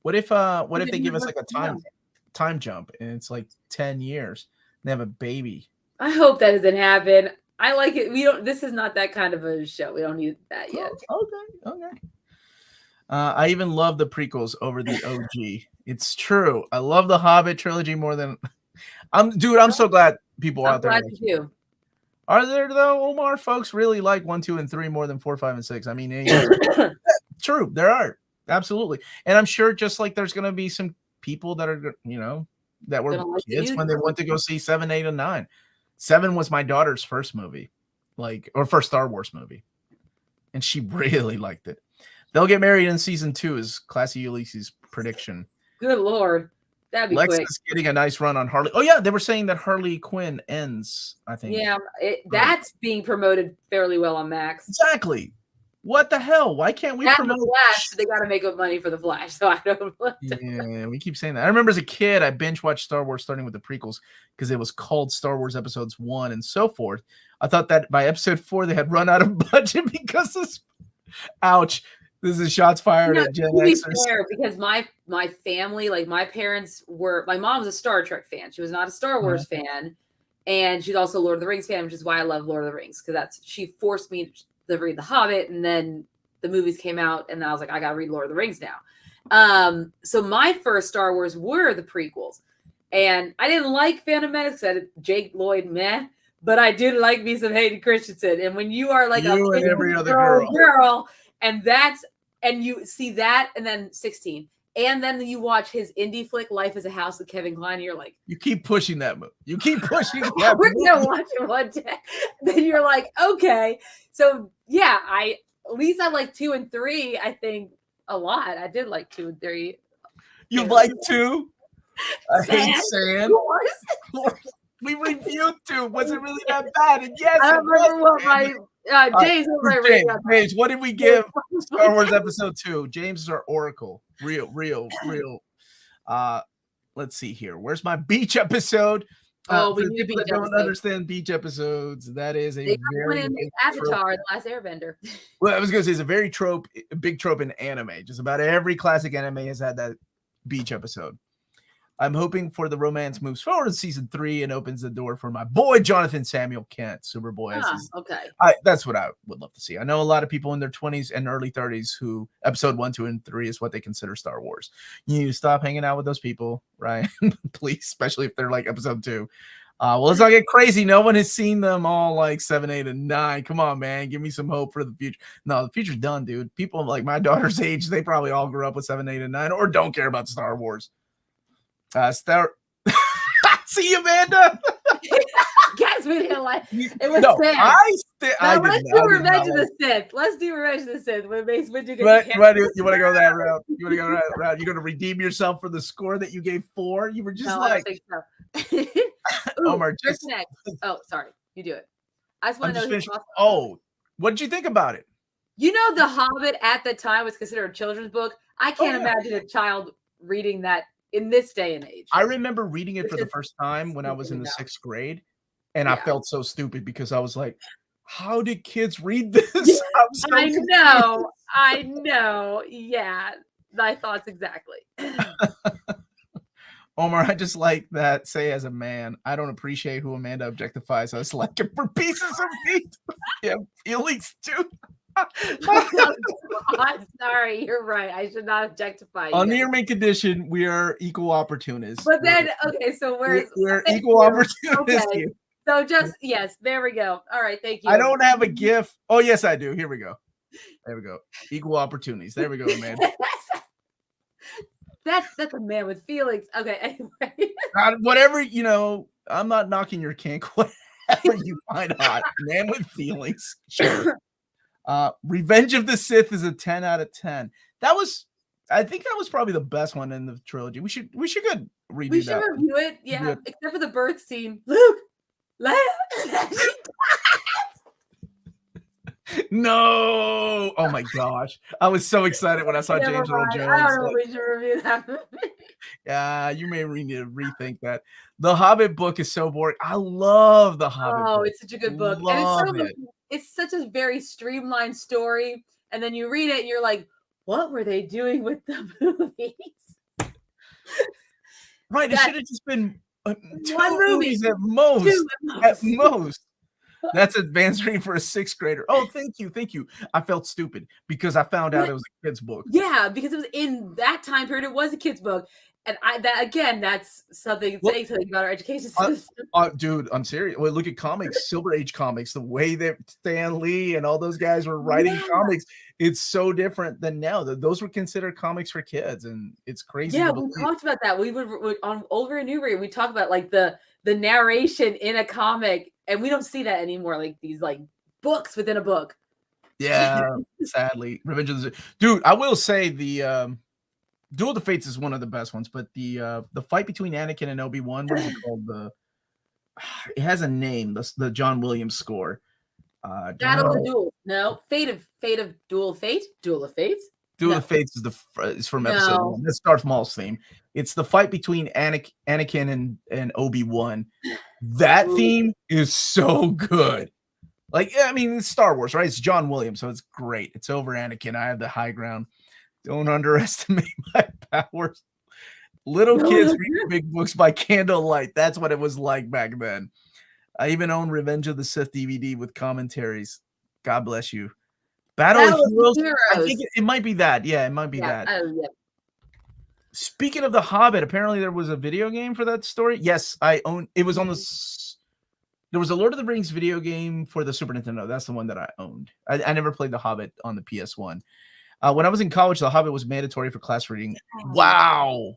What if they give us like a time jump and it's like 10 years and they have a baby? I hope that doesn't happen. I like it. This is not that kind of a show. We don't need that yet. Okay. I even love the prequels over the OG. It's true. I love the Hobbit trilogy more than I'm so glad people out there. I'm glad you do. Are there though, Omar? Folks really like 1, 2, and 3 more than 4, 5, and 6. I mean, true, there are absolutely, and I'm sure just like there's gonna be some people that are that were kids when they went to go see 7, 8, and 9. 7 was my daughter's first movie, or first Star Wars movie, and she really liked it. They'll get married in season 2, is Classy Ulysses' prediction. Good Lord. That'd be Lex quick. is getting a nice run on Harley. Oh, yeah. They were saying that Harley Quinn ends, I think. Yeah. That's being promoted fairly well on Max. Exactly. What the hell? Why can't we promote the Flash? They got to make up money for the Flash. So I don't know. Yeah, we keep saying that. I remember as a kid, I binge watched Star Wars starting with the prequels because it was called Star Wars Episodes 1 and so forth. I thought that by episode 4, they had run out of budget because of. Ouch. This is shots fired at Gen Xers. Because my family, like my parents my mom was a Star Trek fan. She was not a Star Wars fan. And she's also a Lord of the Rings fan, which is why I love Lord of the Rings. Because she forced me to read The Hobbit. And then the movies came out and I was like, I got to read Lord of the Rings now. So my first Star Wars were the prequels. And I didn't like Phantom Menace because I had Jake Lloyd, meh. But I did like me some Hayden Christensen. And when you are like you and every other girl and you see that, and then 16, and then you watch his indie flick, Life is a House with Kevin Kline, and you're like, you keep pushing that movie. You keep pushing that we're gonna watch it one day. Then you're like, okay. So yeah, at least I like 2 and 3, I think a lot. I did like 2 and 3. You like 2? I hate sand. We reviewed 2. Was it really that bad? And yes, I don't remember what my James, James, what did we give Star Wars Episode 2? James is our oracle. Real. Let's see here. Where's my beach episode? We need people that don't understand beach episodes. That is a very big Avatar, The Last Airbender. Well, I was gonna say it's a big trope in anime. Just about every classic anime has had that beach episode. I'm hoping for the romance moves forward in season 3 and opens the door for my boy Jonathan Samuel Kent, Superboy. Okay. That's what I would love to see. I know a lot of people in their 20s and early 30s who episode 1, 2, and 3 is what they consider Star Wars. You need to stop hanging out with those people, right? Please, especially if they're like episode 2. Well, let's not get crazy. No one has seen them all like 7, 8, and 9. Come on, man. Give me some hope for the future. No, the future's done, dude. People like my daughter's age, they probably all grew up with 7, 8, and 9 or don't care about Star Wars. See you, Amanda. Yes, guess we didn't like it. Was no, sad. I let's do Revenge of the Sith. Let's do Revenge of the Sith. When Mace Windu gets you want to go that route? You want to go that route? You're going to redeem yourself for the score that you gave 4? You were just no, like, I don't think so. Ooh, Omar, just next. Oh, sorry. You do it. I just want to know. Oh, what did you think about it? You know, The Hobbit at the time was considered a children's book. I can't imagine a child reading that in this day and age. I remember reading it for the first time when I was in the 6th grade, and I felt so stupid because I was like, how did kids read this? I know. Yeah, my thoughts exactly. Omar, I just like that. Say as a man, I don't appreciate who Amanda objectifies us like it for pieces of meat. Yeah, feelings too. I'm sorry, you're right. I should not objectify you. On the Near-mint condition, we are equal opportunists. But then, so we're equal opportunists. Okay. So just yes, there we go. All right, thank you. I don't have a GIF. Oh yes, I do. Here we go. There we go. Equal opportunities. There we go, man. That's a man with feelings. Okay, anyway. Whatever, I'm not knocking your kink. Whatever you find hot, man with feelings. Sure. Revenge of the Sith is a 10 out of 10. I think that was probably the best one in the trilogy. We should redo that. We should review it. Yeah, except for the birth scene. Luke, Leia. No! Oh my gosh. I was so excited when I saw James Earl Jones. I don't know if we should review that movie. Yeah, you may need to rethink that. The Hobbit book is so boring. I love The Hobbit book. It's such a good book. It's such a very streamlined story. And then you read it and you're like, what were they doing with the movies? Right. It should have just been 2 movies at most. At most. That's advanced reading for a 6th grader. Oh, thank you. I felt stupid because I found out it was a kid's book. Yeah, because it was in that time period. It was a kid's book, and that's something saying something about our education system. Dude, I'm serious. Well, look at comics, Silver Age comics. The way that Stan Lee and all those guys were writing comics, it's so different than now. Those were considered comics for kids, and it's crazy. Yeah, we talked about that. We would on Over and Newbury. We talked about like the narration in a comic. And we don't see that anymore, like these like books within a book. Yeah, sadly. Revenge of the Dude, I will say the Duel of the Fates is one of the best ones, but the fight between Anakin and Obi-Wan, what is it called? It has a name, the John Williams score. Battle of the Duel. No, Fate of Duel of Fate? Duel of Fates? Duel of Fates is from episode 1. That's Darth Maul's theme. It's the fight between Anakin and Obi-Wan. That theme is so good. Like, I mean, it's Star Wars, right? It's John Williams, so it's great. It's over Anakin. I have the high ground. Don't underestimate my powers. Little kids read big books by candlelight. That's what it was like back then. I even own Revenge of the Sith DVD with commentaries. God bless you. Battle of Heroes. I think it might be that. Yeah, it might be that. Oh, yeah. Speaking of The Hobbit, apparently there was a video game for that story. Yes, I own. It was on there was a Lord of the Rings video game for the Super Nintendo. That's the one that I owned. I never played The Hobbit on the PS1. When I was in college, The Hobbit was mandatory for class reading. Wow.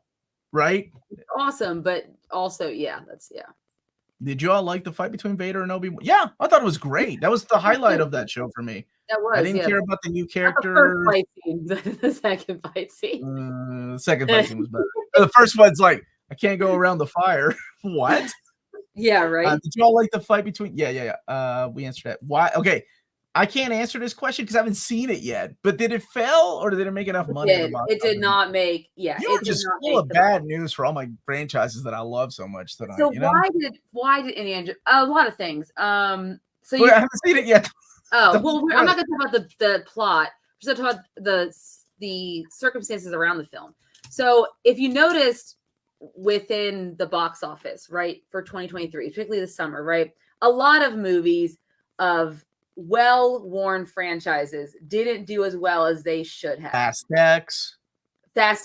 Right? Awesome, but also, Did you all like the fight between Vader and Obi-Wan? Yeah, I thought it was great. That was the highlight of that show for me. That was. I didn't care about the new character. The first fight scene, the second fight scene. The second fight scene was better. The first one's like, I can't go around the fire. What? Yeah, right. Did you all like the fight between? Yeah. We answered that. Why? Okay, I can't answer this question because I haven't seen it yet. But did it fail or did it make enough money? It did not make. Yeah, you were just full of bad news for all my franchises that I love so much tonight. So why did Indiana? A lot of things. So I haven't seen it yet. Oh, well, I'm not going to talk about the plot. We're just going to talk about the circumstances around the film. So if you noticed within the box office, right, for 2023, particularly the summer, right, a lot of movies of well-worn franchises didn't do as well as they should have. Fast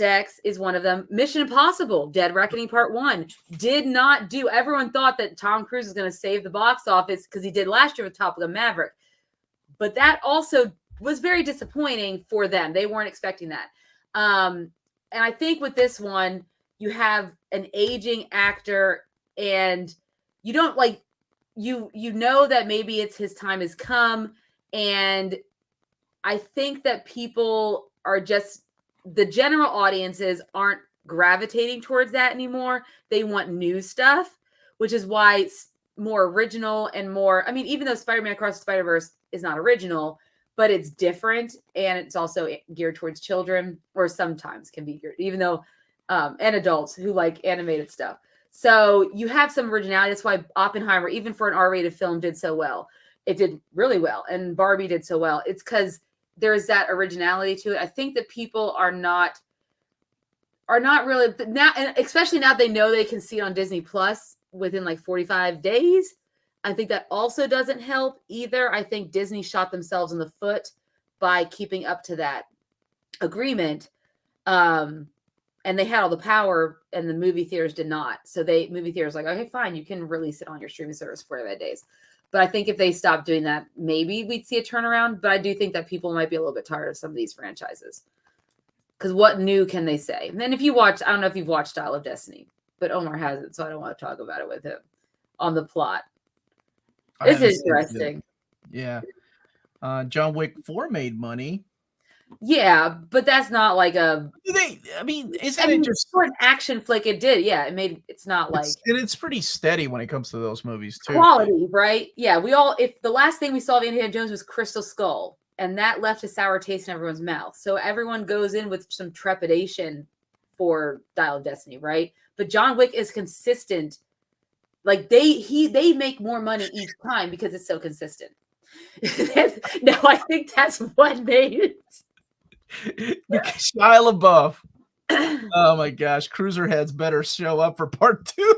X is one of them. Mission Impossible, Dead Reckoning Part 1 did not do. Everyone thought that Tom Cruise was going to save the box office because he did last year with Top Gun Maverick. But that also was very disappointing for them. They weren't expecting that. And I think with this one, you have an aging actor and you you know that maybe it's his time has come, and I think that people are just, the general audiences aren't gravitating towards that anymore. They want new stuff, which is why it's more original and more, I mean, even though Spider-Man Across the Spider-Verse is not original, but it's different, and it's also geared towards children, or sometimes can be geared, even though, and adults who like animated stuff. So you have some originality. That's why Oppenheimer, even for an R-rated film, did so well. It did really well, and Barbie did so well. It's because there's that originality to it. I think that people are not really now, and especially now they know they can see it on Disney Plus within like 45 days. I think that also doesn't help either. I think Disney shot themselves in the foot by keeping up to that agreement. And they had all the power, and the movie theaters did not. So movie theaters like, okay, fine, you can release it on your streaming service for 45 days. But I think if they stopped doing that, maybe we'd see a turnaround. But I do think that people might be a little bit tired of some of these franchises. Because what new can they say? And then if you watch, I don't know if you've watched Dial of Destiny, but Omar hasn't, so I don't want to talk about it with him on the plot. This is interesting. Yeah. John Wick 4 made money. Yeah, but that's not like isn't it just for an action flick? It did. Yeah, it's not like, and it's pretty steady when it comes to those movies too. Quality, right? Yeah, if the last thing we saw of Indiana Jones was Crystal Skull, and that left a sour taste in everyone's mouth. So everyone goes in with some trepidation for Dial of Destiny, right? But John Wick is consistent. Like they make more money each time because it's so consistent. No, I think that's what made it. Because Shia LaBeouf. Oh my gosh, cruiser heads better show up for part 2.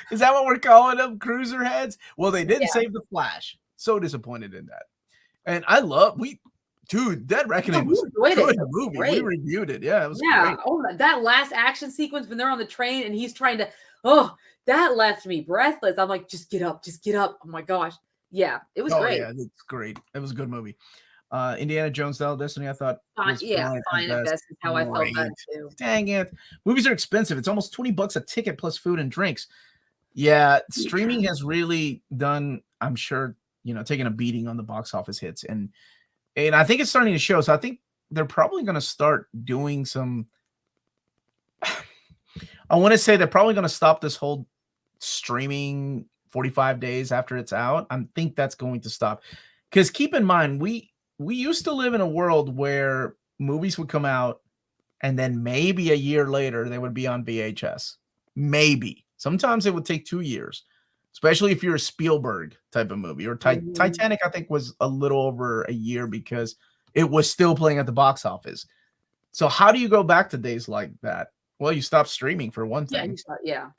Is that what we're calling them? Cruiser heads? Well, they didn't save the Flash. So disappointed in that. And Dead Reckoning was a good movie. We reviewed it. Yeah, it was great. Oh, that last action sequence when they're on the train and he's trying to, that left me breathless. I'm like, just get up. Oh my gosh. Yeah, it was great. Yeah, it's great. It was a good movie. Indiana Jones Dial of Destiny, I thought. Fine and best is how I felt that too. Dang it. Movies are expensive. It's almost $20 a ticket plus food and drinks. Yeah, streaming has really done, I'm sure, taking a beating on the box office hits. And I think it's starting to show. So I think they're probably going to start doing some, I want to say they're probably going to stop this whole streaming 45 days after it's out. I think that's going to stop. Because keep in mind, we used to live in a world where movies would come out and then maybe a year later they would be on VHS. Maybe. Sometimes it would take 2 years, especially if you're a Spielberg type of movie. Or Titanic, I think, was a little over a year because it was still playing at the box office. So how do you go back to days like that? Well, you stop streaming for one thing. Yeah.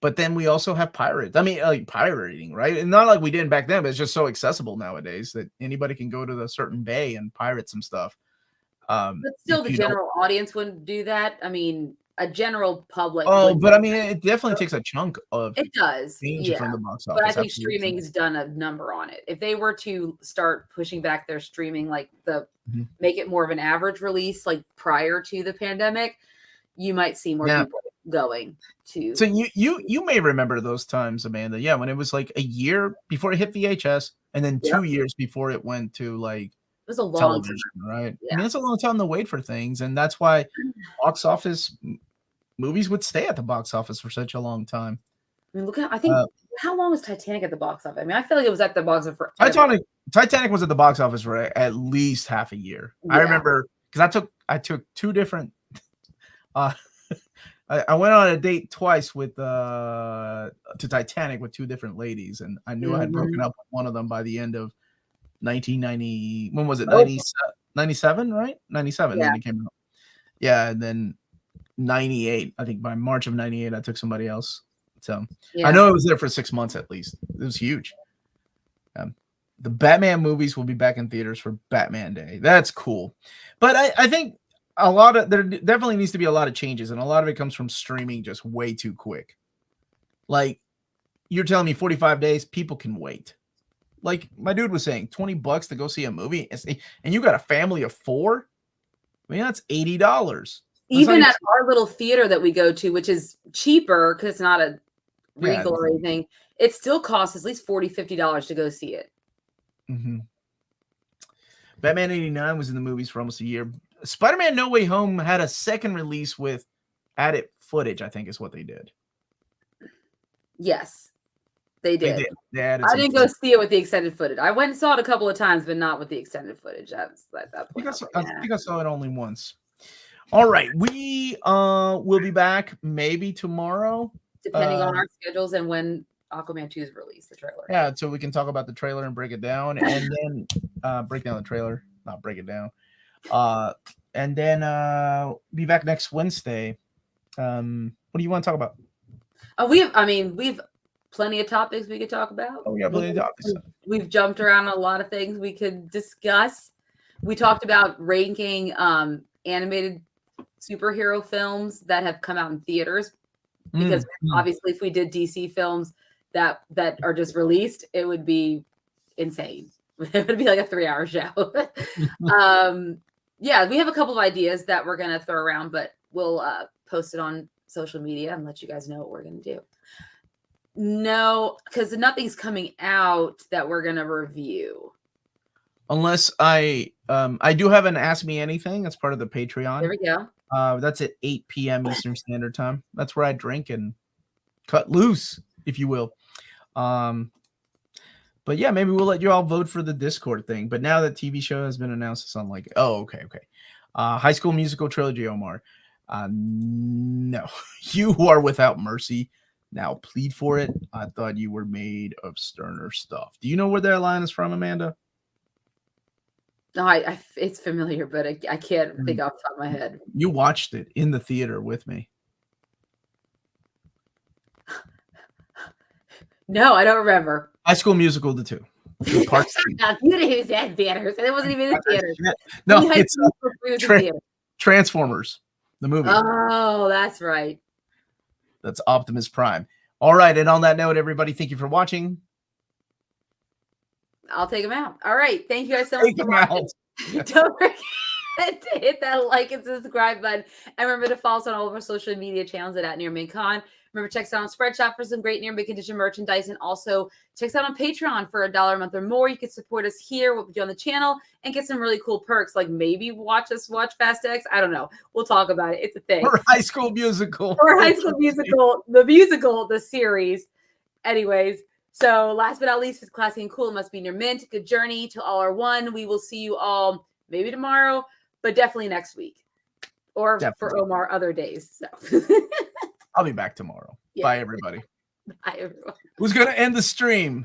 But then we also have pirates. I mean, like pirating, right? And not like we didn't back then, but it's just so accessible nowadays that anybody can go to the certain bay and pirate some stuff. But still, the general audience wouldn't do that. I mean, a general public. Oh, but I mean, it definitely takes a chunk of. It does. Yeah. From the box office. But I think streaming has done a number on it. If they were to start pushing back their streaming, like make it more of an average release, like prior to the pandemic, you might see more people going to. So you may remember those times, Amanda. Yeah, when it was like a year before it hit VHS, and then 2 years before it went to like it was a long television, right? Yeah. I mean, it's a long time to wait for things, and that's why box office movies would stay at the box office for such a long time. I mean, I think how long was Titanic at the box office? I mean, I feel like it was at the box office for Titanic was at the box office for at least half a year. Yeah. I remember because I took two different. I went on a date twice with to Titanic with two different ladies, and I knew I had broken up with one of them by the end of 1990. When was it? 97, right? 97 when it came out. Yeah, and then 98. I think by March of 98, I took somebody else. So I know I was there for 6 months at least. It was huge. The Batman movies will be back in theaters for Batman Day. That's cool. But I think there definitely needs to be a lot of changes, and a lot of it comes from streaming just way too quick. Like, you're telling me 45 days, people can wait. Like my dude was saying, $20 to go see a movie, and you got a family of 4. I mean, that's $80. Even at our little theater that we go to, which is cheaper because it's not a wrinkle or anything, it still costs at least $40-$50 to go see it. Mm-hmm. Batman 89 was in the movies for almost a year. Spider-Man No Way Home had a second release with added footage, I think is what they did. Yes, they did. They added I didn't go see it with the extended footage. I went and saw it a couple of times, but not with the extended footage. That's at that point. I think I saw it only once. All right, we will be back maybe tomorrow, depending on our schedules and when Aquaman 2 is released, the trailer. Yeah, so we can talk about the trailer and break it down, and then break down the trailer, not break it down. And then be back next Wednesday. What do you want to talk about? We've plenty of topics we could talk about. Oh, yeah, plenty of topics. We've jumped around a lot of things we could discuss. We talked about ranking animated superhero films that have come out in theaters, because obviously if we did DC films that are just released, it would be insane. It would be like a 3-hour show. Yeah, we have a couple of ideas that we're going to throw around, but we'll post it on social media and let you guys know what we're going to do. No, because nothing's coming out that we're going to review. Unless I do have an Ask Me Anything. That's part of the Patreon. There we go. That's at 8 p.m. Eastern Standard Time. That's where I drink and cut loose, if you will. But yeah, maybe we'll let you all vote for the Discord thing. But now that TV show has been announced, so I'm like, oh, okay. High School Musical trilogy, Omar. No, you are without mercy. Now plead for it. I thought you were made of sterner stuff. Do you know where that line is from, Amanda? No, it's familiar, but I can't think off the top of my head. You watched it in the theater with me. No, I don't remember. High School Musical, the 2. You didn't even say theaters, and it wasn't even in theaters. No, it's Transformers, the movie. Oh, that's right. That's Optimus Prime. All right, and on that note, everybody, thank you for watching. I'll take them out. All right, thank you guys so much for watching. Don't forget to hit that like and subscribe button, and remember to follow us on all of our social media channels at nearmintcon. Remember, check us out on Spreadshop for some great near mint condition merchandise, and also check us out on Patreon for $1 a month or more. You can support us here, what we do on the channel, and get some really cool perks, like maybe watch Fast X. I don't know. We'll talk about it. It's a thing. Or High School Musical. Or High School Musical, the musical, the series. Anyways, so last but not least, it's classy and cool. It must be near mint. Good journey to all our one. We will see you all maybe tomorrow, but definitely next week, or for Omar other days. So. I'll be back tomorrow. Yeah. Bye, everybody. Bye, everyone. Who's going to end the stream?